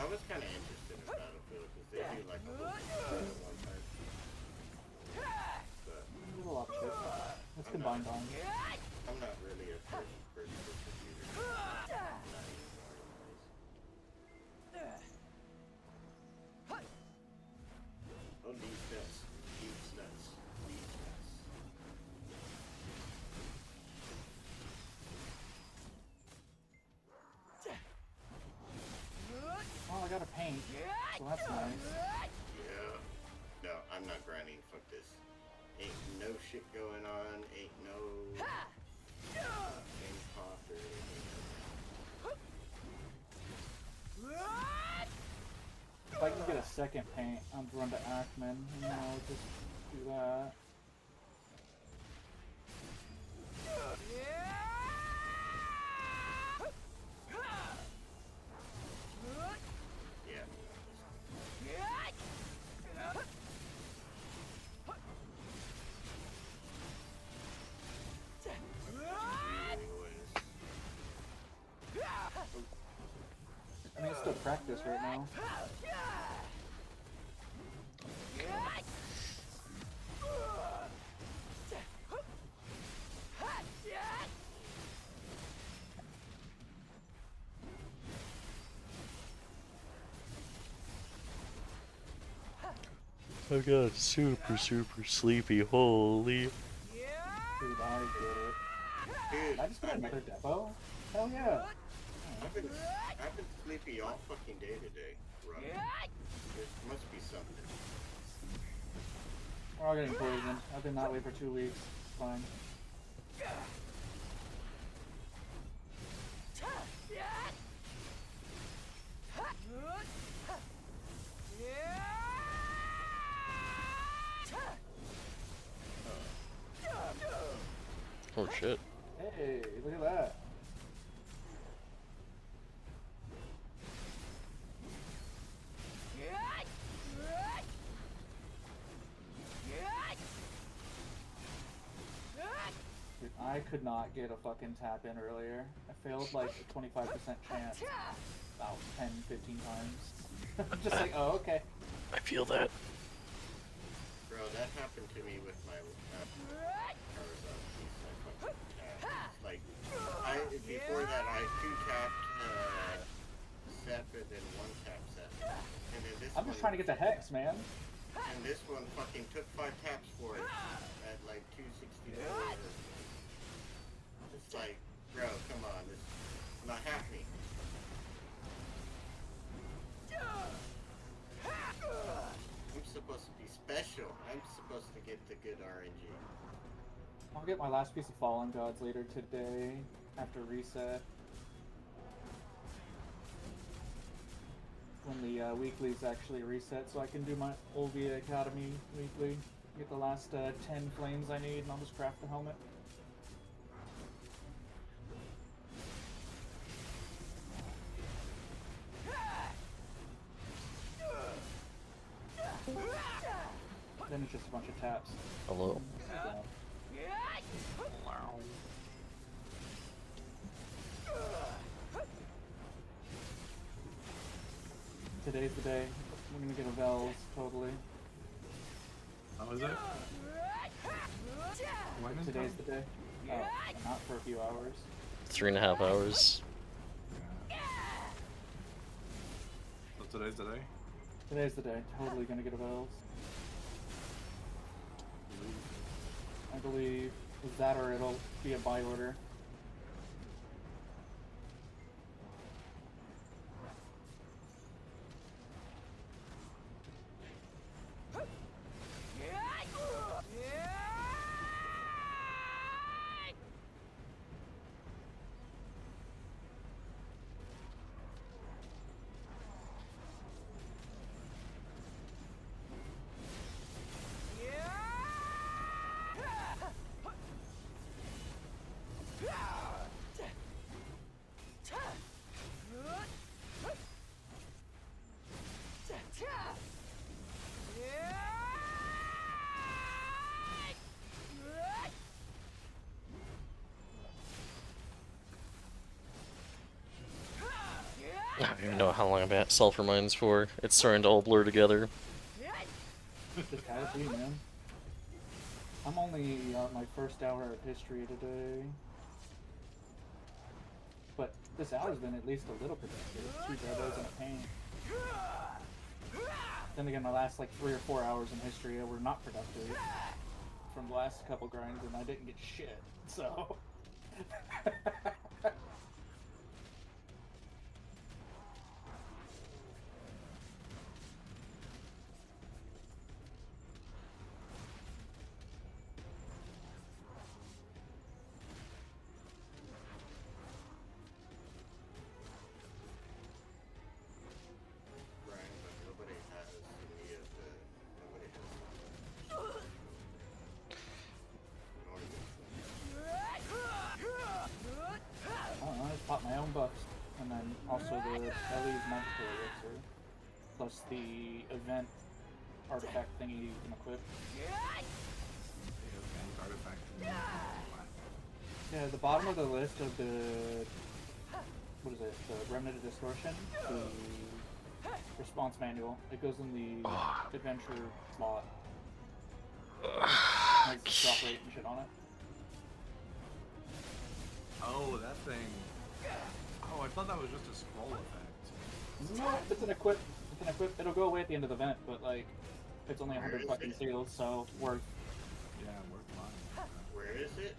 K: was kind of interested in Battlefield because they do like a whole thing at one time. But
J: There's a lot of shit. Let's combine on.
K: I'm not really a first-person shooter. Not even oh, these nuts. These nuts. These nuts.
J: So that's nice.
K: Yeah. No, I'm not grinding. Fuck this. Ain't no shit going on. Ain't no game pop or anything.
J: If I can get a second paint, I'd run to Ackman and just do that.
K: Yeah.
J: I mean, it's still practice right now.
A: I got super sleepy. Holy.
J: Dude, I get it.
K: Dude,
J: I just got another depot? Hell yeah.
K: I've been sleepy all fucking day today, bro. There must be something.
J: We're all getting poisoned. I've been that way for 2 weeks. It's fine.
A: Oh shit.
J: Hey, look at that. Dude, I could not get a fucking tap in earlier. I failed like a 25% chance about 10, 15 times. Just like, oh, okay.
A: I feel that.
K: Bro, that happened to me with my Charizard piece. I fucking tapped. Like, before that, I 2-tapped Sep and then 1-tap Sep. And then this
J: I'm just trying to get the Hex, man.
K: And this one fucking took 5 taps for it at like 264. It's like, bro, come on, this is not happening. I'm supposed to be special. I'm supposed to get the good RNG.
J: I'll get my last piece of Fallen Gods later today, after reset. When the weeklies actually reset, so I can do my Olvia Academy weekly. Get the last 10 flames I need, and I'll just craft the helmet. Then it's just a bunch of taps.
A: Hello.
J: Today's the day. We're gonna get a Vels, totally.
N: How is it? When is
J: Today's
N: it?
J: the day. Oh, not for a few hours.
A: 3.5 hours.
N: So today's the day?
J: Today's the day. Totally gonna get a Vels. I believe. Is that or it'll be a buy order.
A: I don't even know how long I've been at Sulfur Mines for. It's starting to all blur together.
J: Just gotta be, man. I'm only on my first hour of history today. But this hour's been at least a little productive. 2 debos and a paint. Then again, the last like 3 or 4 hours in history were not productive from the last couple grinds, and I didn't get shit. So. plus the event artifact thingy you can equip. Yeah, the bottom of the list of the... What is it? The Remnant of Distortion? The response manual. It goes in the adventure slot. Has the drop rate and shit on it.
N: Oh, that thing. Oh, I thought that was just a scroll effect.
J: No, it's an equip. It's an equip. It'll go away at the end of the event, but like, it's only 100 fucking seals, so worth.
N: Yeah, worth mine.
K: Where is it?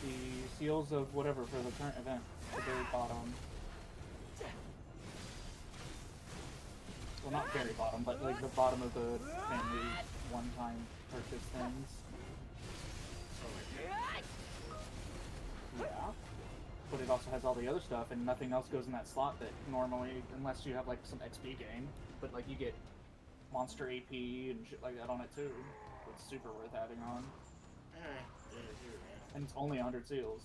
J: The seals of whatever for the current event. The very bottom. Well, not very bottom, but like the bottom of the family one-time purchase things. Yeah. But it also has all the other stuff, and nothing else goes in that slot that normally, unless you have like some XP gain, but like you get monster AP and shit like that on it too. It's super worth having on. And it's only 100 seals.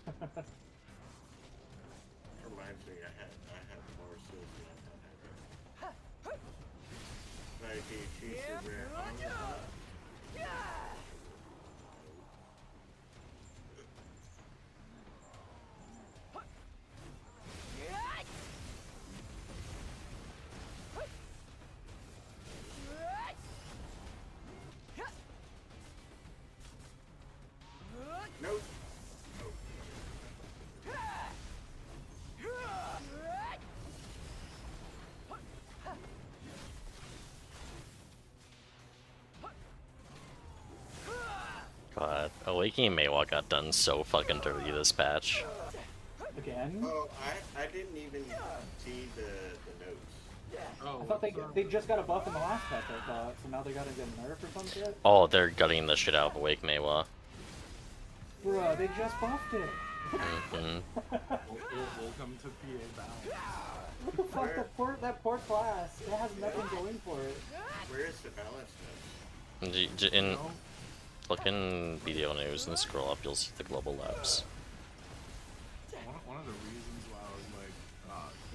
K: Reminds me, I have more seals than I thought I had. Like, do you choose the rare armor? Nope.
A: God, Awakening Maywa got done so fucking dirty this patch.
J: Again?
K: Oh, I didn't even see the notes.
J: I thought they just got a buff in the last patch, I thought, so now they gotta get a nerf or some shit?
A: Oh, they're gutting the shit out of Awake Maywa.
J: Bruh, they just buffed it!
A: Mm-hmm.
N: Welcome to PA Battle.
J: What the fuck, that poor class, it has nothing going for it.
K: Where is the balance note?
A: In fucking video news and scroll up, you'll see the global labs.
N: One of the reasons why I was like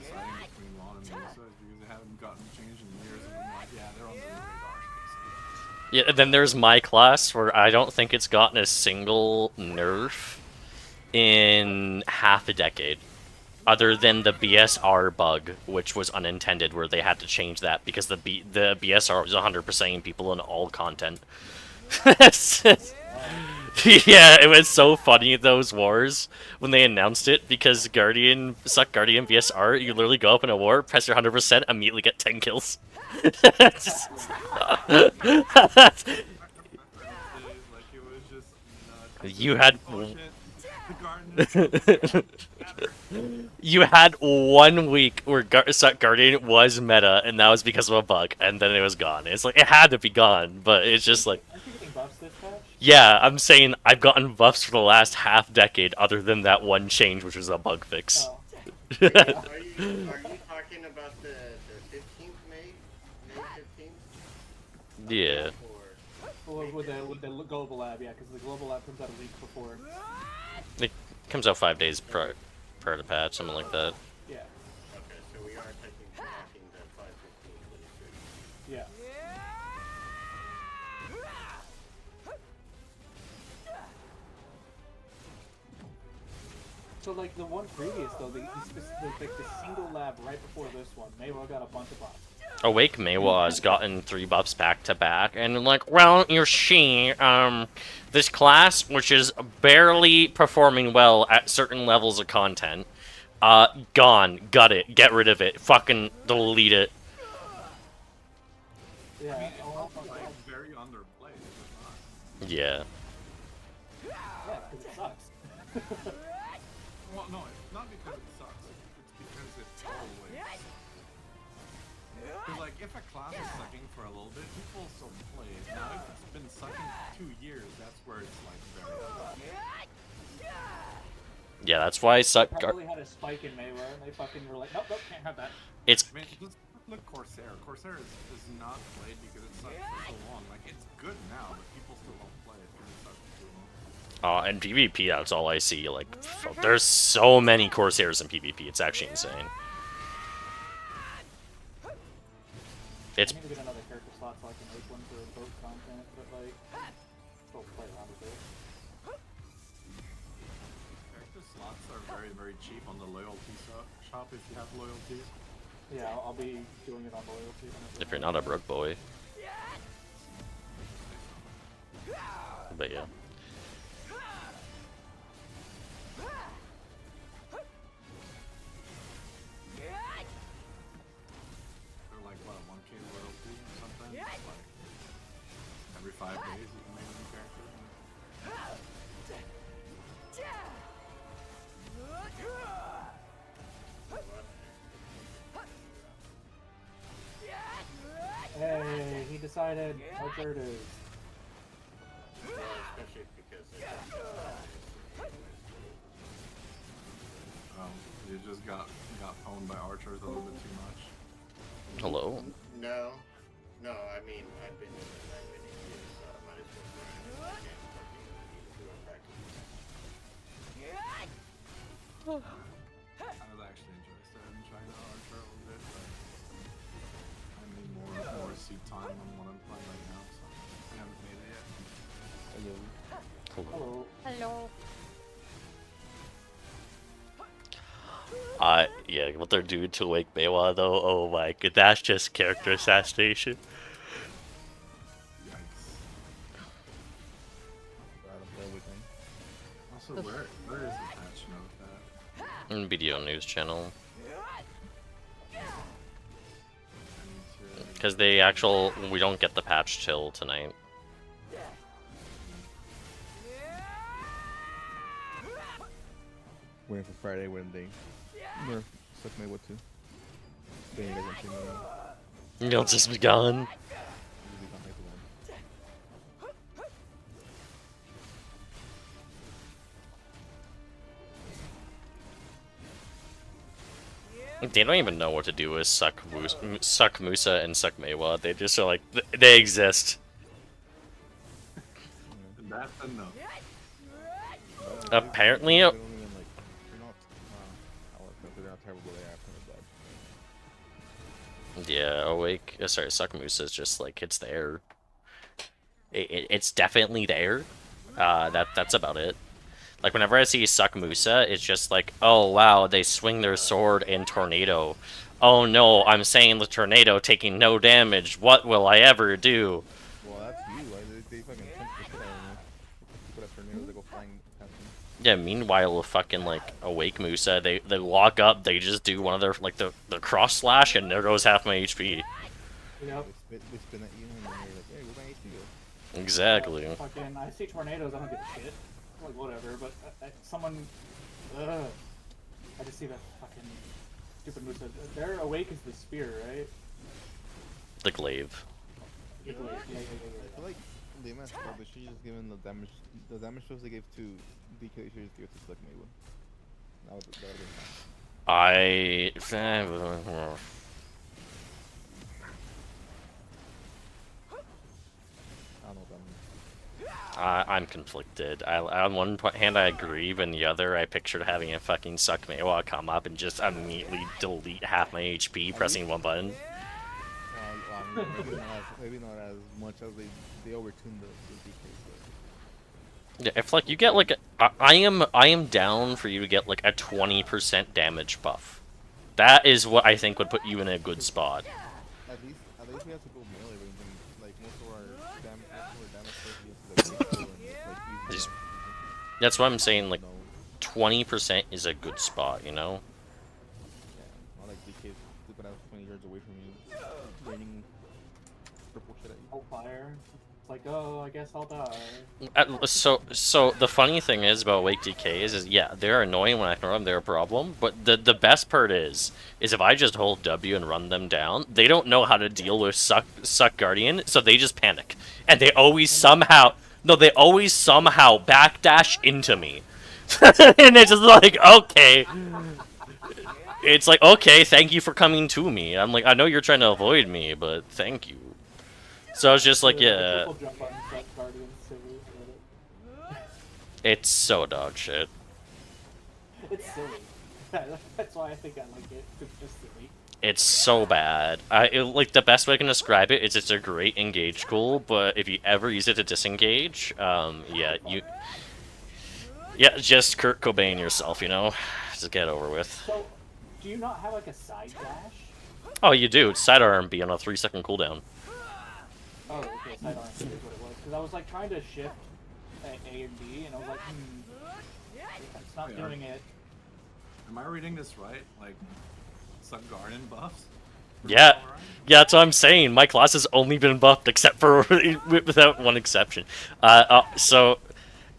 N: deciding between Lon and Melissa is because they haven't gotten changed in years, and I'm like, yeah, they're on the radar.
A: Yeah, and then there's my class where I don't think it's gotten a single nerf in half a decade. Other than the BSR bug, which was unintended, where they had to change that because the BSR was 100%ing people in all content. Yeah, it was so funny, those wars, when they announced it, because Suck Guardian BSR, you literally go up in a war, press your 100%, immediately get 10 kills. You had... You had 1 week where Suck Guardian was meta, and that was because of a bug, and then it was gone. It's like, it had to be gone, but it's just like... Yeah, I'm saying I've gotten buffs for the last half decade, other than that one change, which was a bug fix.
K: Oh. Are you talking about the 15th May? May 15th?
A: Yeah.
J: Or with the global lab, yeah, because the global lab comes out a week before.
A: It comes out 5 days prior to patch, something like that.
K: Yeah. Okay, so we are talking the 5/15/26.
J: Yeah. So like the one previous though, the single lab right before this one, Maywa got a bunch of buffs.
A: Awake Maywa has gotten 3 buffs back to back, and like, well, you're seeing this class, which is barely performing well at certain levels of content, gone, gut it, get rid of it, fucking delete it.
J: Yeah,
N: I mean, it's also like very underplayed, is it not?
A: Yeah.
J: Yeah, because it sucks.
N: Well, no, it's not because it sucks. It's because it's always. Because like, if a class is sucking for a little bit, people still play it. Now, if it's been sucking for 2 years, that's where it's like very.
A: Yeah, that's why Suck
J: Probably had a spike in Maywa, and they fucking were like, nope, can't have that.
A: It's.
N: I mean, look, Corsair. Corsair is not played because it sucked for so long. Like, it's good now, but people still don't play it because it sucked for too long.
A: And PvP, that's all I see. Like, there's so many Corsairs in PvP, it's actually insane. It's
J: I need to get another character slot so I can make one for boat content, but like, still play around with it.
N: Character slots are very, very cheap on the loyalty shop if you have loyalty.
J: Yeah, I'll be doing it on loyalty.
A: if you're not a broke boy. But yeah.
N: They're like, what, 1K loyalty or something? Like, every 5 days you can make a new character.
J: Hey, he decided how Gerd is.
K: Yeah, especially because
N: You just got owned by archers a little bit too much.
A: Hello?
K: No. No, I mean, I've been in it that many years, might as well learn it. I can't fucking do it practically.
N: I was actually interested in trying to archer a little bit, but I need more seat time on what I'm playing right now, so I haven't made it yet.
J: Hello.
C: Hello.
A: Yeah, what they're doing to Wake Maewa though, oh my god, that's just character assassination.
N: Also, where is the patch note at?
A: In video news channel. Because we don't get the patch till tonight.
O: Waiting for Friday when they nerf Suck Maewa too. Then you guys won't see me.
A: You'll just be gone. They don't even know what to do with Suck Musa and Suck Maewa. They just are like, they exist.
N: That's enough.
A: Apparently, yeah, Awake. Sorry, Suck Musa is just like it's there. It's definitely there. That's about it. Like whenever I see Suck Musa, it's just like, oh wow, they swing their sword in tornado. Oh no, I'm saying the tornado taking no damage. What will I ever do?
O: Well, that's you. They fucking chunk the shit out of me. Put up tornadoes that go flying past me.
A: Yeah, meanwhile, fucking like Awake Musa, they lock up, they just do one of their like the cross slash, and there goes half my HP.
J: Yep.
O: They spin at you, and then you're like, hey, where's my HP go?
A: Exactly.
J: Fucking, I see tornadoes, I don't give a shit. Like, whatever, but someone... I just see that fucking stupid Musa. Their Awake is the spear, right?
A: The glaive.
J: The glaive, yeah.
O: I feel like they messed up. They should just given the damage shows they gave to DK, they should just give it to Suck Maewa. That would have been fine. I'm conflicted. On one hand, I agree, but on the other, I pictured having a fucking Suck Maewa come up and just immediately delete half my HP pressing one button. Maybe not as much as they overtuned the DK.
A: Yeah, if like you get like I am down for you to get like a 20% damage buff. That is what I think would put you in a good spot.
O: At least we have to go melee range, and like most of our damage stuff,
A: Just, that's what I'm saying. Like 20% is a good spot, you know.
O: Yeah, not like DK flipping out 20 yards away from you, raining purple shit at you.
J: Hold fire. It's like, oh, I guess I'll die.
A: So the funny thing is about Wake DKs is yeah, they're annoying when I throw them, they're a problem. But the best part is if I just hold W and run them down, they don't know how to deal with Suck Guardian, so they just panic, and they always somehow backdash into me, and it's just like okay. It's like okay, thank you for coming to me. I'm like I know you're trying to avoid me, but thank you. So it's just like, yeah. It's so dog shit.
J: It's silly. That's why I think I like it. It's just silly.
O: It's so bad. Like, the best way I can describe it is it's a great engage tool, but if you ever use it to disengage, yeah, just Kurt Cobain yourself, you know? Just get over with.
J: So, do you not have like a side dash?
O: Oh, you do. It's side RMB on a 3-second cooldown.
J: Oh, okay, side RMB is what it was. Because I was like trying to shift A and B, and I was like, it's not doing it.
N: Am I reading this right? Like, some Garden buffs?
O: Yeah, that's what I'm saying. My class has only been buffed, except for without one exception. So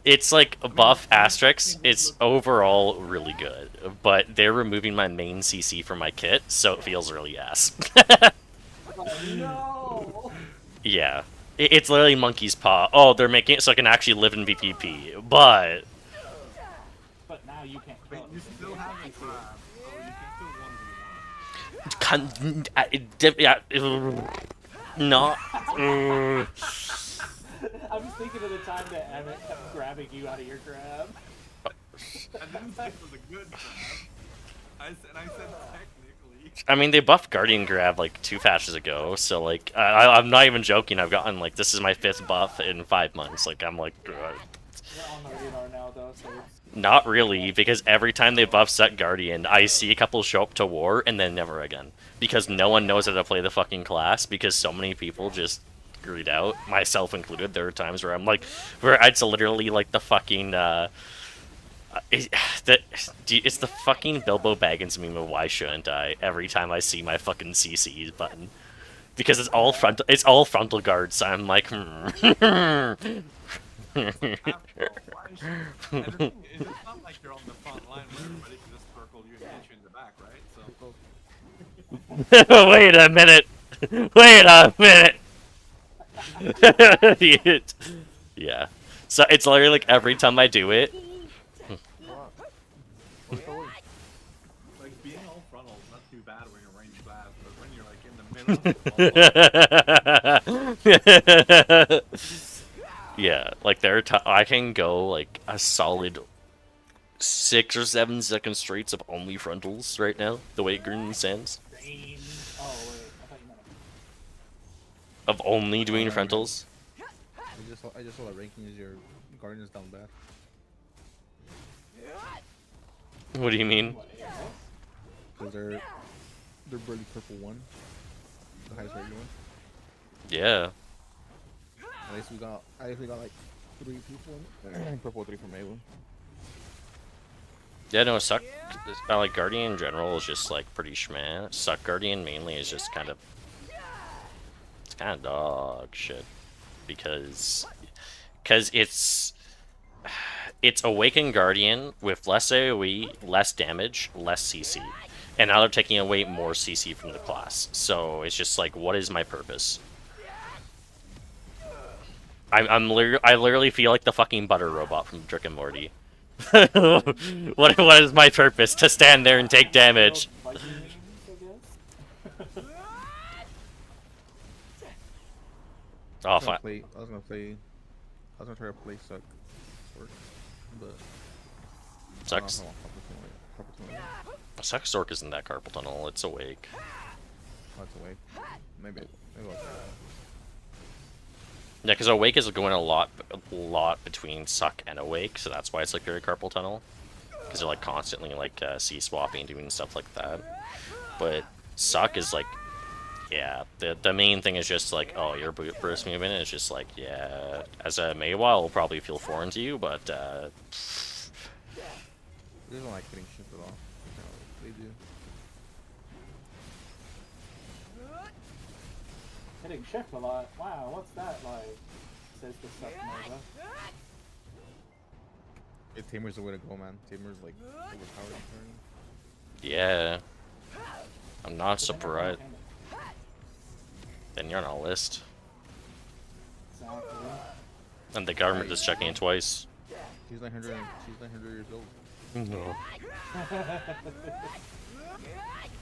O: it's like a buff asterisk. It's overall really good, but they're removing my main CC from my kit, so it feels really ass.
J: No.
O: Yeah, it's literally monkey's paw. Oh, they're making it so I can actually live in VPP, but
J: now you can't.
N: Wait, you still have a crab, so you can still 1v1.
O: Not.
J: I was thinking of the time that Emmett kept grabbing you out of your grab.
N: I didn't say it was a good grab. I said technically.
O: I mean, they buffed Guardian Grab like 2 patches ago, so like, I'm not even joking. I've gotten like, this is my 5th buff in 5 months. Like, I'm like.
J: You're on the radar now, though, so it's...
O: Not really, because every time they buff Set Guardian, I see a couple show up to war, and then never again. Because no one knows how to play the fucking class, because so many people just screwed out, myself included. There are times where I'm like, where it's literally like the fucking, it's the fucking Bilbo Baggins meme of why shouldn't I, every time I see my fucking CC button. Because it's all frontal guards, so I'm like,
N: And the thing is, it's not like you're on the front line where everybody can just circle you and hit you in the back, right? So.
O: Wait a minute! Wait a minute! Yeah. So it's literally like every time I do it.
N: Like, being all frontal is not too bad when you're range class, but when you're like in the middle.
O: Yeah, like I can go like a solid 6 or 7 second straights of only frontals right now, the way Green stands. Of only doing frontals.
P: I just saw that ranking is your Guardian is down bad.
O: What do you mean?
P: Because they're barely purple 1, the highest rated one.
O: Yeah.
P: At least we got like 3 people in purple 3 from A1.
O: Yeah, no, Suck, like Guardian in general is just like pretty schmeh. Suck Guardian mainly is just kind of, it's kind of dog shit, because it's Awakened Guardian with less AoE, less damage, less CC, and now they're taking away more CC from the class. So it's just like, what is my purpose? I literally feel like the fucking butter robot from Rick and Morty. What is my purpose? To stand there and take damage.
P: I was gonna try to play Suck Stork, but
O: Sucks. Suck Stork isn't that carpal tunnel. It's Awake.
P: Oh, it's Awake. Maybe I'll try that.
O: Yeah, because Awake is going a lot between Suck and Awake, so that's why it's like very carpal tunnel. Because they're like constantly like C-swapping, doing stuff like that. But Suck is like, yeah, the main thing is just like, oh, your burst movement is just like, yeah, as a Maywa, it'll probably feel foreign to you, but
P: They don't like getting shifted off. They do.
J: Hitting shift a lot. Wow, what's that like? Says the Suck Nova.
P: Tamer's the way to go, man. Tamer's like overpowered.
O: yeah. I'm not surprised. Then you're on a list.
J: Exactly.
O: And the government is checking it twice.
P: She's 900 years old.
O: No.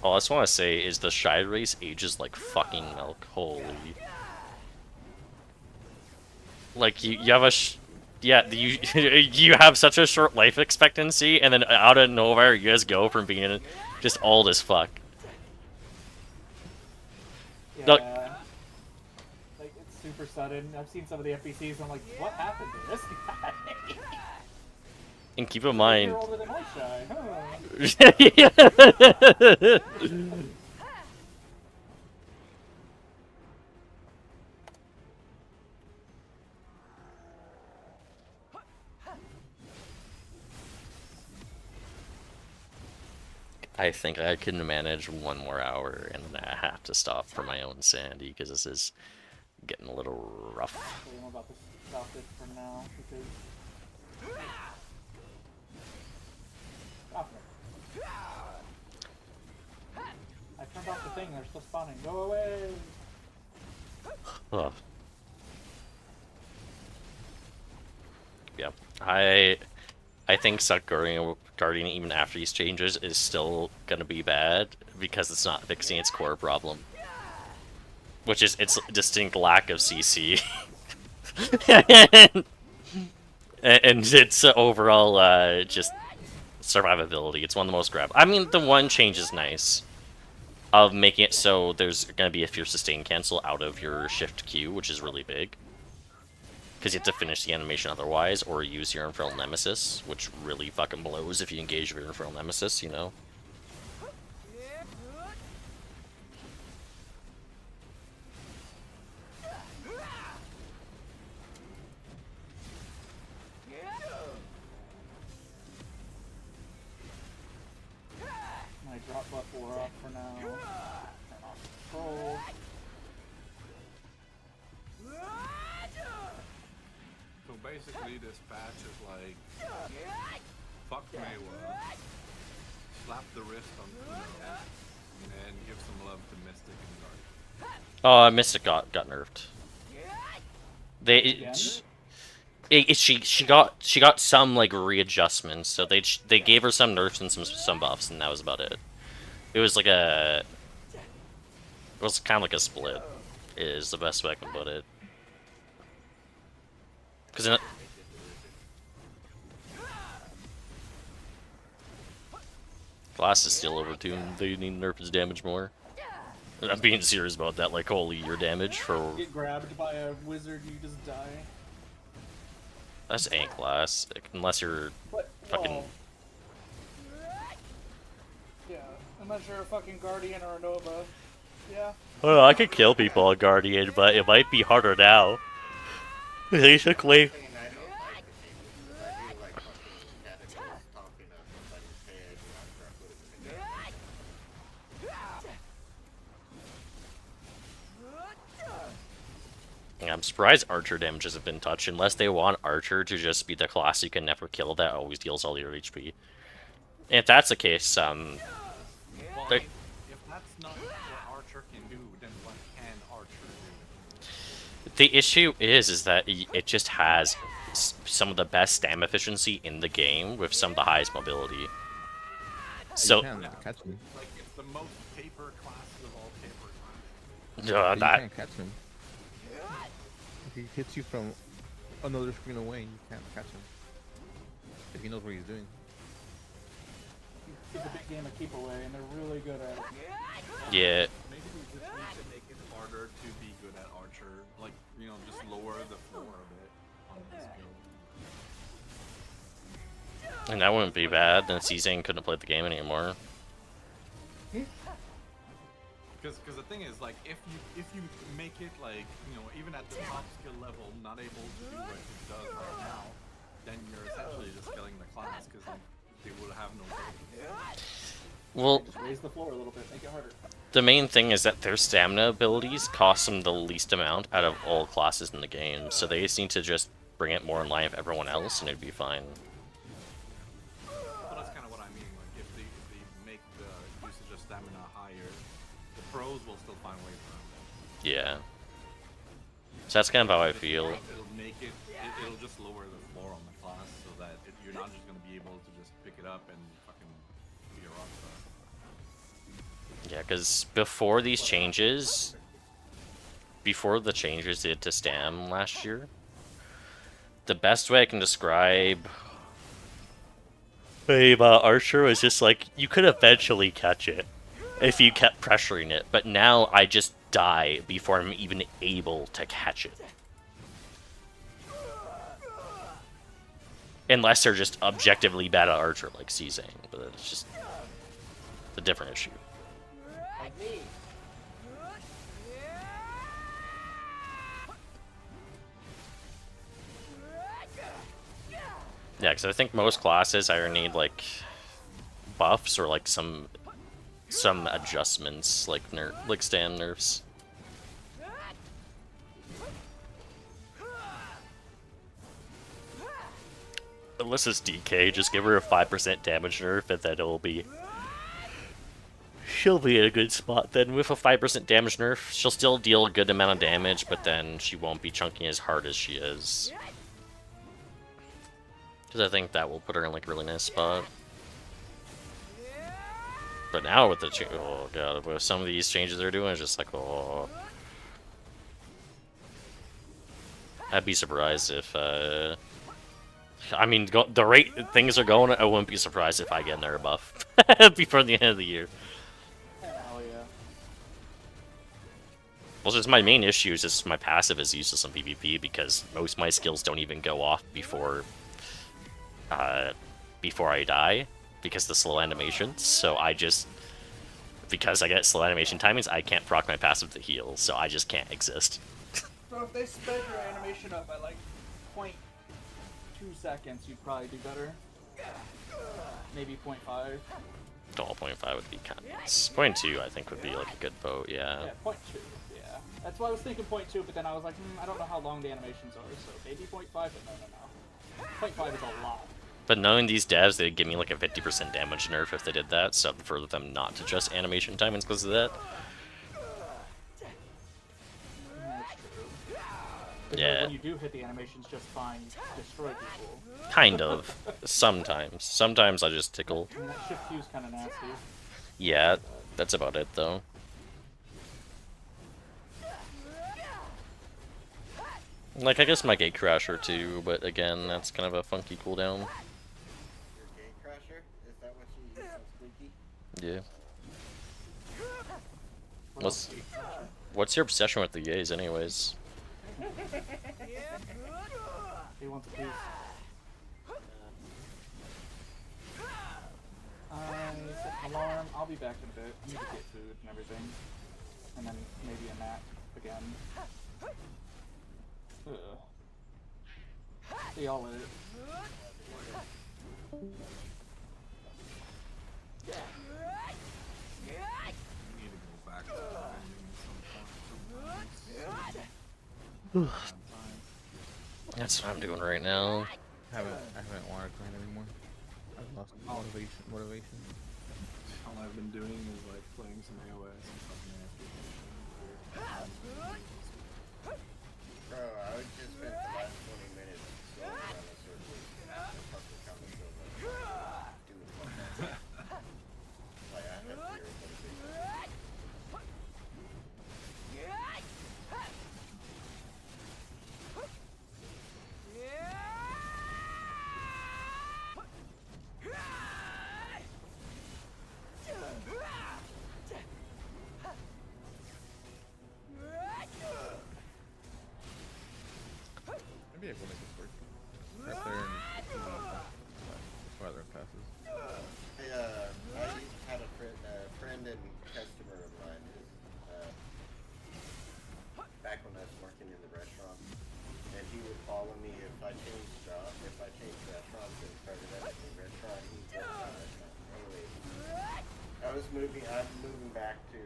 O: All I just want to say is the Shy race ages like fucking milk. Holy. Like, you have a you have such a short life expectancy, and then out of nowhere you just go from being just old as fuck. Look.
J: Like, it's super sudden. I've seen some of the NPCs and I'm like, what happened to this guy?
O: And keep in mind...
J: You're older than I shy, huh?
O: I think I can manage 1 more hour, and then I have to stop for my own sanity, because this is getting a little rough.
J: Actually, I'm about to stop it for now, because... Stop it. I turned off the thing, they're still spawning. Go away!
O: Oh. Yeah. I think Suck Guardian, even after these changes, is still gonna be bad because it's not fixing its core problem, which is its distinct lack of CC and its overall just survivability. It's one of the most grab. I mean, the one change is nice of making it so there's gonna be a fierce sustain cancel out of your shift Q, which is really big. Because you have to finish the animation otherwise, or use your Infernal Nemesis, which really fucking blows if you engage your Infernal Nemesis, you know?
J: My drop buff wore off for now. Turn off control.
N: So basically, this patch is like, fuck Mayweather, slap the wrist on Kuno, and give some love to Mystic and Guard.
O: Oh, Mystic got nerfed. She got some like readjustments, so they gave her some nerfs and some buffs, and that was about it. It was like it was kind of like a split, is the best way I can put it. Because Glass is still overtuned. They need to nerf his damage more. I'm being serious about that. Like, holy, your damage for...
J: Get grabbed by a wizard, you just die.
O: That's ain't Glass, unless you're fucking...
J: Well, yeah, unless you're a fucking Guardian or a Nova. Yeah.
O: Oh, I could kill people on Guardian, but it might be harder now. Basically. Yeah, I'm surprised Archer damage hasn't been touched, unless they want Archer to just be the class you can never kill that always deals all your HP. And if that's the case,
N: Well, if that's not what Archer can do, then what can Archer do?
O: the issue is that it just has some of the best stam efficiency in the game with some of the highest mobility. So,
P: you can't catch him.
N: Like, it's the most paper classes of all paper classes.
P: You can't catch him. If he hits you from another screen away, you can't catch him. If he knows what he's doing.
J: It's a big game of keep away, and they're really good at it.
O: Yeah.
N: Maybe we just need to make it harder to be good at Archer. Like, you know, just lower the floor a bit on this build.
O: And that wouldn't be bad, then Cezanne couldn't play the game anymore.
N: Because the thing is, like, if you make it, like, you know, even at the top skill level, not able to do what it does right now, then you're essentially just killing the class, because they will have no abilities.
O: Well,
J: just raise the floor a little bit, make it harder.
O: The main thing is that their stamina abilities cost them the least amount out of all classes in the game, so they just need to just bring it more in line with everyone else, and it'd be fine.
N: Well, that's kind of what I mean. Like, if they make the usage of stamina higher, the pros will still find ways around it.
O: Yeah. So that's kind of how I feel.
N: It'll make it, it'll just lower the floor on the class, so that you're not just going to be able to just pick it up and fucking be a rockstar.
O: Yeah, because before these changes, before the changes they did to Stam last year, the best way I can describe Archer was just like, you could eventually catch it if you kept pressuring it, but now I just die before I'm even able to catch it. Unless they're just objectively bad at archer, like C's saying, but it's just a different issue.
J: Like me.
O: Yeah, because I think most classes either need like buffs or like some adjustments, like stand nerfs. Unless it's DK, just give her a 5% damage nerf, and then it'll be. She'll be in a good spot then. With a 5% damage nerf, she'll still deal a good amount of damage, but then she won't be chunking as hard as she is. Because I think that will put her in like a really nice spot. But now with the oh god, with some of these changes they're doing, it's just like, oh. I'd be surprised if, I mean, the rate things are going, I wouldn't be surprised if I get another buff before the end of the year.
J: Hell yeah.
O: Well, just my main issue is just my passive is useless in PvP because most of my skills don't even go off before I die because of the slow animations. So I just, because I get slow animation timings, I can't proc my passive to heal, so I just can't exist.
J: So if they sped your animation up by like 0.2 seconds, you'd probably do better. Maybe 0.5.
O: Oh, 0.5 would be kind of nice. 0.2 I think would be like a good vote, yeah.
J: Yeah, 0.2. Yeah, that's why I was thinking 0.2, but then I was like, I don't know how long the animations are, so maybe 0.5, but no. 0.5 is a lot.
O: But knowing these devs, they'd give me like a 50% damage nerf if they did that, so I'd prefer them not to adjust animation timings because of that.
J: Yeah. When you do hit the animations just fine, you destroy people.
O: Kind of. Sometimes. Sometimes I just tickle.
J: I mean, that shift Q is kind of nasty.
O: Yeah, that's about it though. Like, I guess my Gate Crasher too, but again, that's kind of a funky cooldown.
K: Your Gate Crasher? Is that what you use on Squeaky?
O: Yeah. What's your obsession with the gays anyways?
J: He wants a piece. I set an alarm. I'll be back in a bit. I need to get food and everything. And then maybe a nap again. Ugh. See y'all later.
N: Need to go back to sometime.
O: That's what I'm doing right now.
P: I haven't wanted to grind anymore. I've lost motivation.
N: All I've been doing is like playing some AOS and fucking AFK.
K: Bro, I would just spend the last 20 minutes going around in circles and fucking coming to doing fucking like I have zero motivation.
P: Maybe I will make this work. Right there and weather passes.
K: I had a friend and customer of mine who's back when I was working in the restaurant, and he would follow me if I changed restaurants and started at a new restaurant. He'd go to my restaurant. Anyways, I'm moving back to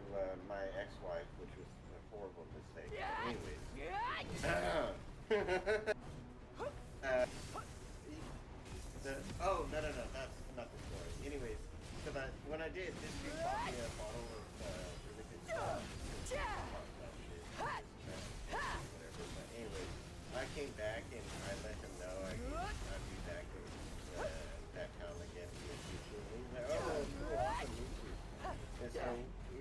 K: my ex-wife, which was a horrible mistake. Anyways. Oh, no, that's not the story. Anyways, so when I did, this dude bought me a bottle of really good stuff. Whatever, but anyways, I came back and I let him know I'd be back in that town again in the future. And he's like, oh, cool, awesome, meet you. And so,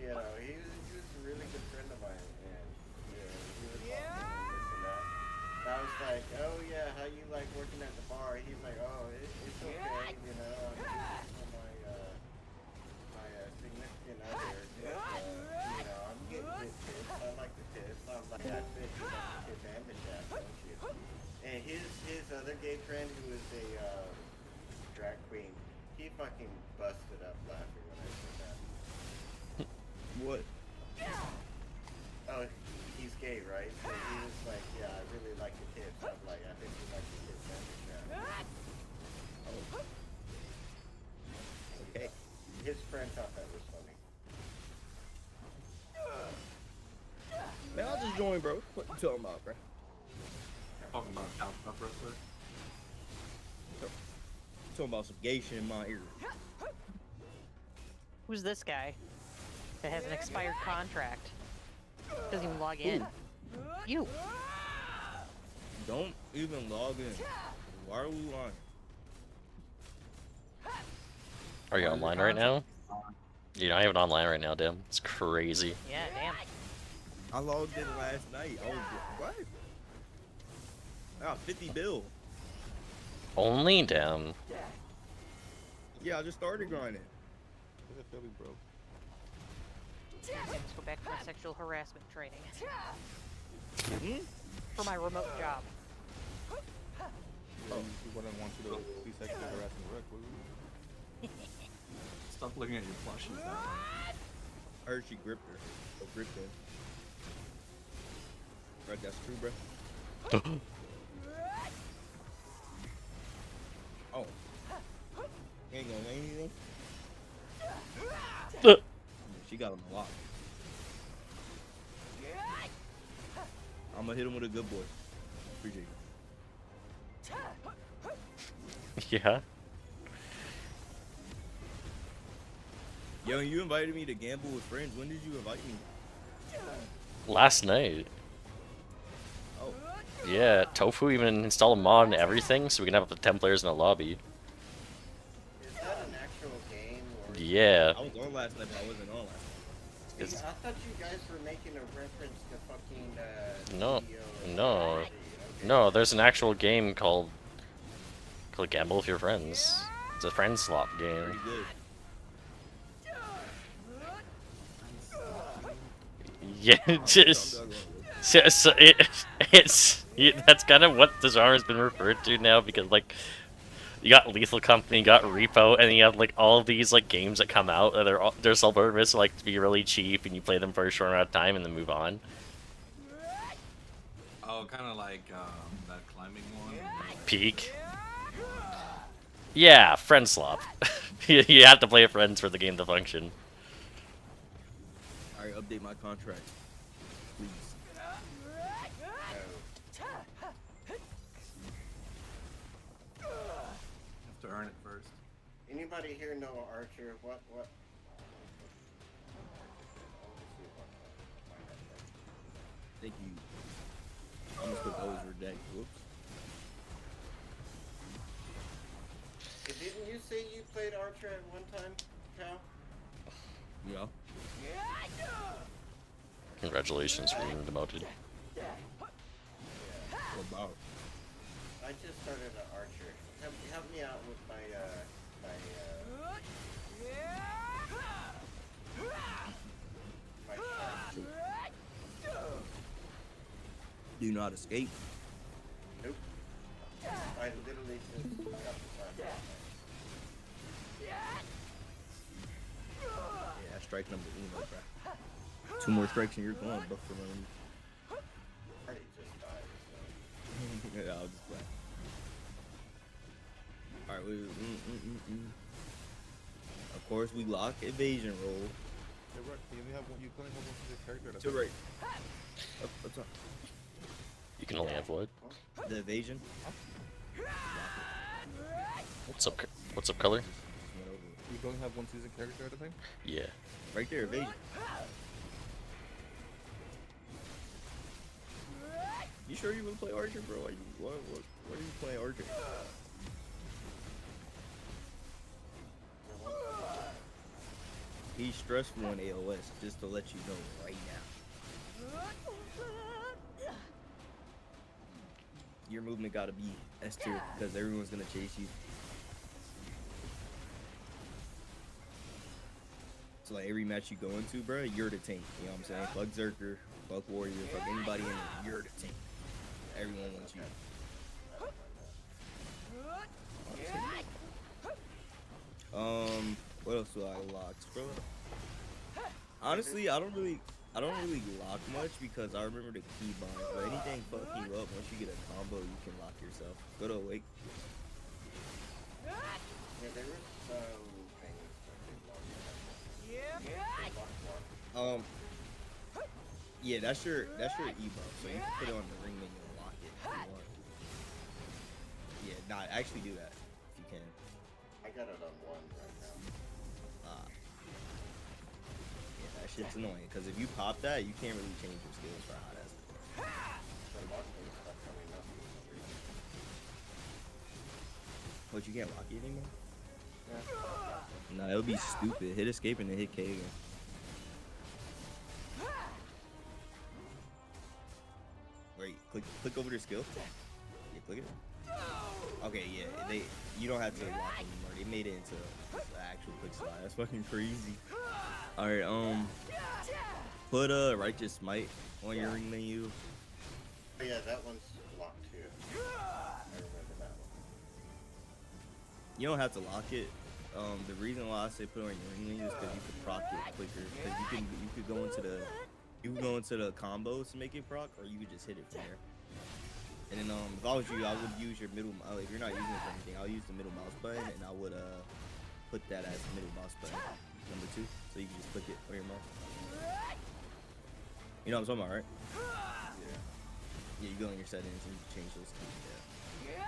K: you know, he was a really good friend of mine, and you know, he was awesome and this and that. I was like, oh yeah, how you like working at the bar? He's like, oh, it's okay, you know, I'm doing this for my significant other, you know, I'm getting good tips. I like Yeah, Fish, you like the kiss and the shaft, don't you? And his other gay friend, who is a drag queen, he fucking busted up laughing when I said that.
Q: What?
K: Oh, he's gay, right? So he was like, yeah, I really like the kiss. I'm like, I think you like the kiss and the shaft.
Q: Oh. Okay.
K: His friend thought that was funny.
Q: Man, I'll just join, bro. What you talking about, bro?
N: Talking about Alpha Wrestler.
Q: Talking about some gay shit in my ear.
C: Who's this guy that has an expired contract? Doesn't even log in. You.
Q: Don't even log in. Why are we lying?
O: Are you online right now? You're not even online right now, damn. It's crazy.
C: Yeah, damn.
Q: I logged in last night. I was what? I got 50 bill.
O: Only? Damn.
Q: Yeah, I just started grinding.
P: Look at Philly, bro.
C: Let's go back to my sexual harassment training. For my remote job.
P: Oh, he wouldn't want you to be sexually harassing Rick, would you?
N: Stop looking at your plushies that way.
Q: I heard she gripped her. Oh, gripped her. Right, that's true, bro. Oh. Ain't gonna say anything? She got him a lot. I'm gonna hit him with a good boy. Appreciate it.
O: Yeah.
Q: Yo, you invited me to gamble with friends. When did you invite me?
O: Last night.
Q: Oh.
O: Yeah, Tofu even installed a mod and everything, so we can have up to 10 players in a lobby.
K: Is that an actual game? Or
O: Yeah.
Q: I was on last night, but I wasn't on last night.
K: I thought you guys were making a reference to fucking
O: No,
K: video
O: no,
K: okay.
O: no. There's an actual game called Gamble with Your Friends. It's a friend slot game.
Q: Pretty good.
O: Yeah, just that's kind of what the genre has been referred to now, because like you got Lethal Company, you got Repo, and you have like all of these like games that come out that they're self-purpose, like to be really cheap, and you play them for a short amount of time and then move on.
N: Oh, kind of like that climbing one.
O: Peak. Yeah, friend slop. You have to play with friends for the game to function.
Q: Alright, update my contract. Please.
N: Have to earn it first.
K: Anybody here know Archer? What?
Q: Thank you. I'm gonna put those redacted. Whoops.
K: Didn't you say you played Archer at one time, Cal?
Q: Yeah.
O: Congratulations for being demoted.
Q: What about?
K: I just started an Archer. Help me out with my
Q: Do you know how to skate?
K: Nope. I literally just got the time.
Q: Yeah, strike number uno, bro. 2 more strikes and you're gone, bro. For me.
K: Already just died.
Q: Yeah, I'll just play. Alright, Of course, we lock evasion roll.
P: Hey, Rick, you only have one. You can only have one specific character.
Q: To right. What's up?
O: You can only have what?
Q: The evasion.
O: What's up, color?
P: You can only have one season character at a time?
O: Yeah.
Q: Right there, evasion. You sure you want to play Archer, bro? What are you playing Archer? He's stressful on AOS, just to let you know right now. Your movement gotta be S tier, because everyone's gonna chase you. So like every match you go into, bro, you're the tank. You know what I'm saying? Fuck Zerker, fuck Warrior, fuck anybody in there. You're the tank. Everyone wants you. What else do I lock, bro? Honestly, I don't really lock much because I remember the key bind. But anything fucking you up, once you get a combo, you can lock yourself. Go to Awake.
K: Yeah, there was some things
Q: Yeah, that's your e-buff, so you can put it on the ring menu and lock it if you want. Yeah, nah, actually do that if you can.
K: I got it on 1 right now.
Q: Yeah, that shit's annoying because if you pop that, you can't really change your skills for hot ass. But you can't lock it anymore? Yeah. Nah, it'll be stupid. Hit escape and then hit K again. Wait, click over their skill. Yeah, click it. Okay, yeah, you don't have to lock anymore. They made it into an actual quick slide. That's fucking crazy. All right, put Righteous Smite on your ring menu.
K: Oh yeah, that one's locked too. I remember that one.
Q: You don't have to lock it. The reason why I say put it on your ring menu is because you can proc it quicker. Because you could go into the combos to make it proc, or you could just hit it from there. And then if I was you, I would use your middle. If you're not using it for anything, I'll use the middle mouse button, and I would put that as the middle mouse button, number 2, so you can just click it on your mouse. You know what I'm talking about, right?
K: Yeah.
Q: Yeah, you go in your settings and you change those keys. Yeah.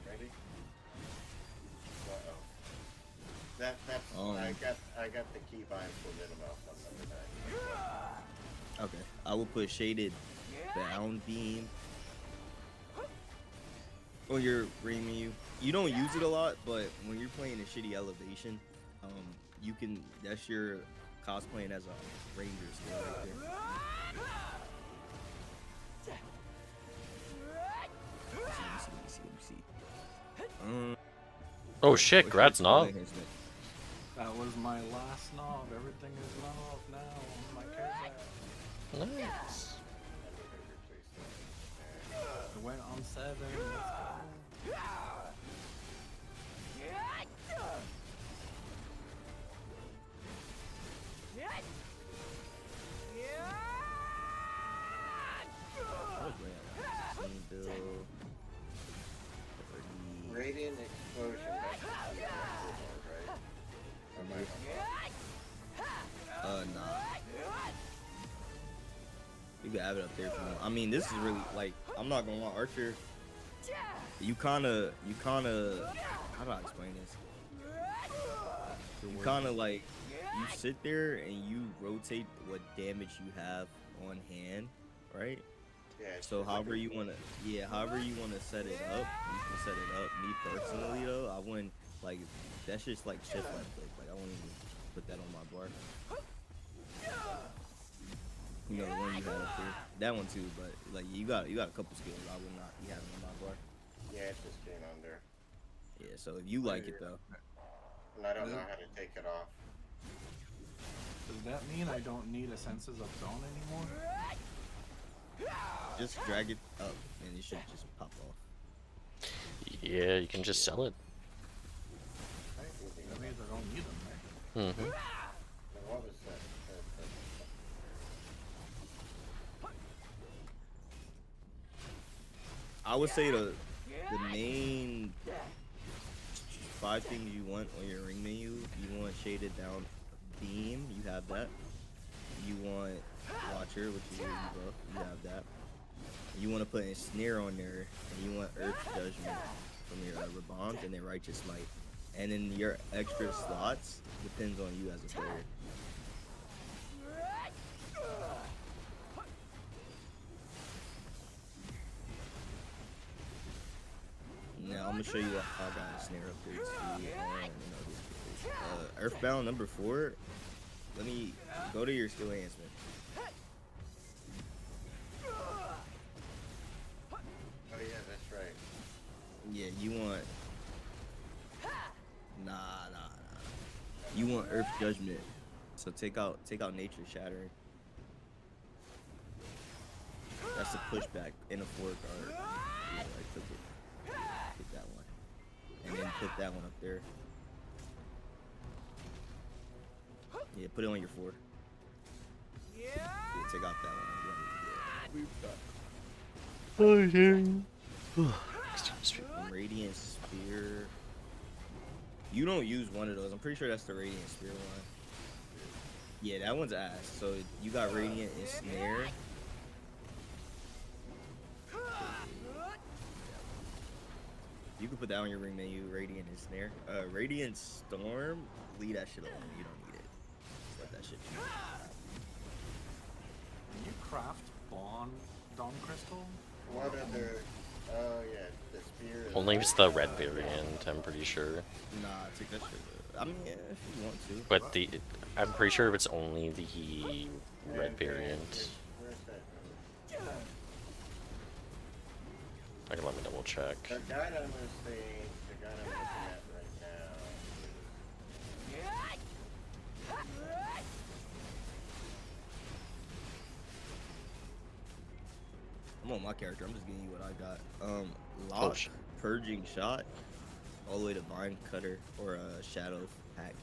K: Ready? Uh-oh. That's I got the key bind for middle mouse on number 9.
Q: Okay, I will put shaded bound beam on your ring menu. You don't use it a lot, but when you're playing a shitty elevation, you can. That's your cosplaying as a ranger skill right there. Let me see.
O: Oh shit, Grad's knob.
N: That was my last knob. Everything is knob now on my character.
O: Nice.
N: It went on 7. Let's go.
K: Radiant explosion. Right?
Q: Nah. You can have it up there if you want. I mean, this is really like, I'm not gonna lie, Archer. You kinda. How do I explain this? You kinda like, you sit there and you rotate what damage you have on hand, right?
K: Yeah.
Q: So however you wanna set it up, you can set it up. Me personally though, I wouldn't like. That's just like shift left click. Like I wouldn't even put that on my bar. You know the one you had up there. That one too, but like you got a couple skills I would not be having on my bar.
K: Yeah, it's just getting under.
Q: Yeah, so if you like it though.
K: And I don't know how to take it off.
N: Does that mean I don't need a Senses of Dawn anymore?
Q: Just drag it up and it should just pop off.
O: Yeah, you can just sell it.
N: That means I don't need them, right?
O: Mm-hmm.
K: What was that?
Q: I would say the main 5 things you want on your ring menu. You want shaded down beam, you have that. You want Watcher, which is your buff, you have that. You want to put a snare on there, and you want Earth Judgment from your Rabons, and then Righteous Might. And then your extra slots depends on you as a player. Now I'm gonna show you what I got a snare upgrades to. Earthbound number 4. Let me go to your skill enhancement.
K: Oh yeah, that's right.
Q: Yeah, you want Nah. You want Earth Judgment, so take out Nature Shattering. That's a pushback in a 4 card. Yeah, I took it. Take that one, and then put that one up there. Yeah, put it on your 4. Yeah, take out that one. Yeah. Radiant Spear. You don't use one of those. I'm pretty sure that's the Radiant Spear one. Yeah, that one's ass. So you got Radiant and Snare. You can put that on your ring menu, Radiant and Snare. Radiant Storm, leave that shit alone. You don't need it. Just let that shit be.
N: Can you craft Dawn Crystal?
K: What other? Oh yeah, the spear.
O: Only if it's the red variant, I'm pretty sure.
Q: Nah, take that shit. I mean, yeah, if you want to.
O: But I'm pretty sure if it's only the red variant.
K: Where's that?
O: Okay, let me double check.
K: The guide I'm looking at right now.
Q: I'm on my character. I'm just giving you what I got. Lock, Purging Shot, all the way to Vine Cutter or Shadow Hack.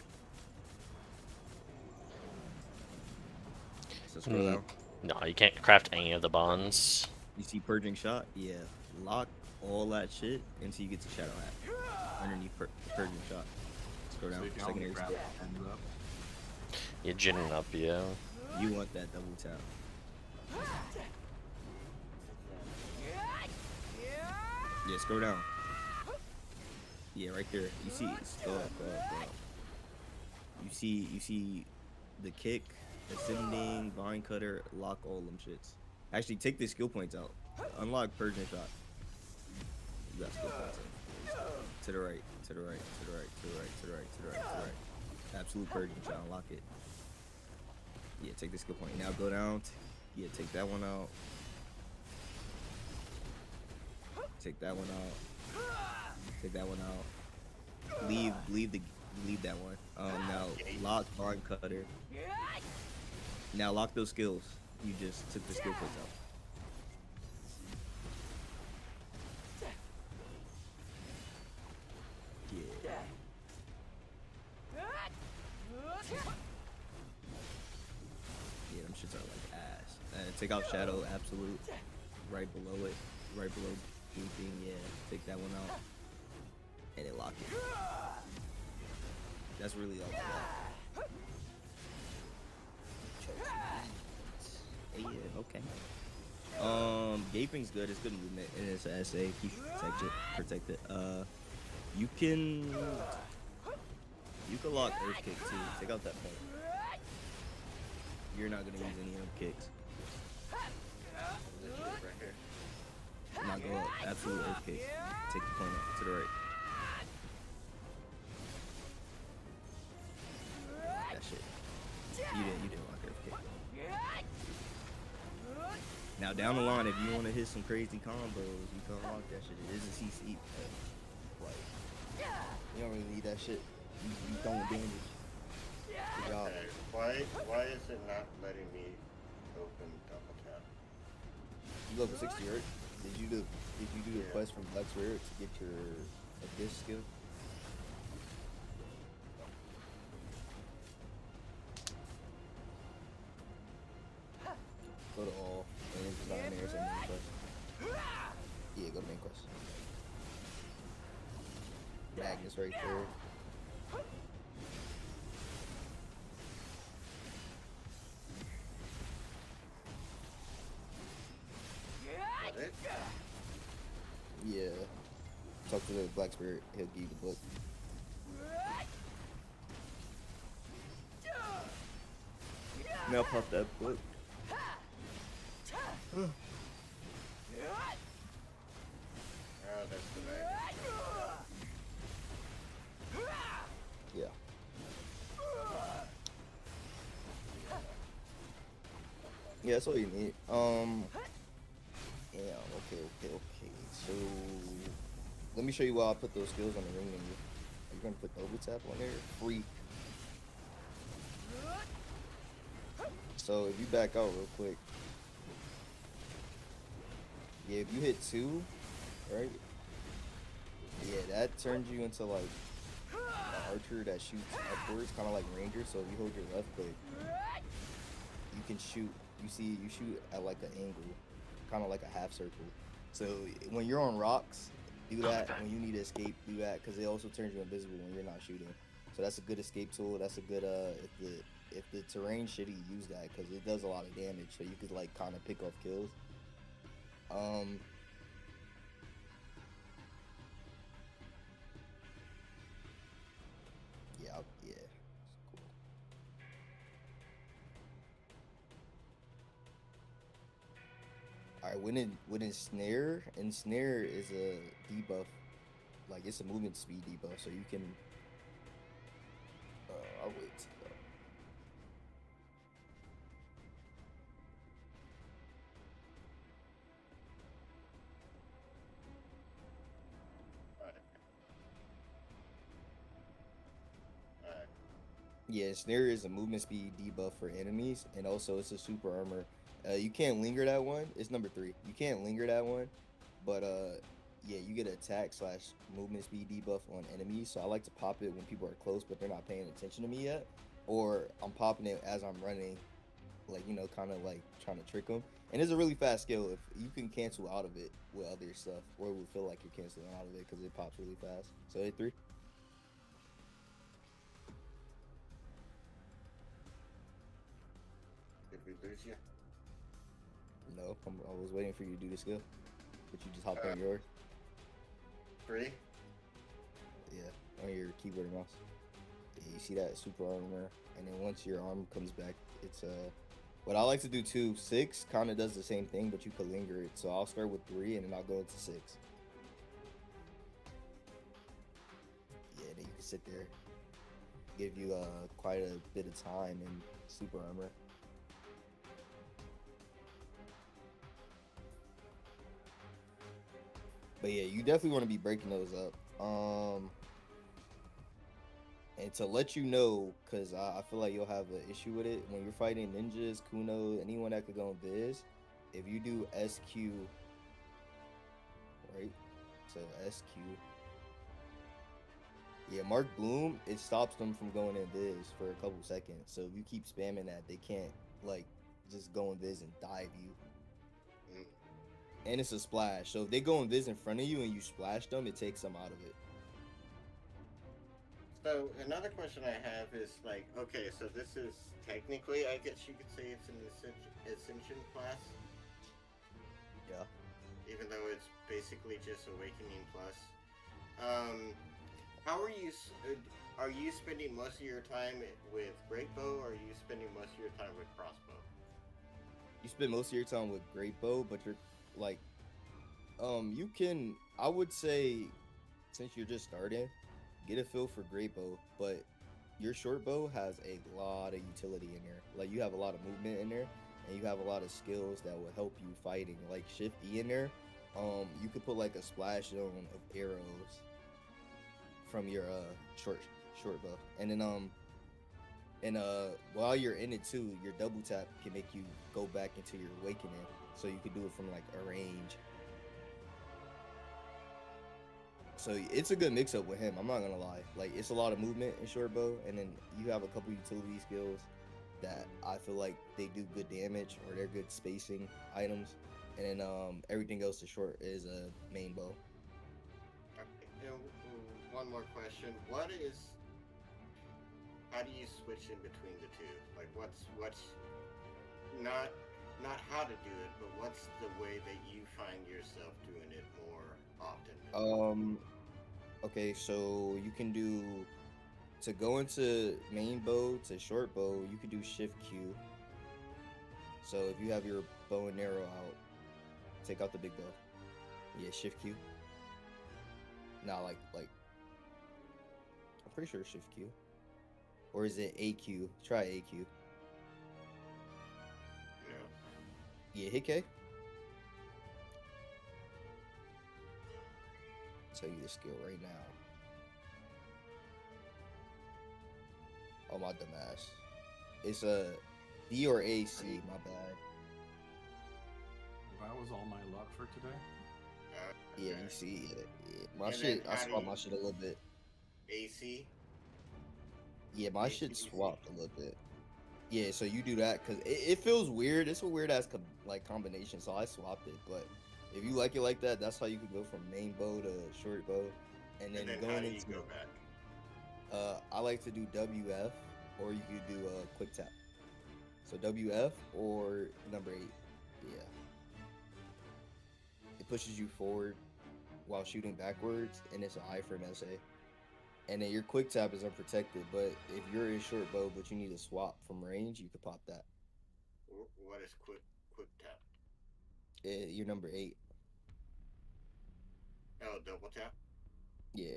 Q: So scroll down.
O: No, you can't craft any of the bonds.
Q: You see Purging Shot? Yeah. Lock all that shit until you get to Shadow Hack. Underneath Purging Shot. Scroll down.
N: So
Q: Secondary skill.
O: You're ginning up, yeah.
Q: You want that double tap. Yeah, scroll down. Yeah, right there. You see, go up. You see the kick, ascending, vine cutter, lock all them shits. Actually, take the skill points out. Unlock Purging Shot. You got skill points. To the right. Absolute Purging Shot. Unlock it. Yeah, take the skill point. Now go down. Yeah, take that one out. Take that one out. Take that one out. Leave that one. Now lock Vine Cutter. Now lock those skills. You just took the skill points out. Yeah, them shits are like ass. Take out Shadow Absolute. Right below it. Right below anything. Yeah, take that one out. And then lock it. That's really all I got. Yeah, okay. Gaping's good. It's good movement, and it's an SA. Keep protected. You can lock Earth Kick too. Take out that point. You're not gonna use any of them kicks. Now go up. Absolute Earth Kick. Take the point up to the right. That shit. You didn't lock Earth Kick. Now down the line, if you want to hit some crazy combos, you can unlock that shit. It is a CC. Like, you don't really need that shit. You don't damage. Good job.
K: Okay. Why is it not letting me open double tap?
Q: You level 60, right? Did you do the quest from Black Spirit to get your Abyss skill? Go to all, and then just down there, main quest. Yeah, go to main quest. Magnus right there. Yeah. Talk to the Black Spirit, he'll give you the book. Now pop that book.
K: Oh, that's the Magnus.
Q: Yeah. Yeah, that's all you need. Yeah, okay. So let me show you why I put those skills on the ring menu. You're gonna put double tap on there, free. So if you back out real quick, yeah, if you hit 2, right? Yeah, that turns you into like an archer that shoots upwards, kind of like ranger. So if you hold your left click, you can shoot. You shoot at like an angle, kind of like a half circle. So when you're on rocks, do that. When you need to escape, do that, because it also turns you invisible when you're not shooting. So that's a good escape tool. That's a good if the terrain's shitty, use that because it does a lot of damage. So you could like kind of pick off kills. Yeah. Cool. All right, when in snare, is a debuff, like it's a movement speed debuff, so you can. I'll wait. Yeah, snare is a movement speed debuff for enemies, and also it's a super armor. You can't linger that one. It's number 3. You can't linger that one, but yeah, you get attack / movement speed debuff on enemies. So I like to pop it when people are close, but they're not paying attention to me yet, or I'm popping it as I'm running, like kind of like trying to trick them. And it's a really fast skill. If you can cancel out of it with other stuff, or it will feel like you're canceling out of it because it pops really fast. So hit 3.
K: Did we lose you?
Q: No, I was waiting for you to do the skill, but you just hopped on yours.
K: 3?
Q: Yeah, on your keyboard and mouse. Yeah, you see that super armor, and then once your arm comes back, it's what I like to do too. 6 kind of does the same thing, but you can linger it. So I'll start with 3, and then I'll go into 6. Yeah, then you can sit there, give you quite a bit of time in super armor. But yeah, you definitely want to be breaking those up. And to let you know, because I feel like you'll have an issue with it, when you're fighting ninjas, Kuno, anyone that could go in Viz, if you do SQ, right? So SQ. Yeah, Mark Bloom, it stops them from going in Viz for a couple seconds. So if you keep spamming that, they can't, like, just go in Viz and dive you. And it's a splash. So if they go in Viz in front of you and you splash them, it takes them out of it.
K: So another question I have is like, okay, so this is technically, I guess you could say it's an Ascension class.
Q: Yeah.
K: Even though it's basically just Awakening Plus. How are you spending most of your time with Great Bow, or are you spending most of your time with Crossbow?
Q: You spend most of your time with Great Bow, but you're like, you can, I would say, since you're just starting, get a feel for Great Bow, but your short bow has a lot of utility in there. Like, you have a lot of movement in there, and you have a lot of skills that will help you fighting. Like Shift E in there, you could put like a splash zone of arrows from your short bow, and then while you're in it too, your double tap can make you go back into your awakening, so you could do it from like a range. So it's a good mix-up with him, I'm not gonna lie. Like, it's a lot of movement in short bow, and then you have a couple utility skills that I feel like they do good damage, or they're good spacing items, and then everything else is short is a main bow.
K: Okay, and one more question. How do you switch in between the two? Like, what's not how to do it, but what's the way that you find yourself doing it more often?
Q: Okay, so you can do, to go into main bow to short bow, you can do Shift Q. So if you have your bow and arrow out, take out the big bow. Yeah, Shift Q. Nah, like I'm pretty sure it's Shift Q. Or is it AQ? Try AQ. Yeah, hit K. Tell you the skill right now. Oh my dumbass. It's a D or AC. My bad.
N: That was all my luck for today.
Q: Yeah, you see, my
K: And
Q: shit.
K: then
Q: I
K: how do
Q: swapped
K: you
Q: my shit a little bit.
K: AC?
Q: Yeah, my shit swapped a little bit. Yeah, so you do that because it feels weird. It's a weird ass like combination. So I swapped it. But if you like it like that, that's how you could go from main bow to short bow, and then
K: how
Q: going
K: do you
Q: into.
K: go back?
Q: I like to do WF, or you could do quick tap. So WF or number 8. Yeah. It pushes you forward while shooting backwards, and it's an I for an SA. And then your quick tap is unprotected, but if you're in short bow but you need to swap from range, you could pop that.
K: What is quick tap?
Q: You're number 8.
K: Oh, double tap?
Q: Yeah.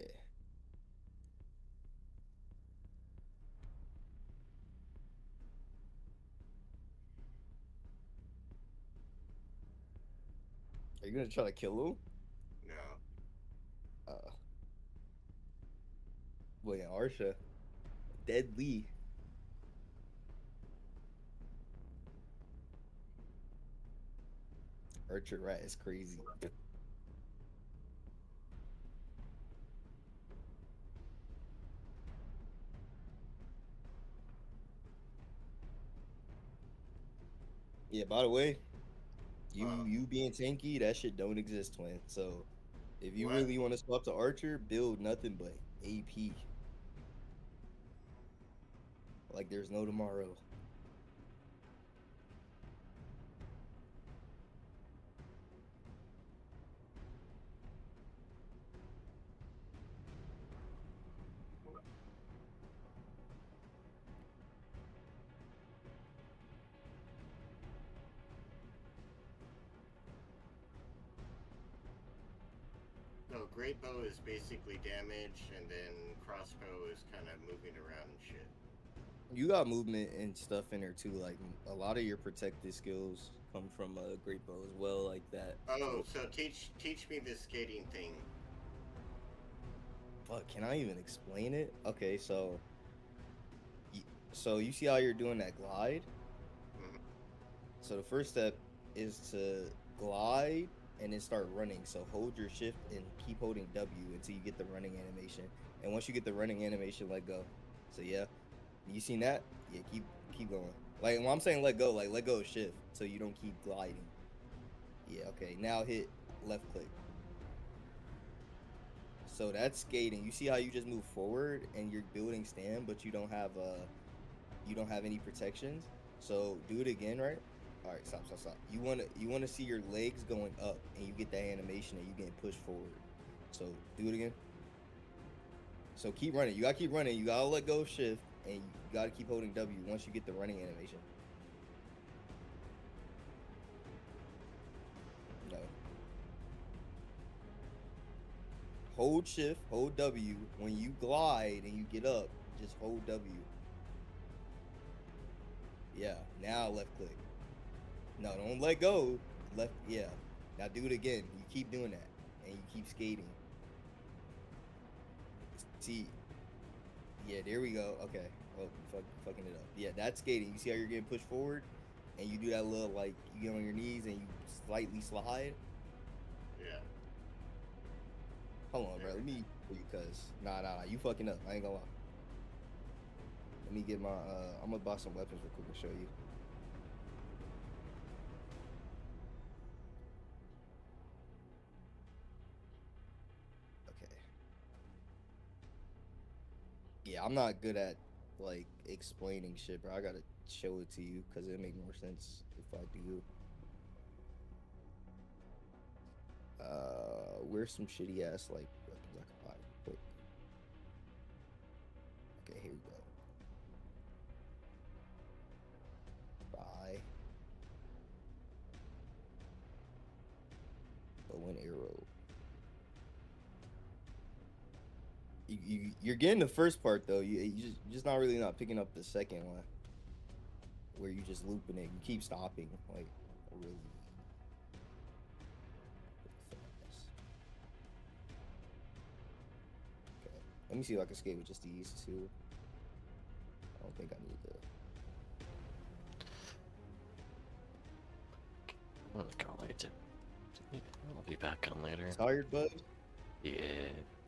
Q: Are you gonna try to kill him?
K: No.
Q: Well, yeah, Arsha. Deadly. Archer Rat is crazy. Yeah, by the way, you being tanky, that shit don't exist, twin. So if you really want to swap to Archer, build nothing but AP. Like there's no tomorrow.
K: So great bow is basically damage, and then crossbow is kind of moving around and shit.
Q: You got movement and stuff in there too. Like a lot of your protected skills come from a great bow as well, like that.
K: Oh, so teach me this skating thing.
Q: Fuck, can I even explain it? Okay, so you see how you're doing that glide? So the first step is to glide and then start running. So hold your shift and keep holding W until you get the running animation. And once you get the running animation, let go. So yeah, you seen that? Yeah, keep going. Like when I'm saying let go, like let go of shift so you don't keep gliding. Yeah, okay. Now hit left click. So that's skating. You see how you just move forward and you're building stand, but you don't have any protections. So do it again, right? All right, stop. You wanna see your legs going up, and you get that animation, and you getting pushed forward. So do it again. So keep running. You gotta keep running. You gotta let go of shift, and you gotta keep holding W once you get the running animation. No. Hold shift, hold W. When you glide and you get up, just hold W. Yeah. Now left click. No, don't let go. Left, yeah. Now do it again. You keep doing that, and you keep skating. See, yeah, there we go. Okay, oh, fucking it up. Yeah, that's skating. You see how you're getting pushed forward, and you do that little like you get on your knees and you slightly slide.
K: Yeah.
Q: Hold on, bro. Let me, cause nah, you fucking up. I ain't gonna lie. Let me get my. I'm gonna buy some weapons real quick and show you. Yeah, I'm not good at like explaining shit, bro. I gotta show it to you because it'll make more sense if I do. Where's some shitty ass like weapons I can buy quick? Okay, here we go. Buy. Bow and arrow. You're getting the first part though. You just not really not picking up the second one, where you just looping it. You keep stopping like really. Okay, let me see if I can skate with just these two. I don't think I need to.
O: I'm gonna go later. I'll be back on later.
Q: Tired, bud?
O: Yeah.